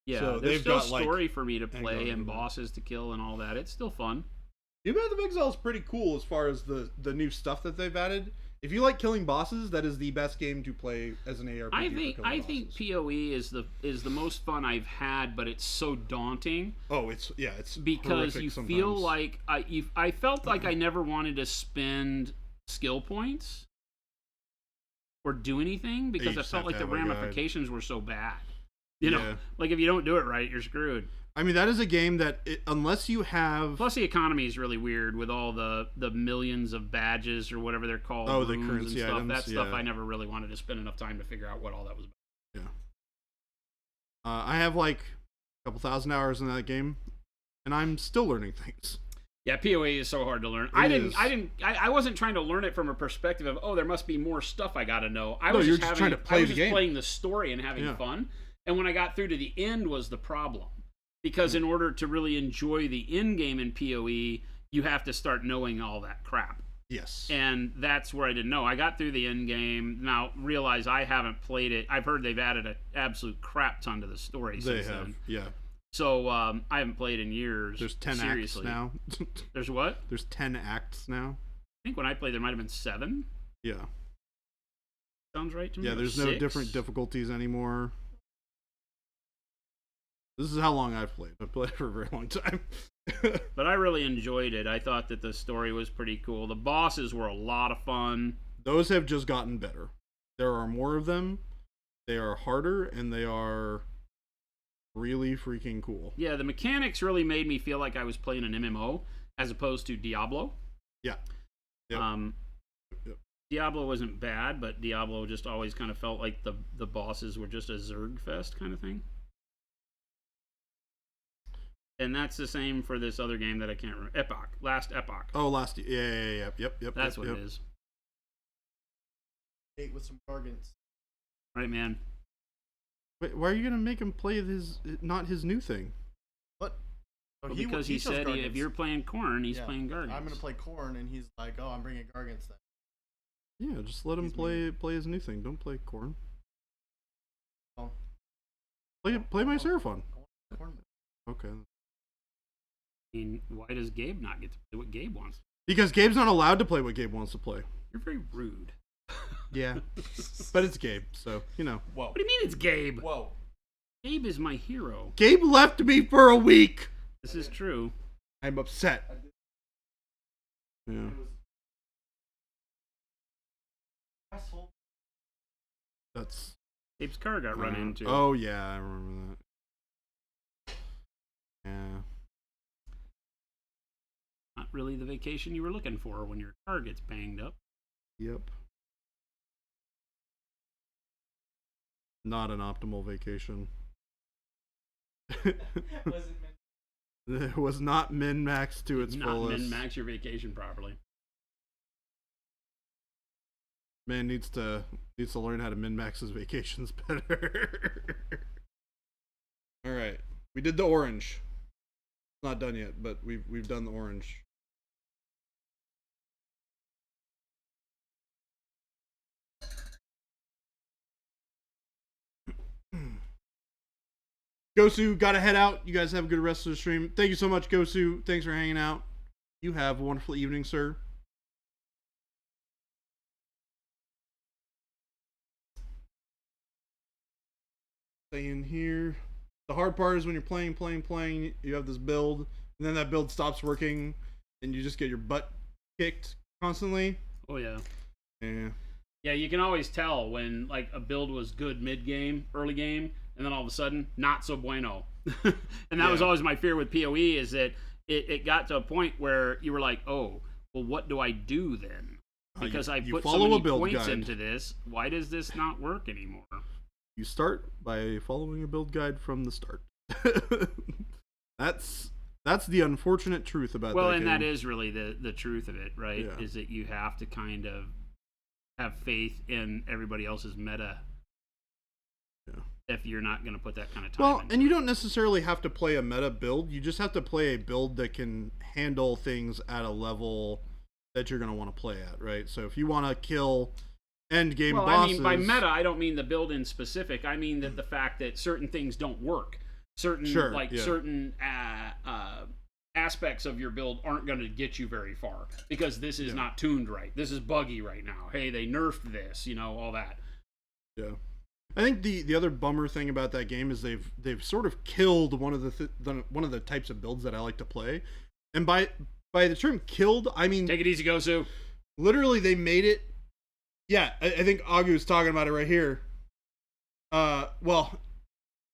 Yeah, so there's still got, story like, for me to play and bosses to kill and all that. It's still fun. New Path of Exile is pretty cool as far as the new stuff that they've added. If you like killing bosses, that is the best game to play as an ARPG. I think PoE is the most fun I've had, but it's so daunting. Oh, it's because you sometimes. feel like I felt like I never wanted to spend skill points or do anything because I felt like the ramifications were so bad. You know, like if you don't do it right, you're screwed. I mean, that is a game that unless you have... Plus the economy is really weird with all the millions of badges or whatever they're called. Oh, the currency and stuff. items. That stuff I never really wanted to spend enough time to figure out what all that was about. Yeah. I have like a couple thousand hours in that game, and I'm still learning things. Yeah, PoE is so hard to learn. I wasn't trying to learn it from a perspective of, there must be more stuff I got to know. I was just trying to play the game. Playing the story and having fun. And when I got through to the end was the problem. Because in order to really enjoy the end game in PoE, you have to start knowing all that crap. Yes. And that's where I didn't know. I got through the end game. Now, realize I haven't played it. I've heard they've added an absolute crap ton to the story They since have, then. yeah. So, I haven't played in years. There's 10 seriously. acts now. There's what? There's 10 acts now. I think when I played, there might have been 7. Yeah. Sounds right to me. Yeah, Or there's 6? no different difficulties anymore. This is how long I've played. I've played for a very long time. But I really enjoyed it. I thought that the story was pretty cool. The bosses were a lot of fun. Those have just gotten better. There are more of them. They are harder, and they are really freaking cool. Yeah, the mechanics really made me feel like I was playing an MMO as opposed to Diablo. Yeah. Yep. Yep. Diablo wasn't bad, but Diablo just always kind of felt like the bosses were just a Zerg fest kind of thing. And that's the same for this other game that I can't remember. Epoch. Last Epoch. Oh, yeah. Yep. That's what yep. it is. Ate with some gargants. Right, man. Wait, why are you gonna make him play not his new thing? What? Oh, Well, because he chose said if gargants. you're playing Corn, he's Yeah, playing Guardians. I'm gonna play Corn, and he's like, "Oh, I'm bringing gargants then." Yeah, just let him He's play his new thing. Don't play Corn. Oh. Play my Seraphon. Corn. Okay. I mean, why does Gabe not get to play what Gabe wants? Because Gabe's not allowed to play what Gabe wants to play. You're very rude. Yeah. But it's Gabe, so, you know. Whoa. What do you mean it's Gabe? Whoa. Gabe is my hero. Gabe left me for a week! This is true. I'm upset. Yeah. That's... Gabe's car got run into. Oh, yeah, I remember that. Yeah. Not really the vacation you were looking for when your car gets banged up. Yep. Not an optimal vacation. It was not min-maxed to its Not fullest. min-max your vacation properly. Man needs to learn how to min-max his vacations better. All right, we did the orange. It's not done yet, but we've done the orange. Gosu, gotta head out. You guys have a good rest of the stream. Thank you so much, Gosu. Thanks for hanging out. You have a wonderful evening, sir. Stay in here. The hard part is when you're playing, you have this build, and then that build stops working, and you just get your butt kicked constantly. Oh, yeah. Yeah. Yeah, you can always tell when like a build was good mid-game, early game, and then all of a sudden, not so bueno. And that was always my fear with PoE is that it got to a point where you were like, oh, well, what do I do then? Because I put so many points into this. Why does this not work anymore? You start by following a build guide from the start. That's the unfortunate truth about that game. Well, and that is really the truth of it, right? Yeah. Is that you have to kind of have faith in everybody else's meta. Yeah. If you're not going to put that kind of time Well, into and you it. don't necessarily have to play a meta build. You just have to play a build that can handle things at a level that you're going to want to play at, right? So if you want to kill end game bosses... I mean, by meta, I don't mean the build in specific. I mean that the fact that certain things don't work. Certain aspects of your build aren't going to get you very far because this is not tuned right. This is buggy right now. Hey, they nerfed this, all that. Yeah. I think the other bummer thing about that game is they've sort of killed one of the types of builds that I like to play. And by the term killed, I mean... Take it easy, Gosu. Literally, they made it... Yeah, I think Agu's talking about it right here. Well,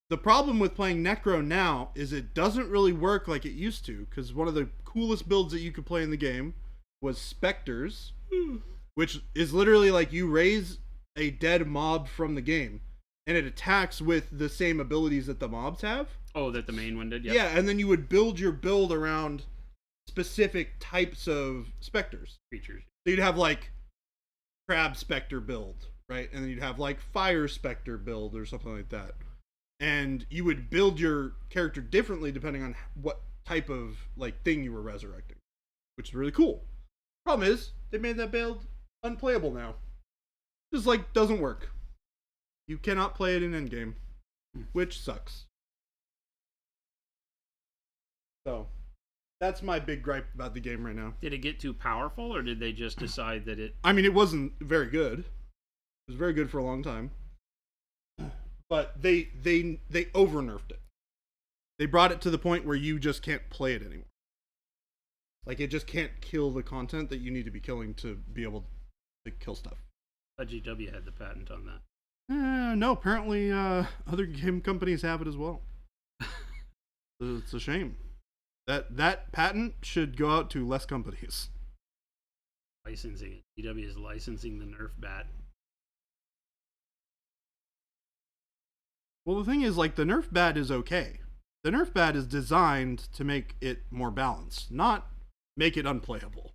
the problem with playing Necro now is it doesn't really work like it used to, because one of the coolest builds that you could play in the game was Spectres, which is literally like you raise a dead mob from the game, and it attacks with the same abilities that the mobs have. Oh, that the main one did? Yep. Yeah, and then you would build your build around specific types of Spectres. Creatures. So you'd have like Crab Spectre build, right? And then you'd have like Fire Spectre build or something like that. And you would build your character differently depending on what type of like thing you were resurrecting, which is really cool. Problem is, they made that build unplayable now. Just like doesn't work. You cannot play it in endgame, which sucks. So, that's my big gripe about the game right now. Did it get too powerful, or did they just decide that it? I mean, it wasn't very good. It was very good for a long time, but they over nerfed it. They brought it to the point where you just can't play it anymore. Like, it just can't kill the content that you need to be killing to be able to kill stuff. GW had the patent on that. No, apparently other game companies have it as well. It's a shame. That patent should go out to less companies. Licensing it. GW is licensing the Nerf bat. Well, the thing is, like, the Nerf bat is okay. The Nerf bat is designed to make it more balanced, not make it unplayable.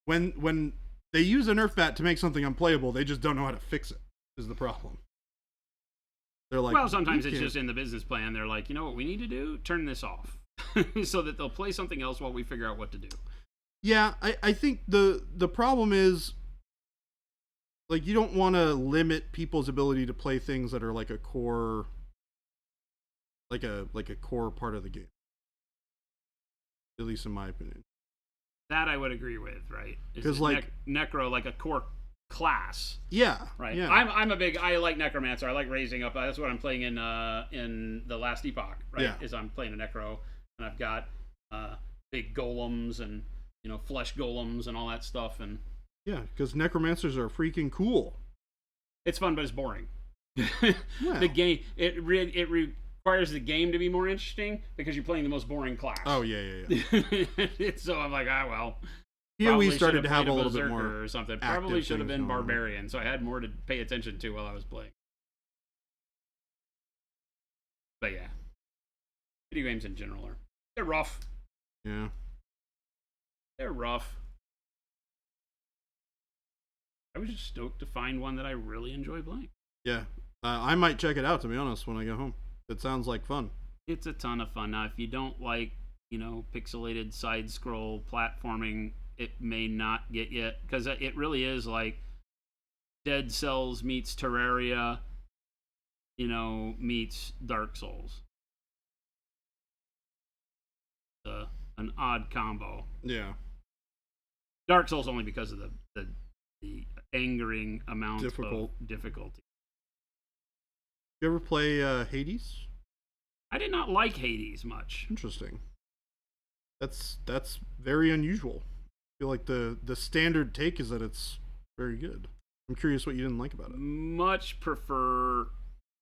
When they use a Nerf bat to make something unplayable, they just don't know how to fix it, is the problem. They're like, well, sometimes it's just in the business plan. They're like, you know what we need to do? Turn this off. So that they'll play something else while we figure out what to do. Yeah, I think the problem is, like, you don't want to limit people's ability to play things that are like a core, like a core part of the game. At least in my opinion. That I would agree with, right? Because like Necro, like a core class. Yeah. Right. Yeah. I like Necromancer. I like raising up. That's what I'm playing in the Last Epoch, right? Yeah. Is I'm playing a Necro, and I've got big golems and flesh golems and all that stuff, and yeah, because necromancers are freaking cool. it's fun, but it's boring. Yeah. The game it requires the game to be more interesting because you're playing the most boring class. Oh yeah. So I'm like, well. Here we Probably started should to have have a played little bit Berserker more or something. active Probably should have things been going on. Barbarian, so I had more to pay attention to while I was playing. But yeah, video games in general they're rough. Yeah. They're rough. I was just stoked to find one that I really enjoy playing. Yeah. I might check it out, to be honest, when I get home. It sounds like fun. It's a ton of fun. Now, if you don't like, pixelated side scroll platforming, it may not get you, because it really is like Dead Cells meets Terraria, meets Dark Souls. An odd combo. Yeah. Dark Souls only because of the angering amount of difficulty. You ever play Hades? I did not like Hades much. Interesting. That's very unusual. I feel like the standard take is that it's very good. I'm curious what you didn't like about it. Much prefer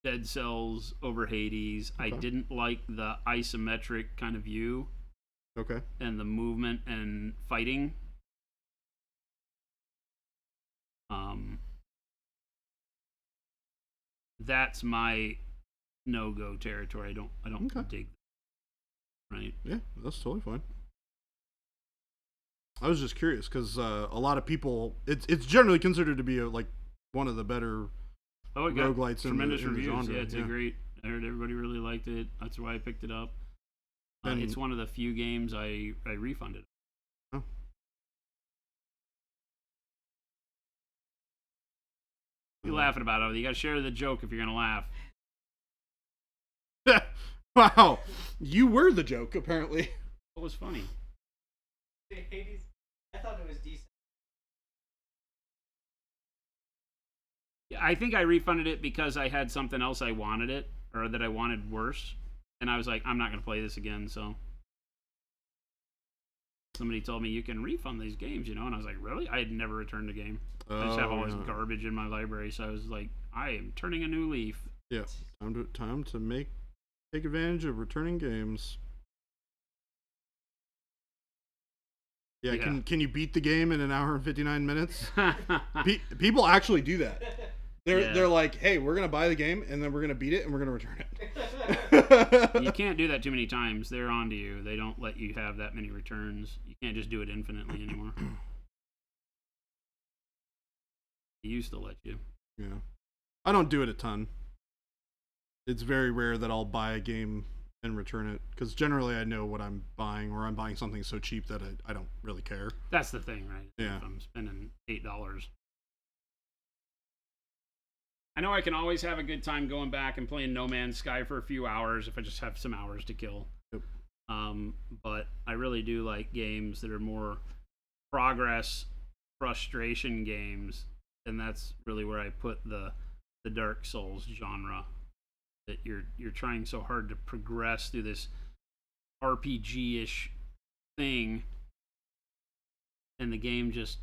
Dead Cells over Hades. Okay. I didn't like the isometric kind of view. Okay. And the movement and fighting. That's my no-go territory. I don't Okay. dig that. Right? Yeah, that's totally fine. I was just curious because a lot of people, it's generally considered to be one of the better It got roguelites tremendous in the reviews. genre. Yeah, it's a great. I heard everybody really liked it. That's why I picked it up. And- It's one of the few games I refunded. Oh. You're laughing about it. You got to share the joke if you're gonna laugh. Wow, you were the joke apparently. What was funny? Hades, I thought it was decent. I think I refunded it because I had something else I wanted it, or that I wanted worse, and I was like, I'm not gonna play this again. So somebody told me you can refund these games, and I was like, really? I had never returned a game. I just have all this garbage in my library, so I was like, I am turning a new leaf. Yeah, time to take advantage of returning games. Yeah, Yeah. Can you beat the game in an hour and 59 minutes? People actually do that. They're like, hey, we're gonna buy the game and then we're gonna beat it and we're gonna return it. You can't do that too many times. They're on to you. They don't let you have that many returns. You can't just do it infinitely anymore. They used to let you. Yeah, I don't do it a ton. It's very rare that I'll buy a game and return it, because generally I know what I'm buying, or I'm buying something so cheap that I don't really care. That's the thing, right? Yeah. If I'm spending $8. I know I can always have a good time going back and playing No Man's Sky for a few hours if I just have some hours to kill. Yep. But I really do like games that are more progress, frustration games, and that's really where I put the Dark Souls genre. That you're trying so hard to progress through this RPG-ish thing, and the game just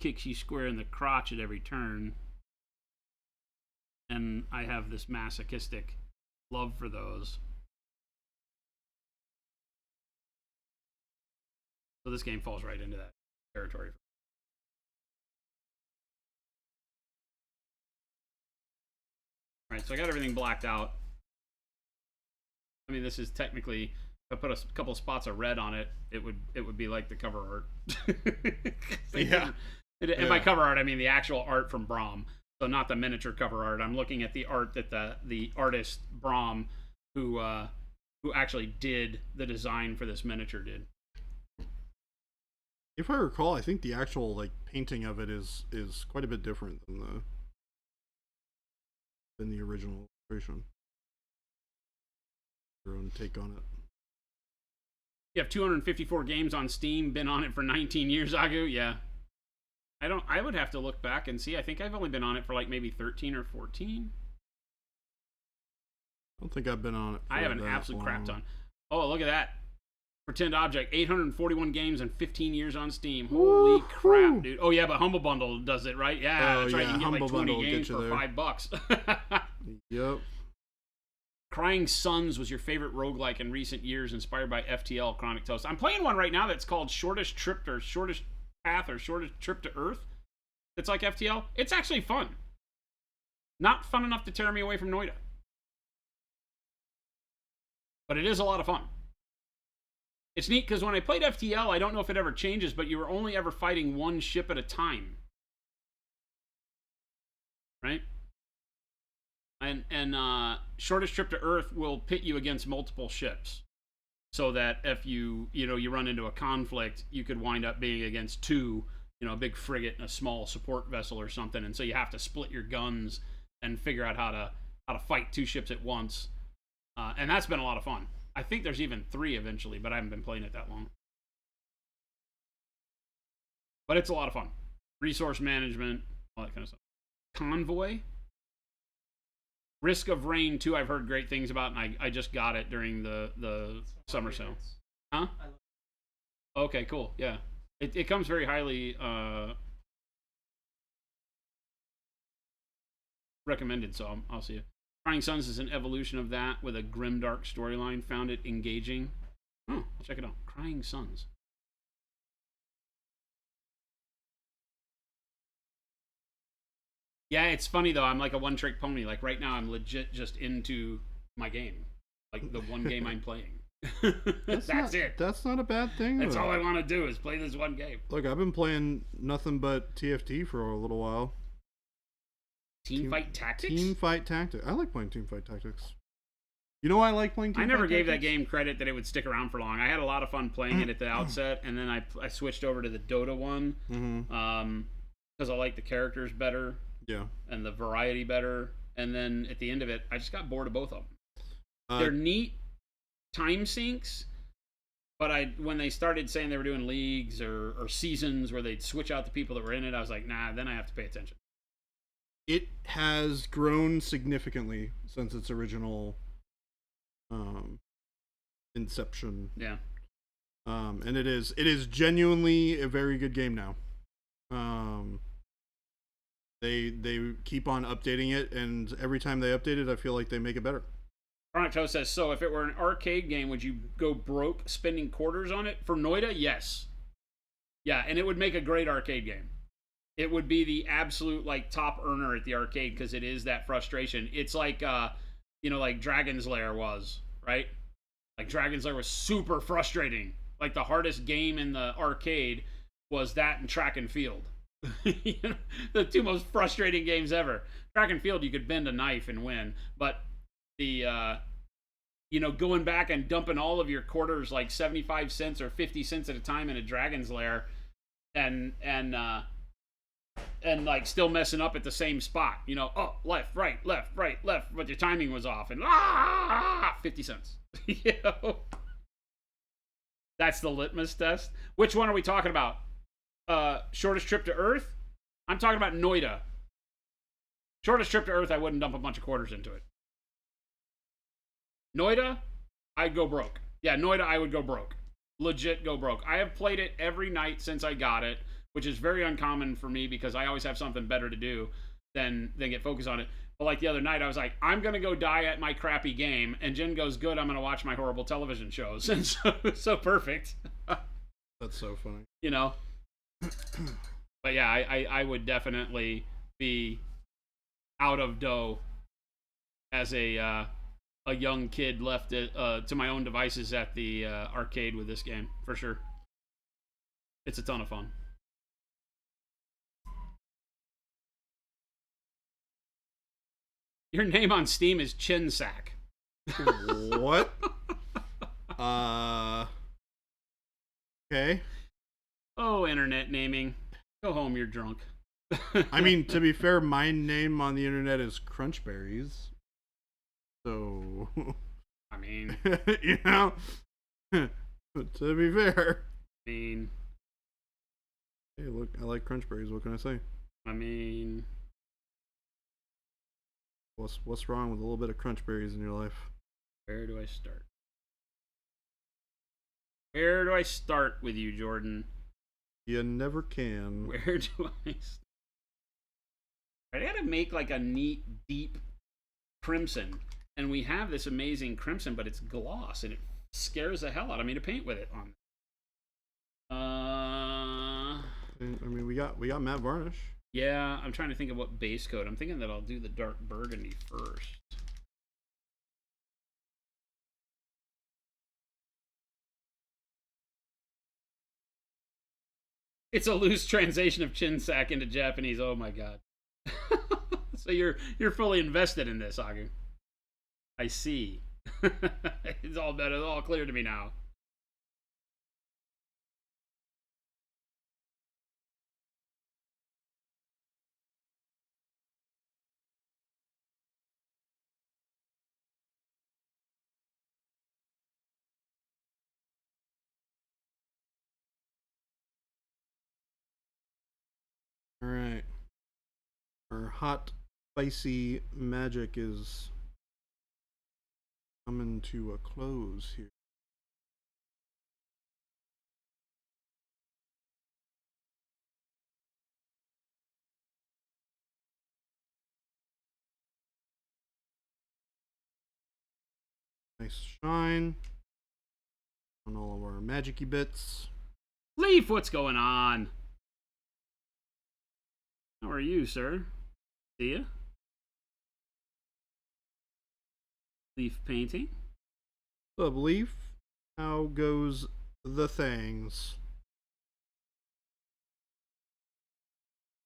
kicks you square in the crotch at every turn. And I have this masochistic love for those. So this game falls right into that territory. Alright, so I got everything blacked out. I mean, this is technically, if I put a couple of spots of red on it, it would be like the cover art. Yeah. And by cover art, I mean the actual art from Braum. So not the miniature cover art. I'm looking at the art that the artist Braum, who actually did the design for this miniature, did. If I recall, I think the actual like painting of it is quite a bit different than the original illustration. Your own take on it. You have 254 games on Steam. Been on it for 19 years, Agu. Yeah. I would have to look back and see. I think I've only been on it for like maybe 13 or 14. I don't think I've been on it. I have an absolute crap ton. Oh, look at that. Pretend Object, 841 games and 15 years on Steam. Holy crap, dude. Oh, yeah, but Humble Bundle does it, right? Yeah, that's right. You can get like 20 games for $5. Yep. Crying Suns was your favorite roguelike in recent years, inspired by FTL Chronic Toast. I'm playing one right now that's called Shortest Trip or Shortest Path or Shortest Trip to Earth. It's like FTL. It's actually fun. Not fun enough to tear me away from Noida. But it is a lot of fun. It's neat because when I played FTL, I don't know if it ever changes, but you were only ever fighting one ship at a time. Right? And Shortest Trip to Earth will pit you against multiple ships. So that if you run into a conflict, you could wind up being against two, a big frigate and a small support vessel or something. And so you have to split your guns and figure out how to fight two ships at once. And that's been a lot of fun. I think there's even 3 eventually, but I haven't been playing it that long. But it's a lot of fun. Resource management, all that kind of stuff. Convoy. Risk of Rain 2, I've heard great things about, and I just got it during the summer sale. Huh? Okay, cool. Yeah. It comes very highly recommended, so I'll see it. Crying Suns is an evolution of that with a grimdark storyline. Found it engaging. Oh, I'll check it out. Crying Suns. Yeah, it's funny though. I'm like a one-trick pony. Like right now, I'm legit just into my game. Like the one game I'm playing. That's it. That's not a bad thing. That's all I want to do is play this one game. Look, I've been playing nothing but TFT for a little while. Teamfight Tactics? Teamfight Tactics. I like playing Teamfight Tactics. You know why I like playing Teamfight Tactics? I never gave that game credit that it would stick around for long. I had a lot of fun playing it at the outset, and then I switched over to the Dota one because I like the characters better. Yeah. And the variety better. And then at the end of it, I just got bored of both of them. They're neat time sinks, but when they started saying they were doing leagues or seasons where they'd switch out the people that were in it, I was like, nah, then I have to pay attention. It has grown significantly since its original inception. Yeah. And it is genuinely a very good game now. They keep on updating it, and every time they update it, I feel like they make it better. Chronic Toast says, so if it were an arcade game, would you go broke spending quarters on it? For Noida, yes. Yeah, and it would make a great arcade game. It would be the absolute like top earner at the arcade because it is that frustration. It's like like Dragon's Lair was, right? Like Dragon's Lair was super frustrating. Like the hardest game in the arcade was that and Track and Field. The 2 most frustrating games ever. Track and Field, you could bend a knife and win, but the you know, going back and dumping all of your quarters like 75 cents or 50 cents at a time in a Dragon's Lair, and like still messing up at the same spot. You know, oh, left, right, but your timing was off, and 50 cents. You know, that's the litmus test. Which one are we talking about? Shortest trip to Earth? I'm talking about Noida. Shortest trip to Earth, I wouldn't dump a bunch of quarters into it. Noida, I'd go broke. Yeah, Noida, I would go broke. Legit go broke. I have played it every night since I got it, which is very uncommon for me because I always have something better to do than get focused on it. But like the other night, I was like, I'm going to go die at my crappy game. And Jen goes, good, I'm going to watch my horrible television shows. And so perfect. That's so funny. You know? But yeah, I would definitely be out of dough as a young kid left to my own devices at the arcade with this game, for sure. It's a ton of fun. Your name on Steam is Chinsack. What? Okay. Oh, internet naming. Go home, you're drunk. I mean, to be fair, my name on the internet is Crunchberries. So, I mean, you know, to be fair. I mean, hey, look, I like Crunchberries. What can I say? I mean, What's wrong with a little bit of Crunchberries in your life? where do I start? Where do I start with you, Jordan? You never can. Where do I start? I gotta make like a neat, deep crimson. And we have this amazing crimson, but it's gloss, and it scares the hell out of me to paint with it on. I mean, we got matte varnish. Yeah, I'm trying to think of what base coat. I'm thinking that I'll do the dark burgundy first. It's a loose translation of Chinsack into Japanese. Oh my god. So you're fully invested in this, Agu. I see. It's all better, all clear to me now. All right. Our hot, spicy magic is coming to a close here. Nice shine on all of our magic-y bits. Leaf, what's going on? How are you, sir? See ya. Leaf painting. What's up, Leaf? How goes the things?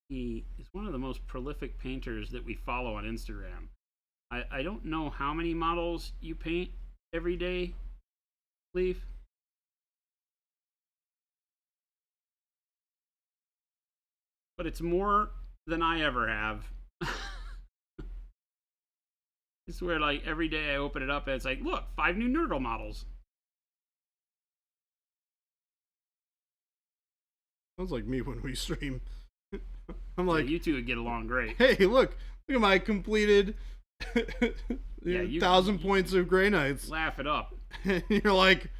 He is one of the most prolific painters that we follow on Instagram. I don't know how many models you paint every day, Leaf. But it's more than I ever have. It's where like every day I open it up and it's like, look, 5 new Nerdle models. Sounds like me when we stream. I'm like, Yeah, you two would get along great. hey, look at my completed Yeah, 1,000 points of Grey Knights. Laugh it up. And you're like,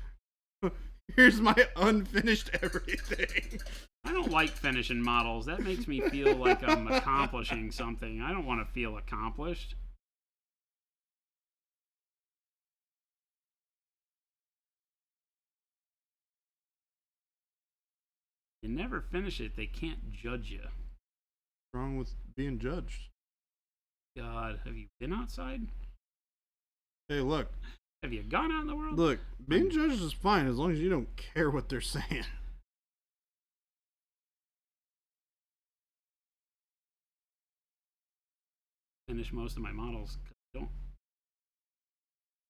here's my unfinished everything. I don't like finishing models. That makes me feel like I'm accomplishing something. I don't want to feel accomplished. You never finish it, they can't judge you. What's wrong with being judged? God, have you been outside? Hey, look. Have you gone out in the world? Look, being judged is fine as long as you don't care what they're saying. Finish most of my models.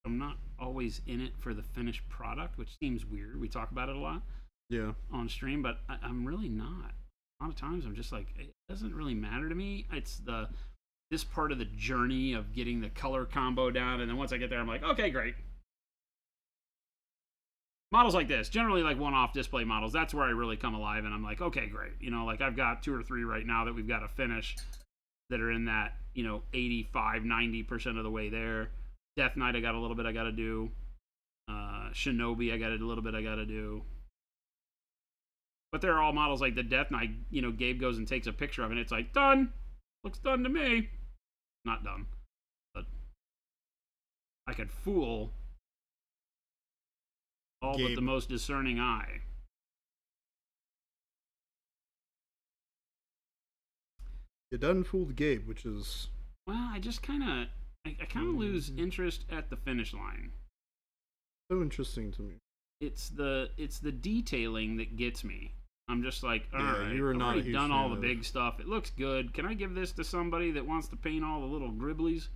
I'm not always in it for the finished product, which seems weird. We talk about it a lot Yeah. on stream, but I'm really not. A lot of times I'm just like, it doesn't really matter to me. It's this part of the journey of getting the color combo down, and then once I get there, I'm like, okay, great. Models like this, generally like one-off display models, that's where I really come alive, and I'm like, okay, great. You know, like I've got 2 or 3 right now that we've got to finish that are in that, 85, 90% of the way there. Death Knight, I got a little bit I got to do. Shinobi, I got a little bit I got to do. But they're all models like the Death Knight, Gabe goes and takes a picture of it, and it's like, done. Looks done to me. Not done. But I could fool all Gabe. but the most discerning eye. It doesn't fool the Gabe, which is Well, I just kind of, I kind of lose interest at the finish line. so interesting to me. It's the detailing that gets me. I'm just like, all Yeah, right, you are I've not a already huge done all fan the of- big stuff. It looks good. Can I give this to somebody that wants to paint all the little gribblies?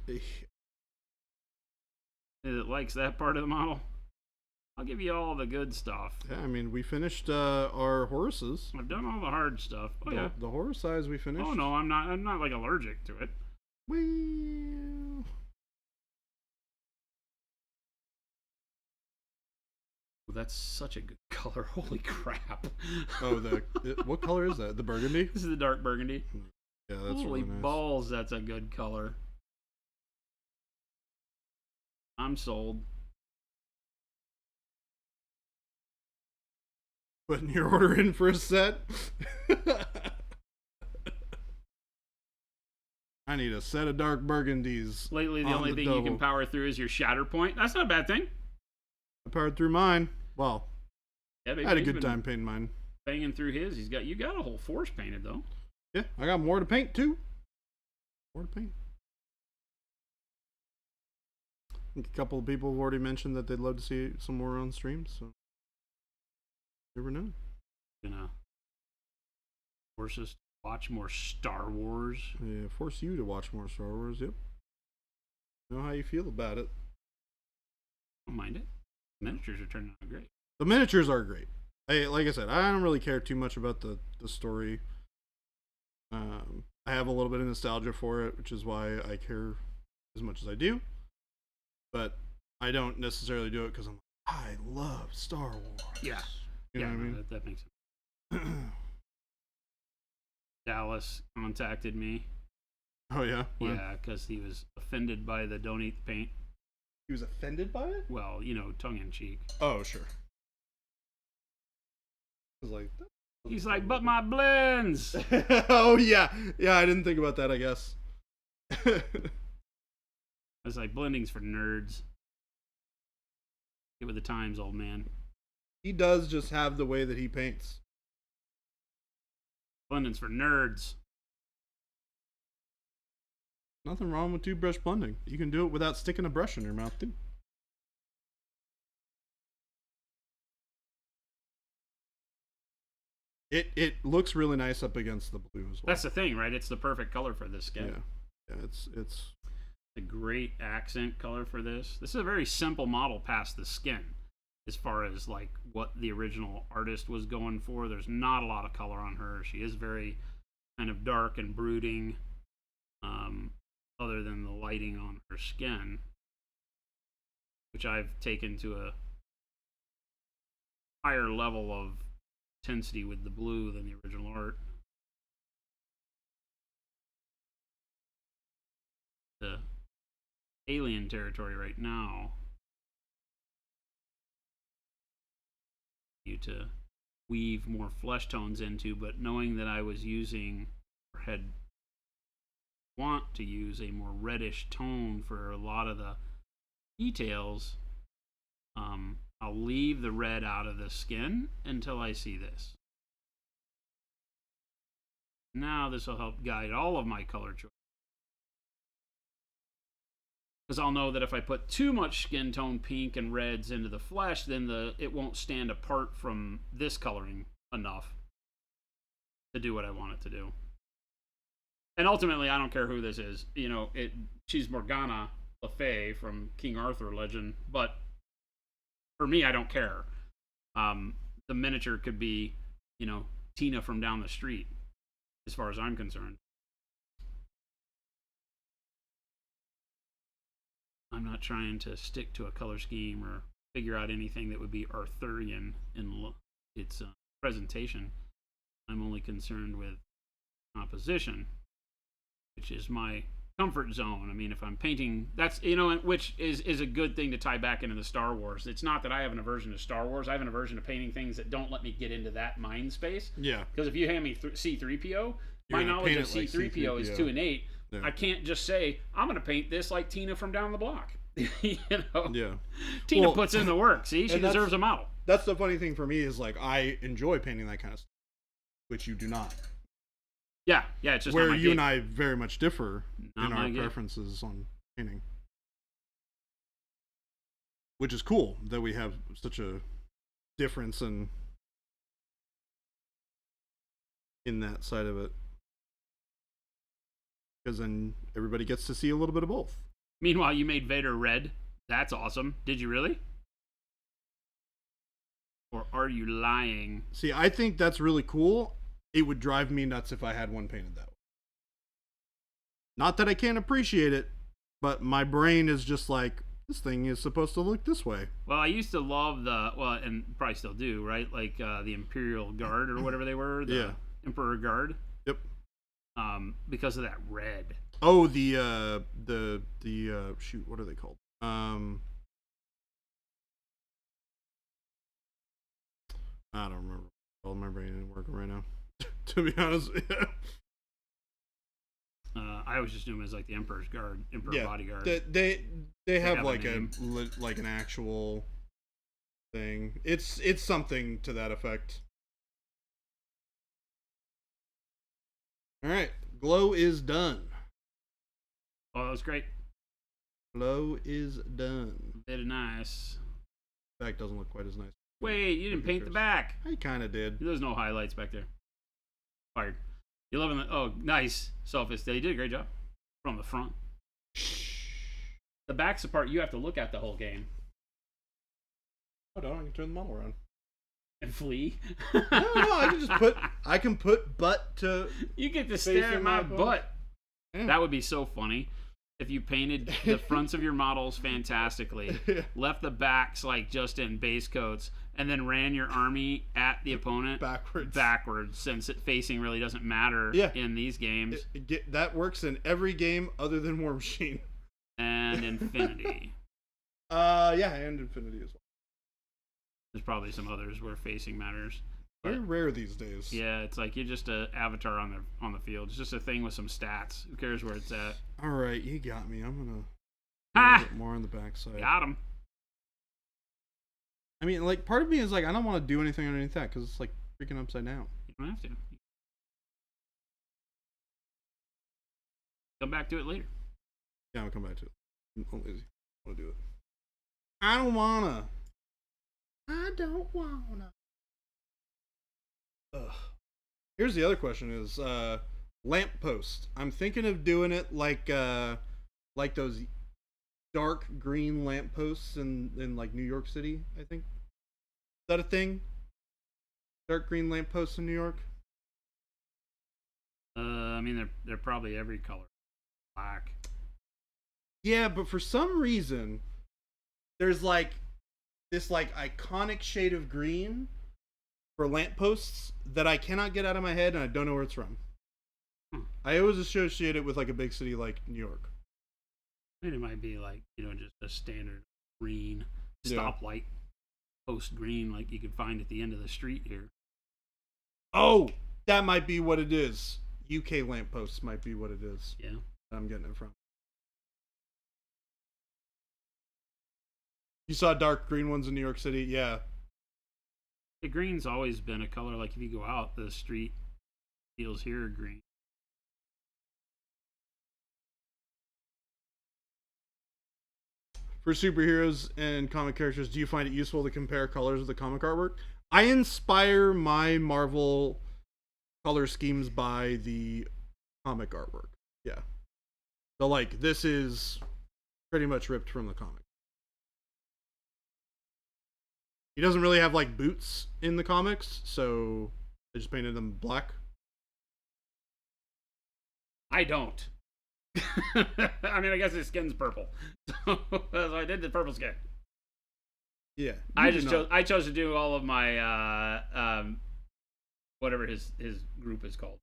That likes that part of the model? I'll give you all the good stuff. Yeah, I mean, we finished our horses. I've done all the hard stuff. Oh yeah. The horse size we finished. Oh no, I'm not like allergic to it. Well, Oh, that's such a good color. Holy crap. oh, what color is that? The burgundy? This is the dark burgundy. Yeah, that's Holy really nice. balls, that's a good color. I'm sold. Putting your order in for a set. I need a set of dark burgundies. Lately, the on only thing you can double. power through is your shatter point. That's not a bad thing. I powered through mine. Well, Yeah, I had a good time painting mine. banging through his. You got a whole force painted though. Yeah, I got more to paint too. More to paint. I think a couple of people have already mentioned that they'd love to see some more on stream, so never know. Gonna force us to watch more Star Wars. Yeah, force you to watch more Star Wars. Yep. Know how you feel about it. Don't mind it. Miniatures are turning out great. The miniatures are great. Like I said, I don't really care too much about the story. I have a little bit of nostalgia for it, which is why I care as much as I do. But I don't necessarily do it because I love Star Wars. Yeah. You know what I mean? That makes sense. Dallas contacted me. Oh yeah. Why? Yeah, because he was offended by the don't eat the paint. He was offended by it. Well, tongue in cheek. Oh sure. I was like, He's like, but my blends. oh yeah, I didn't think about that. I guess. I was like, blending's for nerds. Get with the times, old man. He does just have the way that he paints. Blending's for nerds. Nothing wrong with two-brush blending. You can do it without sticking a brush in your mouth too. It looks really nice up against the blue as well. That's the thing, right? It's the perfect color for this skin. Yeah, it's A great accent color for this. This is a very simple model past the skin as far as like what the original artist was going for. There's not a lot of color on her. She is very kind of dark and brooding, other than the lighting on her skin, which I've taken to a higher level of intensity with the blue than the original art. The alien territory right now. You to weave more flesh tones into, but knowing that I was using or had want to use a more reddish tone for a lot of the details, I'll leave the red out of the skin until I see this. Now this will help guide all of my color choice. Because I'll know that if I put too much skin tone pink and reds into the flesh, then it won't stand apart from this coloring enough to do what I want it to do. And ultimately, I don't care who this is. She's Morgana, LaFay from King Arthur legend, but for me, I don't care. The miniature could be, Tina from down the street, as far as I'm concerned. I'm not trying to stick to a color scheme or figure out anything that would be Arthurian in its presentation. I'm only concerned with composition, which is my comfort zone. I mean, if I'm painting, that's, which is a good thing to tie back into the Star Wars. It's not that I have an aversion to Star Wars. I have an aversion to painting things that don't let me get into that mind space. Yeah. Because if you hand me C-3PO, my You're gonna knowledge paint of it like C-3PO is C-3PO. too innate. Yeah. I can't just say, I'm going to paint this like Tina from down the block. Yeah. Tina Well, puts in the work. See, she and that's- deserves a model. That's the funny thing for me is like I enjoy painting that kind of stuff, which you do not. Yeah, it's just Where not my you gig. and I very much differ Not in my our gig. preferences on painting. Which is cool that we have such a difference in that side of it. Because then everybody gets to see a little bit of both. Meanwhile, you made Vader red. That's awesome. Did you really? Or are you lying? See, I think that's really cool. It would drive me nuts if I had one painted that way. Not that I can't appreciate it, but my brain is just like, this thing is supposed to look this way. Well, I used to love and probably still do, right? Like the Imperial Guard or whatever they were. The Yeah. Emperor Guard. Yep. Because of that red. Oh, the shoot, what are they called? I don't remember. All my brain ain't working right now. To be honest. I always just knew him as like the Emperor's Guard, Emperor Yeah. Bodyguard. They have have a like name. like an actual thing. It's something to that effect. All right, glow is done. Oh, that was great. Glow is done. Very nice. Back doesn't look quite as nice. Wait, you didn't paint the back. I kind of did. There's no highlights back there. Fired. You're loving the. Oh, nice. Selfish. You did a great job. From the front. The back's the part you have to look at the whole game. Hold on, I can turn the model around. And flee. No, I can put butt to. You get to stare at Facing my my butt. butt. Yeah. That would be so funny if you painted the fronts of your models fantastically, left the backs like just in base coats, and then ran your army at the opponent backwards, since it facing really doesn't matter in these games. That works in every game other than War Machine. And Infinity. Yeah, and Infinity as well. There's probably some others where facing matters. Very rare these days. Yeah, it's like you're just an avatar on the field. It's just a thing with some stats. Who cares where it's at? All right, you got me. I'm gonna Ha! get more on the backside. Got him. I mean, like, part of me is like, I don't want to do anything underneath that because it's like freaking upside down. You don't have to. Come back to it later. Yeah, I'll come back to it. I'm lazy. I want to do it. I don't wanna. Ugh. Here's the other question: is lamppost. I'm thinking of doing it like those dark green lampposts in like New York City. I think. Is that a thing? Dark green lampposts in New York. I mean, they're probably every color. Black. Yeah, but for some reason, there's like this like iconic shade of green for lampposts that I cannot get out of my head, and I don't know where it's from. I always associate it with like a big city like New York. I mean, it might be like, just a standard green Yeah. stoplight post green like you could find at the end of the street here. Oh, that might be what it is. UK lampposts might be what it is. Yeah. I'm getting it from. You saw dark green ones in New York City? Yeah. The green's always been a color, like if you go out, the street feels here green. For superheroes and comic characters, do you find it useful to compare colors of the comic artwork? I inspire my Marvel color schemes by the comic artwork. Yeah. So like this is pretty much ripped from the comic. He doesn't really have like boots in the comics, so they just painted them black. I don't. I mean, I guess his skin's purple, so I did the purple skin. Yeah, I chose to do all of my whatever his group is called.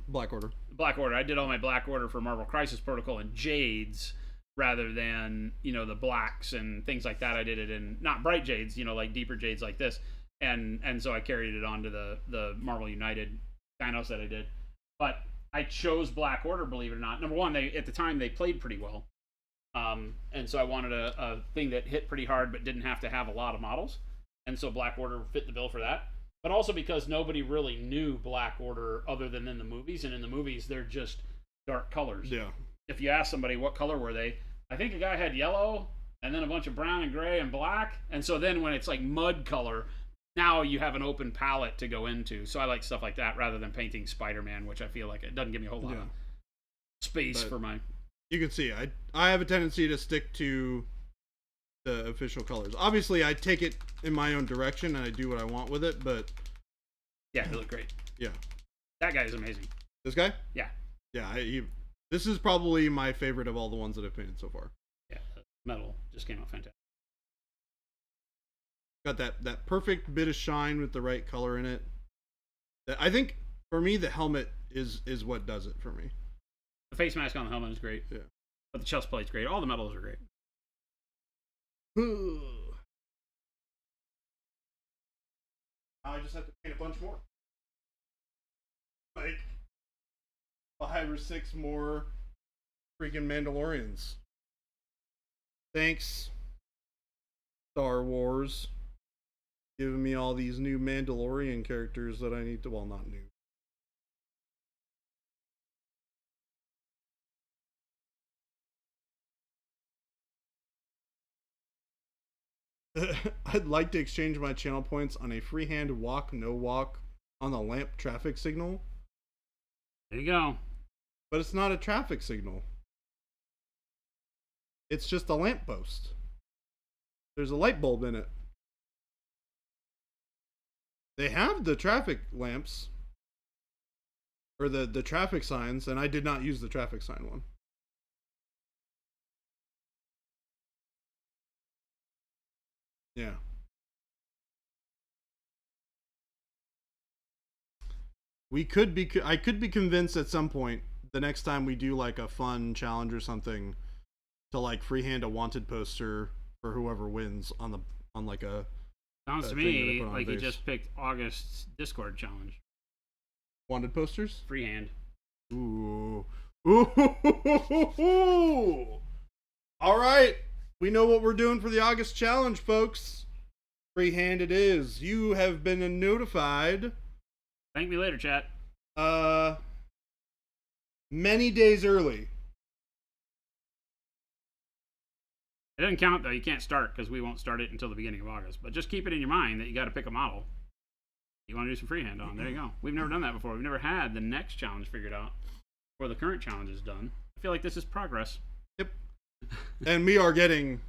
Black Order. Black Order. I did all my Black Order for Marvel Crisis Protocol in jades rather than, the blacks and things like that. I did it in not bright jades, like deeper jades like this, and so I carried it on to the Marvel United Thanos that I did. But I chose Black Order, believe it or not. Number one, at the time they played pretty well. And so I wanted a thing that hit pretty hard but didn't have to have a lot of models. And so Black Order fit the bill for that. But also because nobody really knew Black Order other than in the movies. And in the movies, they're just dark colors. Yeah. If you ask somebody what color were they, I think a guy had yellow and then a bunch of brown and gray and black. And so then when it's like mud color, now you have an open palette to go into. So I like stuff like that rather than painting Spider-Man, which I feel like it doesn't give me a whole lot of space for my... You can see, I have a tendency to stick to the official colors. Obviously, I take it in my own direction and I do what I want with it, but... Yeah, they look great. Yeah. That guy is amazing. This guy? Yeah. Yeah, this is probably my favorite of all the ones that I've painted so far. Yeah, metal just came out fantastic. Got that perfect bit of shine with the right color in it. I think, for me, the helmet is what does it for me. The face mask on the helmet is great. Yeah. But the chest plate's great. All the metals are great. I just have to paint a bunch more. Like 5 or 6 more freaking Mandalorians. Thanks, Star Wars, giving me all these new Mandalorian characters that I need to, well, not new. I'd like to exchange my channel points on a freehand walk, no walk on the lamp traffic signal. There you go. But it's not a traffic signal. It's just a lamp post. There's a light bulb in it. They have the traffic lamps. Or the traffic signs, and I did not use the traffic sign one. Yeah. I could be convinced at some point the next time we do like a fun challenge or something to like freehand a wanted poster for whoever wins on like a sounds to thing me that I put on like you base. just picked August's Discord challenge. Wanted posters? Freehand. Ooh. Ooh. All right. We know what we're doing for the August challenge, folks. Freehand it is. You have been notified. Thank me later, chat. Many days early. It doesn't count though. You can't start because we won't start it until the beginning of August. But just keep it in your mind that you got to pick a model you want to do some freehand on. There you go. We've never done that before. We've never had the next challenge figured out or the current challenge is done. I feel like this is progress. Yep. And we are getting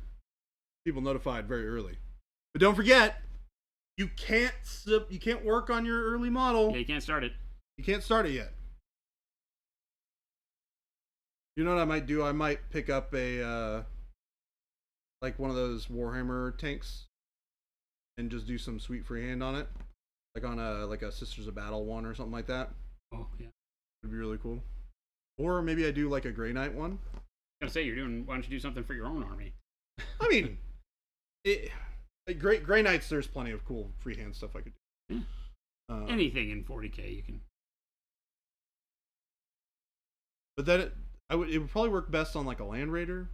people notified very early. But don't forget, you can't work on your early model. Yeah, you can't start it. You can't start it yet. You know what I might do? I might pick up a like one of those Warhammer tanks and just do some sweet freehand on it, like on a Sisters of Battle one or something like that. Oh yeah, It'd be really cool. Or maybe I do like a Grey Knight one. I was gonna say why don't you do something for your own army? I mean, like Grey Knights. There's plenty of cool freehand stuff I could do. Yeah. Anything in 40K you can. But then it would probably work best on like a Land Raider,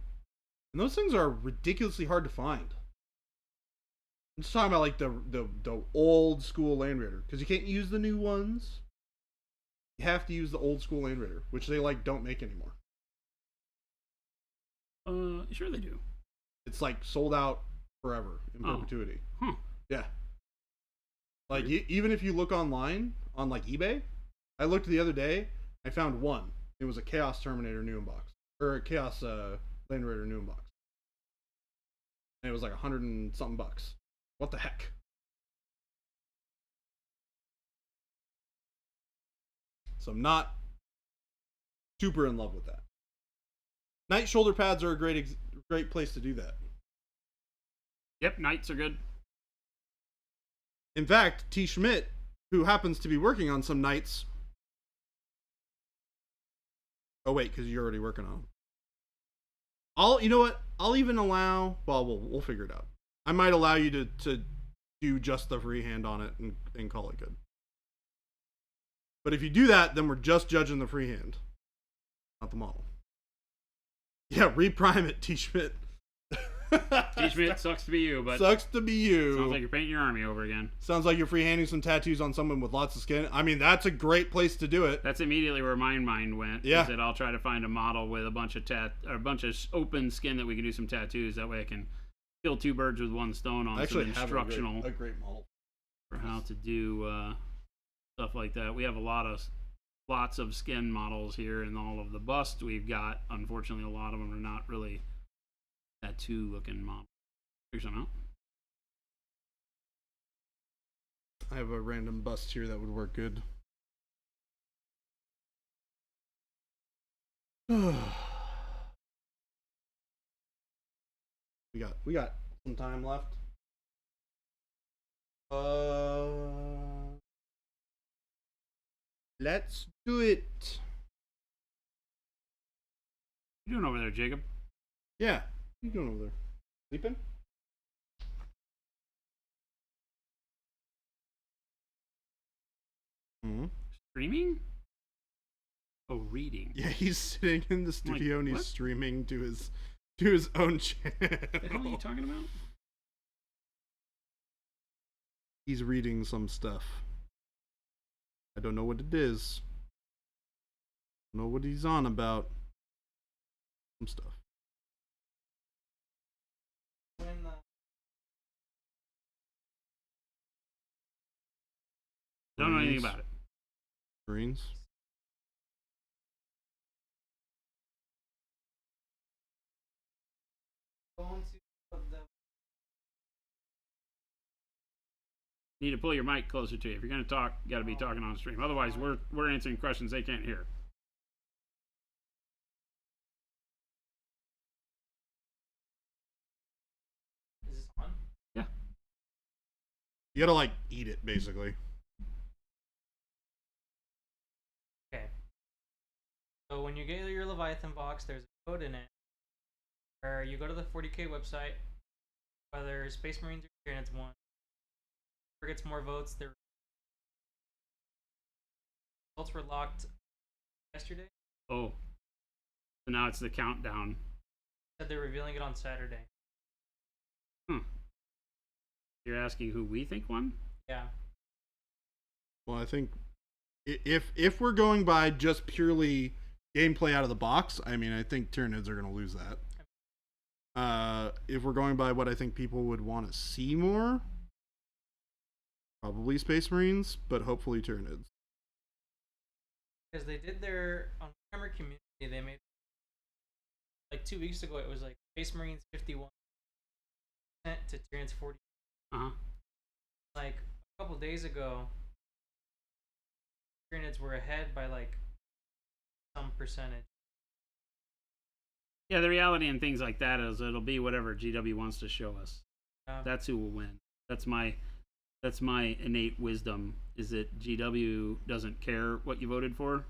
and those things are ridiculously hard to find. I'm just talking about like the old school Land Raider, because you can't use the new ones. You have to use the old school Land Raider, which they like don't make anymore. Sure they do. It's like sold out forever in Oh. perpetuity. Huh. Yeah. Like even if you look online on like eBay, I looked the other day, I found one. It was a Chaos Terminator new in box, or a Chaos the Plane Raider new in box. And it was like $100 and something bucks. What the heck? So I'm not super in love with that. Knight shoulder pads are a great place to do that. Yep, Knights are good. In fact, T. Schmidt, who happens to be working on some Knights. Oh wait, because you're already working on them. You know what? I'll even allow. Well, we'll figure it out. I might allow you to do just the freehand on it and call it good. But if you do that, then we're just judging the freehand, not the model. Yeah, reprime it, T. Schmidt. T. Schmidt, sucks to be you, but sucks to be you. sounds like you're painting your army over again. Sounds like you're freehanding some tattoos on someone with lots of skin. I mean, that's a great place to do it. That's immediately where my mind went. Yeah. Is that I'll try to find a model with a bunch of open skin that we can do some tattoos. That way I can kill two birds with one stone on some instructional a great model for how to do stuff like that. We have lots of skin models here, and all of the busts we've got. Unfortunately, a lot of them are not really tattoo looking models. Figure something out. I have a random bust here that would work good. We got some time left. Let's do it. What you doing over there, Jacob? Yeah, what are you doing over there? Sleeping? Mm-hmm. Streaming? Oh, reading. Yeah, he's sitting in the studio and he's what? streaming to his own channel. What the hell are you talking about? He's reading some stuff. I don't know what it is. I don't know what he's on about. Some stuff. Don't know anything about it. Marines. You need to pull your mic closer to you. If you're going to talk, you got to be talking on stream. Otherwise, we're answering questions they can't hear. Is this on? Yeah. You gotta like eat it basically. Okay. So when you get your Leviathan box, there's a code in it. Where you go to the 40K website, whether Space Marines or Tyranids won. Whoever gets more votes, their results were locked yesterday. Oh. So now it's the countdown. Said they're revealing it on Saturday. You're asking who we think won? Yeah. Well, I think if we're going by just purely gameplay out of the box, I mean, I think Tyranids are gonna lose that. If we're going by what I think people would want to see more, probably Space Marines, but hopefully Tyranids. Because they did their on Hammer Community, they made like 2 weeks ago. It was like Space Marines 51% to Tyranids 40. Like a couple days ago, Tyranids were ahead by like some percentage. Yeah, the reality in things like that is it'll be whatever GW wants to show us. That's who will win. That's my innate wisdom, is that GW doesn't care what you voted for.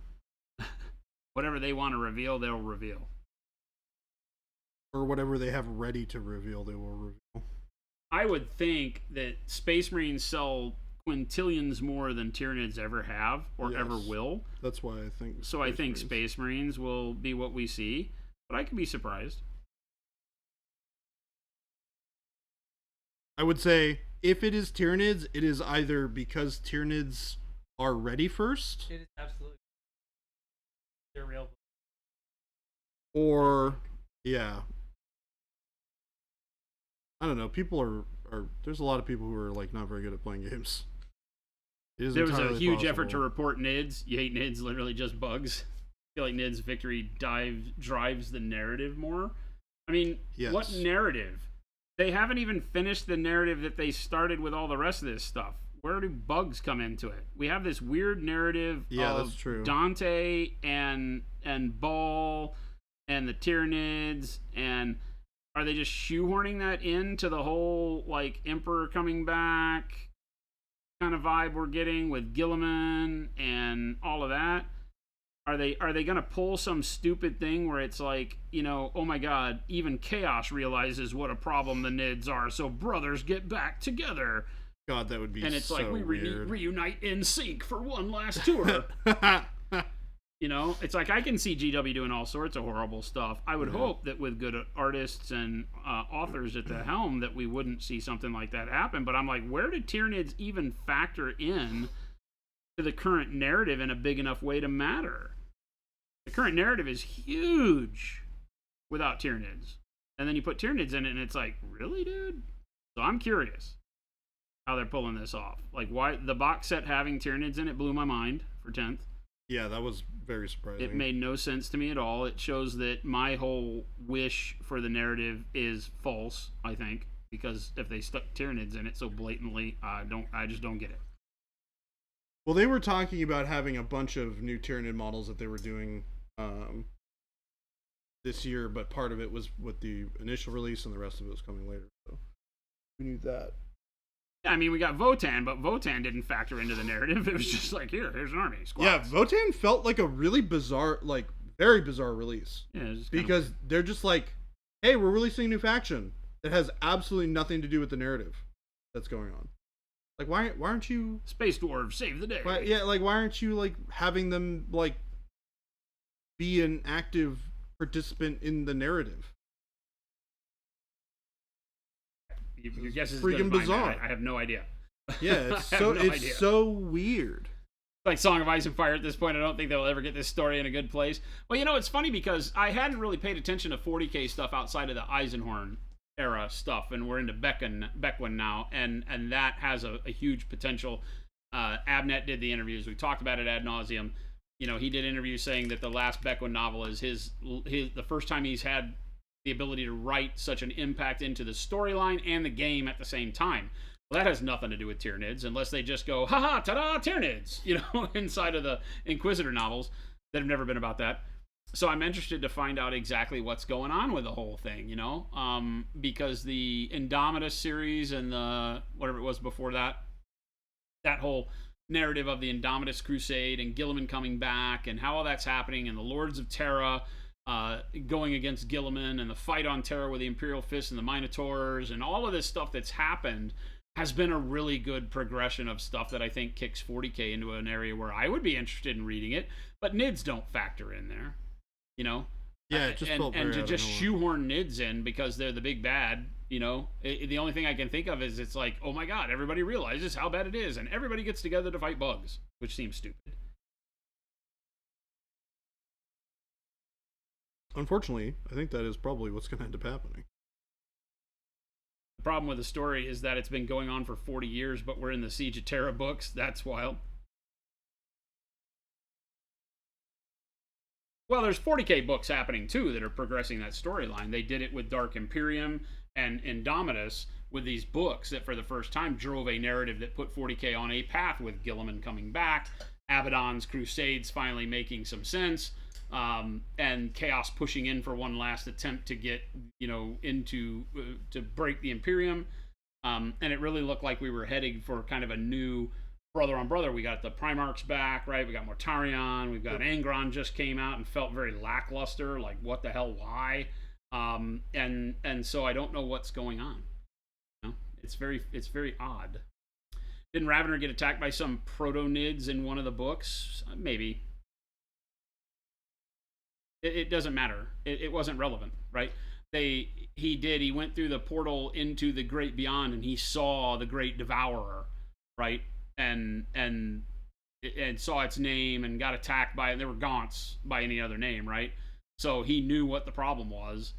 Whatever they want to reveal, they'll reveal. Or whatever they have ready to reveal, they will reveal. I would think that Space Marines sell quintillions more than Tyranids ever have or ever will. That's why I think. So I think Space Marines will be what we see, but I could be surprised. I would say if it is Tyranids, it is either because Tyranids are ready first, It is absolutely. They're real. or yeah. I don't know. People are there's a lot of people who are like not very good at playing games. It is There was a entirely huge effort to possible. report NIDS. You hate NIDS, literally just bugs. I feel like NIDS victory drives the narrative more. I mean, Yes. what narrative? They haven't even finished the narrative that they started with all the rest of this stuff. Where do bugs come into it? We have this weird narrative that's of true. Dante and Ball and the Tyranids, and are they just shoehorning that into the whole like Emperor coming back kind of vibe we're getting with Gilliman and all of that? Are they gonna pull some stupid thing where it's like, you know, oh my god, even Chaos realizes what a problem the Nids are, so brothers get back together. God, that would be And it's so like we weird. reunite in sync for one last tour. You know, it's like I can see GW doing all sorts of horrible stuff. I would hope that with good artists and authors at the helm that we wouldn't see something like that happen. But I'm like, where did Tyranids even factor in to the current narrative in a big enough way to matter? The current narrative is huge without Tyranids. And then you put Tyranids in it and it's like, really, dude? So I'm curious how they're pulling this off. Like, why the box set having Tyranids in it blew my mind for 10th. Yeah, that was very surprising. It made no sense to me at all. It shows that my whole wish for the narrative is false, I think, because if they stuck Tyranids in it so blatantly, I just don't get it. Well, they were talking about having a bunch of new Tyranid models that they were doing this year, but part of it was with the initial release and the rest of it was coming later. So we knew that. I mean, we got Votan, but Votan didn't factor into the narrative. It was just like, here's an army. Squads. Yeah, Votan felt like a really bizarre, like very bizarre release. Yeah, it's just because they're just like, hey, we're releasing a new faction that has absolutely nothing to do with the narrative that's going on. Like, why aren't you Space Dwarves save the day? why aren't you like having them like be an active participant in the narrative? Your guess is freaking bizarre. I have no idea. Yeah, it's I have no idea. so weird. Like Song of Ice and Fire at this point. I don't think they'll ever get this story in a good place. Well, you know, it's funny because I hadn't really paid attention to 40K stuff outside of the Eisenhorn era stuff, and we're into Beckwin now, and that has a huge potential. Abnet did the interviews. We talked about it ad nauseum. You know, he did interviews saying that the last Beckwin novel is the first time he's had the ability to write such an impact into the storyline and the game at the same time. Well, that has nothing to do with Tyranids, unless they just go, haha, ta-da, Tyranids, you know, inside of the Inquisitor novels that have never been about that. So I'm interested to find out exactly what's going on with the whole thing, you know, because the Indomitus series and the, whatever it was before that whole narrative of the Indomitus Crusade and Gilliman coming back and how all that's happening and the Lords of Terra going against Gilliman and the fight on Terra with the Imperial Fist and the Minotaurs and all of this stuff that's happened has been a really good progression of stuff that I think kicks 40K into an area where I would be interested in reading it, but Nids don't factor in there, you know? Yeah, it just felt and very to out of just nowhere. shoehorn Nids in because they're the big bad, you know? The only thing I can think of is it's like, oh my god, everybody realizes how bad it is and everybody gets together to fight bugs, which seems stupid. Unfortunately, I think that is probably what's going to end up happening. The problem with the story is that it's been going on for 40 years, but we're in the Siege of Terra books. That's wild. Well, there's 40K books happening too that are progressing that storyline. They did it with Dark Imperium and Indomitus with these books that for the first time drove a narrative that put 40K on a path with Gilliman coming back, Abaddon's Crusades finally making some sense, and Chaos pushing in for one last attempt to get, you know, into to break the Imperium, and it really looked like we were heading for kind of a new brother on brother. We got the Primarchs back, right? We got Mortarion, we've got Angron just came out and felt very lackluster, like what the hell, why? And so I don't know what's going on. You know? It's very odd. Didn't Ravener get attacked by some proto-nids in one of the books? Maybe. It doesn't matter. It wasn't relevant, right? He went through the portal into the Great Beyond and he saw the Great Devourer, right? And saw its name and got attacked by it. They were Gaunts by any other name, right? So he knew what the problem was.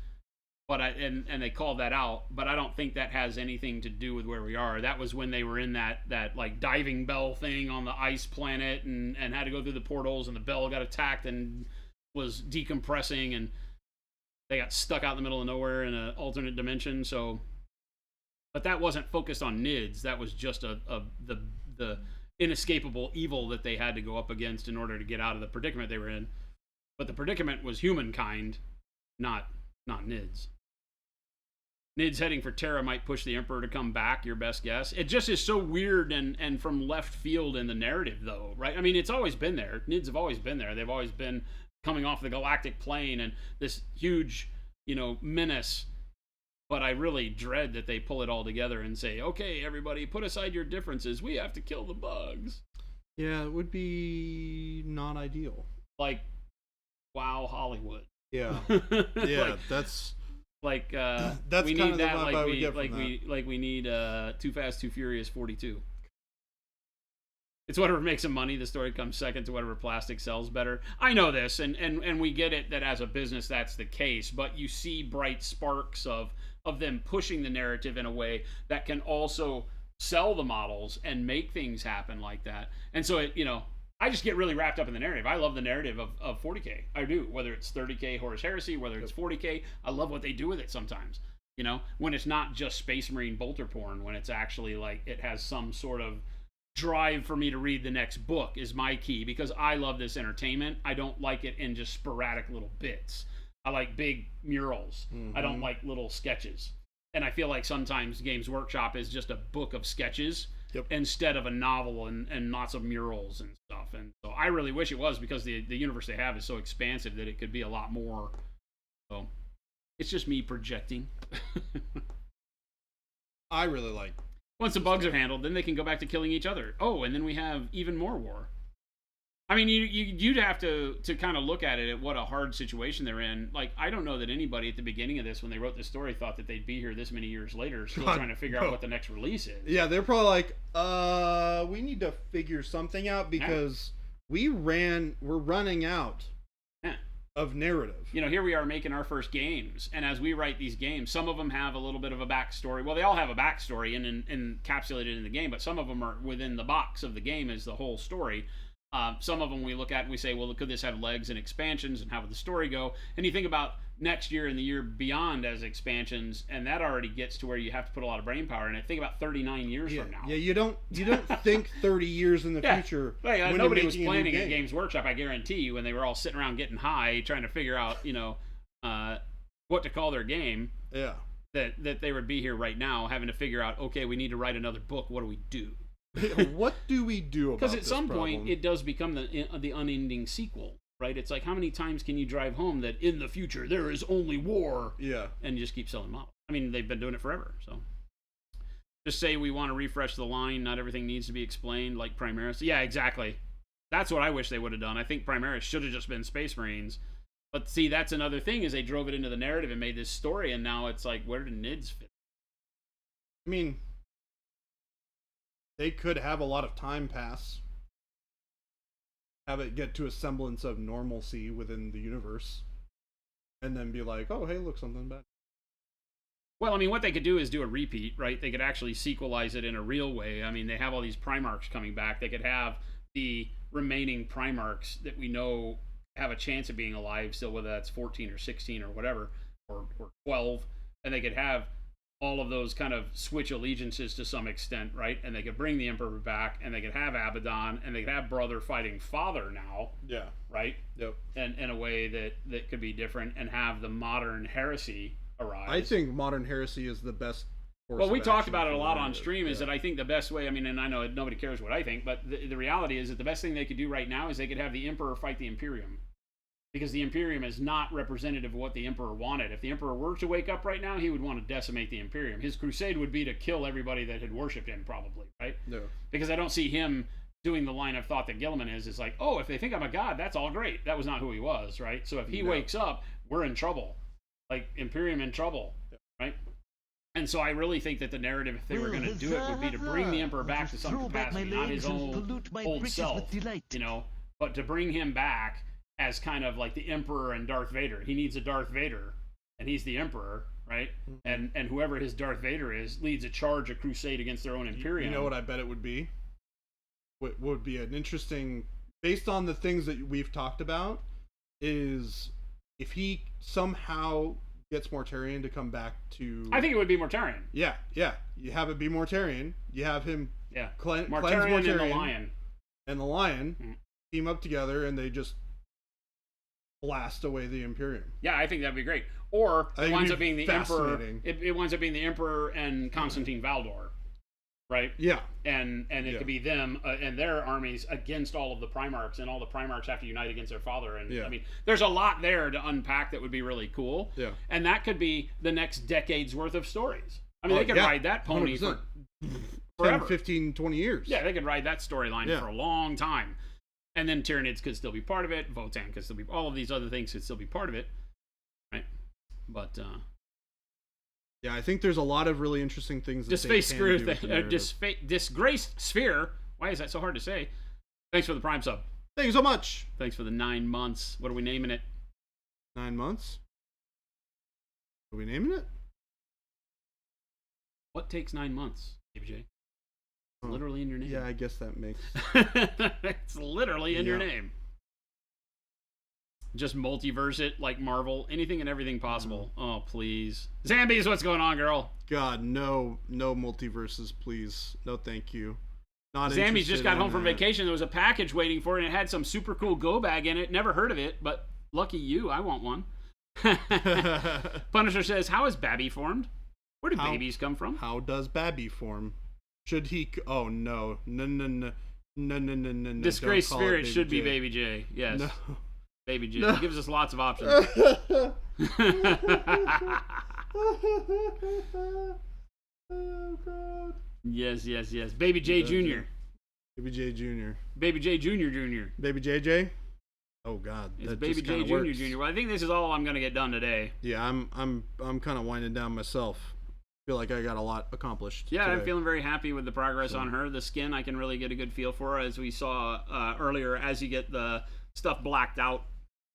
But and they called that out, but I don't think that has anything to do with where we are. That was when they were in that like diving bell thing on the ice planet and had to go through the portals and the bell got attacked and was decompressing, and they got stuck out in the middle of nowhere in an alternate dimension. So, but that wasn't focused on Nids. That was just the inescapable evil that they had to go up against in order to get out of the predicament they were in. But the predicament was humankind, not Nids. Nids heading for Terra might push the Emperor to come back, your best guess. It just is so weird and from left field in the narrative, though, right? I mean, it's always been there. Nids have always been there. They've always been coming off the galactic plane and this huge, menace. But I really dread that they pull it all together and say, okay, everybody, put aside your differences. We have to kill the bugs. Yeah, it would be not ideal. Like, wow, Hollywood. Yeah. Like, that's... that's kind we need of the that vibe I would get from we need Too Fast, Too Furious 42. It's whatever makes them money. The story comes second to whatever plastic sells better. I know this, and we get it that as a business that's the case, but you see bright sparks of them pushing the narrative in a way that can also sell the models and make things happen like that. And so I just get really wrapped up in the narrative. I love the narrative of 40K. I do. Whether it's 30K Horus Heresy, whether it's 40K, I love what they do with it sometimes. When it's not just Space Marine bolter porn, when it's actually like it has some sort of drive for me to read the next book is my key, because I love this entertainment. I don't like it in just sporadic little bits. I like big murals. I don't like little sketches. And I feel like sometimes Games Workshop is just a book of sketches. Yep. Instead of a novel and lots of murals and stuff. And so I really wish it was, because the universe they have is so expansive that it could be a lot more. So it's just me projecting. I really like. Once the bugs are handled, then they can go back to killing each other. Oh, and then we have even more war. I mean, you'd have to kind of look at it at what a hard situation they're in. Like, I don't know that anybody at the beginning of this, when they wrote this story, thought that they'd be here this many years later, still trying to figure out what the next release is. Yeah, they're probably like, we need to figure something out, because we're running out of narrative. Here we are making our first games, and as we write these games, some of them have a little bit of a backstory. Well, they all have a backstory and encapsulated in the game, but some of them are within the box of the game as the whole story. Some of them we look at and we say, well, could this have legs and expansions, and how would the story go? And you think about next year and the year beyond as expansions, and that already gets to where you have to put a lot of brain power in it. Think about 39 years from now. Yeah, you don't think 30 years in the future. When nobody was planning at Games Workshop, I guarantee you, when they were all sitting around getting high, trying to figure out, what to call their game. Yeah. That they would be here right now, having to figure out, okay, we need to write another book. What do we do? What do we do about this? Because at some point, it does become the unending sequel, right? It's like, how many times can you drive home that in the future there is only war? Yeah. And you just keep selling models. I mean, they've been doing it forever, so. Just say we want to refresh the line. Not everything needs to be explained, like Primaris. Yeah, exactly. That's what I wish they would have done. I think Primaris should have just been Space Marines. But see, that's another thing, is they drove it into the narrative and made this story, and now it's like, where do Nids fit? I mean, they could have a lot of time pass, have it get to a semblance of normalcy within the universe, and then be like, oh, hey, look, something bad. Well, I mean, what they could do is do a repeat, right? They could actually sequelize it in a real way. I mean, they have all these Primarchs coming back. They could have the remaining Primarchs that we know have a chance of being alive still, whether that's 14 or 16 or whatever, or 12, and they could have all of those kind of switch allegiances to some extent, right? And they could bring the Emperor back, and they could have Abaddon, and they could have brother fighting father now. Yeah. Right? Yep. And in a way that could be different, and have the modern heresy arise. I think modern heresy is the best. Well, we talked about it a lot on stream, is that I think the best way, I mean, and I know nobody cares what I think, but the reality is that the best thing they could do right now is they could have the Emperor fight the Imperium. Because the Imperium is not representative of what the Emperor wanted. If the Emperor were to wake up right now, he would want to decimate the Imperium. His crusade would be to kill everybody that had worshipped him, probably, right? No. Because I don't see him doing the line of thought that Gilliman is like, oh, if they think I'm a god, that's all great. That was not who he was, right? So if he wakes up, we're in trouble. Like, Imperium in trouble, right? And so I really think that the narrative, if they were going to do it, would be to bring the Emperor back to some capacity, not his own old self, but to bring him back as kind of like the Emperor and Darth Vader. He needs a Darth Vader, and he's the Emperor, right? And whoever his Darth Vader is leads a crusade against their own Imperium. You know what I bet it would be? What would be an interesting, based on the things that we've talked about, is if he somehow gets Mortarion to come back to, I think it would be Mortarion. yeah, you have it be Mortarion. You have him Yeah. cleanse Mortarion Mortarion and the Lion. and the Lion Mm. team up together, and they just blast away the Imperium. Yeah, I think that'd be great. Or I it think winds it'd up be being the Emperor. fascinating. It winds up being the Emperor and Constantine Valdor, right? Yeah, And it Yeah. could be them and their armies against all of the Primarchs, and all the Primarchs have to unite against their father. And Yeah. I mean, there's a lot there to unpack that would be really cool. yeah. And that could be the next decade's worth of stories. I mean, they could Yeah, ride that pony for 10, forever. 15, 20 years. Yeah, they could ride that storyline Yeah. for a long time. And then Tyranids could still be part of it. Votan could still be, all of these other things could still be part of it. Right? But, Yeah, I think there's a lot of really interesting things that Disgraced they can Sphere, do with the narrative. Disgraced Sphere. Why is that so hard to say? Thanks for the Prime sub. Thank you so much. Thanks for the 9 months. What are we naming it? 9 months. Are we naming it? What takes 9 months, ABJ? Oh, Literally in your name. Yeah, I guess that makes. It's literally in your Yeah. name. Just multiverse it like Marvel. Anything and everything possible. Oh, please. Zambies, what's going on, girl? God, no multiverses, please. No, thank you. Not Zambies interested just got in home from that. vacation. There was a package waiting for it, and it had some super cool go bag in it. Never heard of it, but lucky you. I want one. Punisher says, how is Babby formed? Where do How- babies come from? How does Babby form? Should he? Oh no. Disgraced Don't call it Spirit should be J. Baby J. Yes. No. Baby J. No. He gives us lots of options. Oh God. Yes. Baby J Jr. Baby J Jr. Baby J Jr. Baby JJ. Oh God. It's that Baby just J kinda Jr. works. Jr. Well, I think this is all I'm gonna get done today. Yeah, I'm kind of winding down myself. Feel like I got a lot accomplished. Yeah, I'm today. feeling very happy with the progress So- on her. The skin, I can really get a good feel for, as we saw earlier. As you get the stuff blacked out,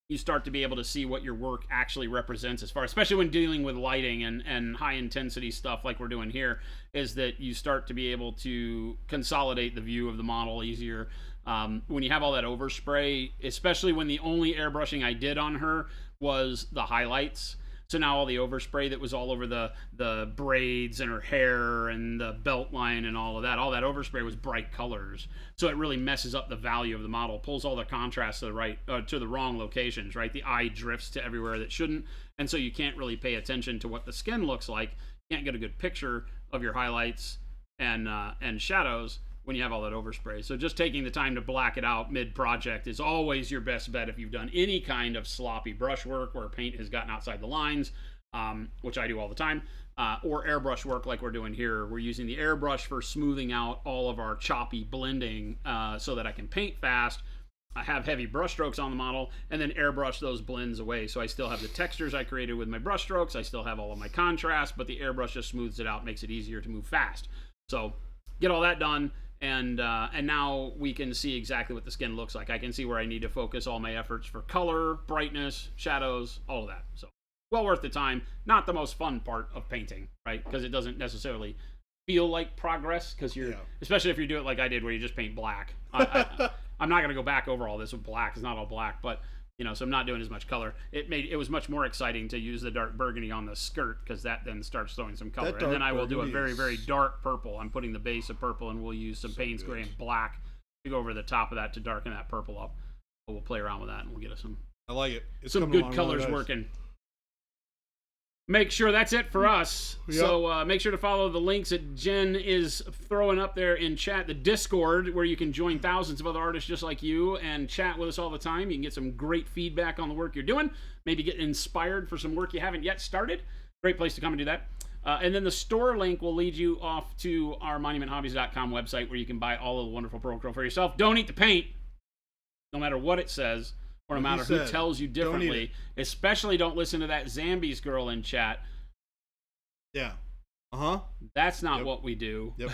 you start to be able to see what your work actually represents, as far, especially when dealing with lighting and high intensity stuff like we're doing here, is that you start to be able to consolidate the view of the model easier. When you have all that overspray, especially when the only airbrushing I did on her was the highlights. So now all the overspray that was all over the braids and her hair and the belt line and all of that overspray was bright colors. So it really messes up the value of the model, pulls all the contrast to the right, to the wrong locations, right? The eye drifts to everywhere that shouldn't, and so you can't really pay attention to what the skin looks like. You can't get a good picture of your highlights and shadows when you have all that overspray. So just taking the time to black it out mid-project is always your best bet if you've done any kind of sloppy brushwork where paint has gotten outside the lines, which I do all the time, or airbrush work like we're doing here. We're using the airbrush for smoothing out all of our choppy blending so that I can paint fast. I have heavy brush strokes on the model, and then airbrush those blends away. So I still have the textures I created with my brush strokes. I still have all of my contrast, but the airbrush just smooths it out, makes it easier to move fast. So get all that done. And now we can see exactly what the skin looks like. I can see where I need to focus all my efforts for color, brightness, shadows, all of that. So well worth the time. Not the most fun part of painting, right? Because it doesn't necessarily feel like progress. Because you're, especially if you do it like I did, where you just paint black. I'm not going to go back over all this with black. It's not all black, but so I'm not doing as much color. It was much more exciting to use the dark burgundy on the skirt, because that then starts throwing some color. That And then dark I will do a very, burgundy very is- dark purple. I'm putting the base of purple, and we'll use some Payne's gray and black to go over the top of that to darken that purple up. But we'll play around with that, and we'll get us I like it. It's some coming good along colors really nice. working. Make sure that's it for us. Yep. So make sure to follow the links that Jen is throwing up there in chat. The Discord, where you can join thousands of other artists just like you and chat with us all the time. You can get some great feedback on the work you're doing. Maybe get inspired for some work you haven't yet started. Great place to come and do that. And then the store link will lead you off to our monumenthobbies.com website, where you can buy all of the wonderful Pro Acryl for yourself. Don't eat the paint, no matter what it says, or no Like he matter who said, tells you don't eat differently. it. Especially don't listen to that Zambies girl in chat. Yeah. That's not Yep. what we do. Yep.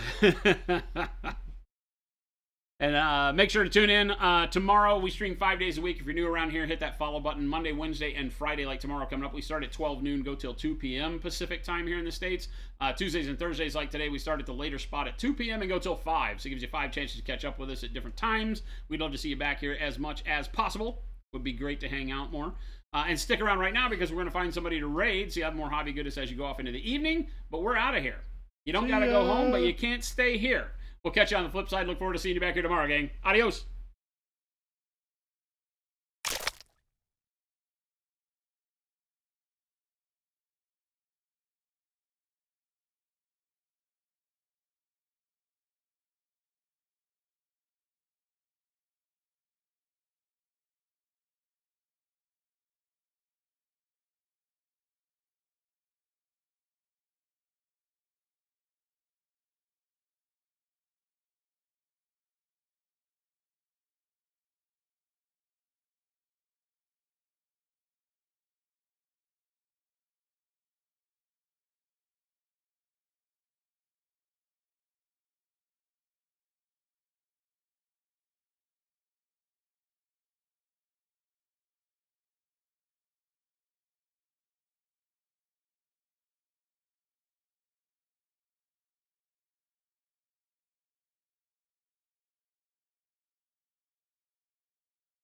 And make sure to tune in. Tomorrow we stream 5 days a week. If you're new around here, hit that follow button. Monday, Wednesday, and Friday, like tomorrow coming up. We start at 12 noon, go till 2 p.m. Pacific time here in the States. Tuesdays and Thursdays, like today, we start at the later spot at 2 p.m. and go till 5. So it gives you 5 chances to catch up with us at different times. We'd love to see you back here as much as possible. Would be great to hang out more. And stick around right now because we're going to find somebody to raid, so you have more hobby goodness as you go off into the evening. But we're out of here. You don't got to go home, but you can't stay here. We'll catch you on the flip side. Look forward to seeing you back here tomorrow, gang. Adios.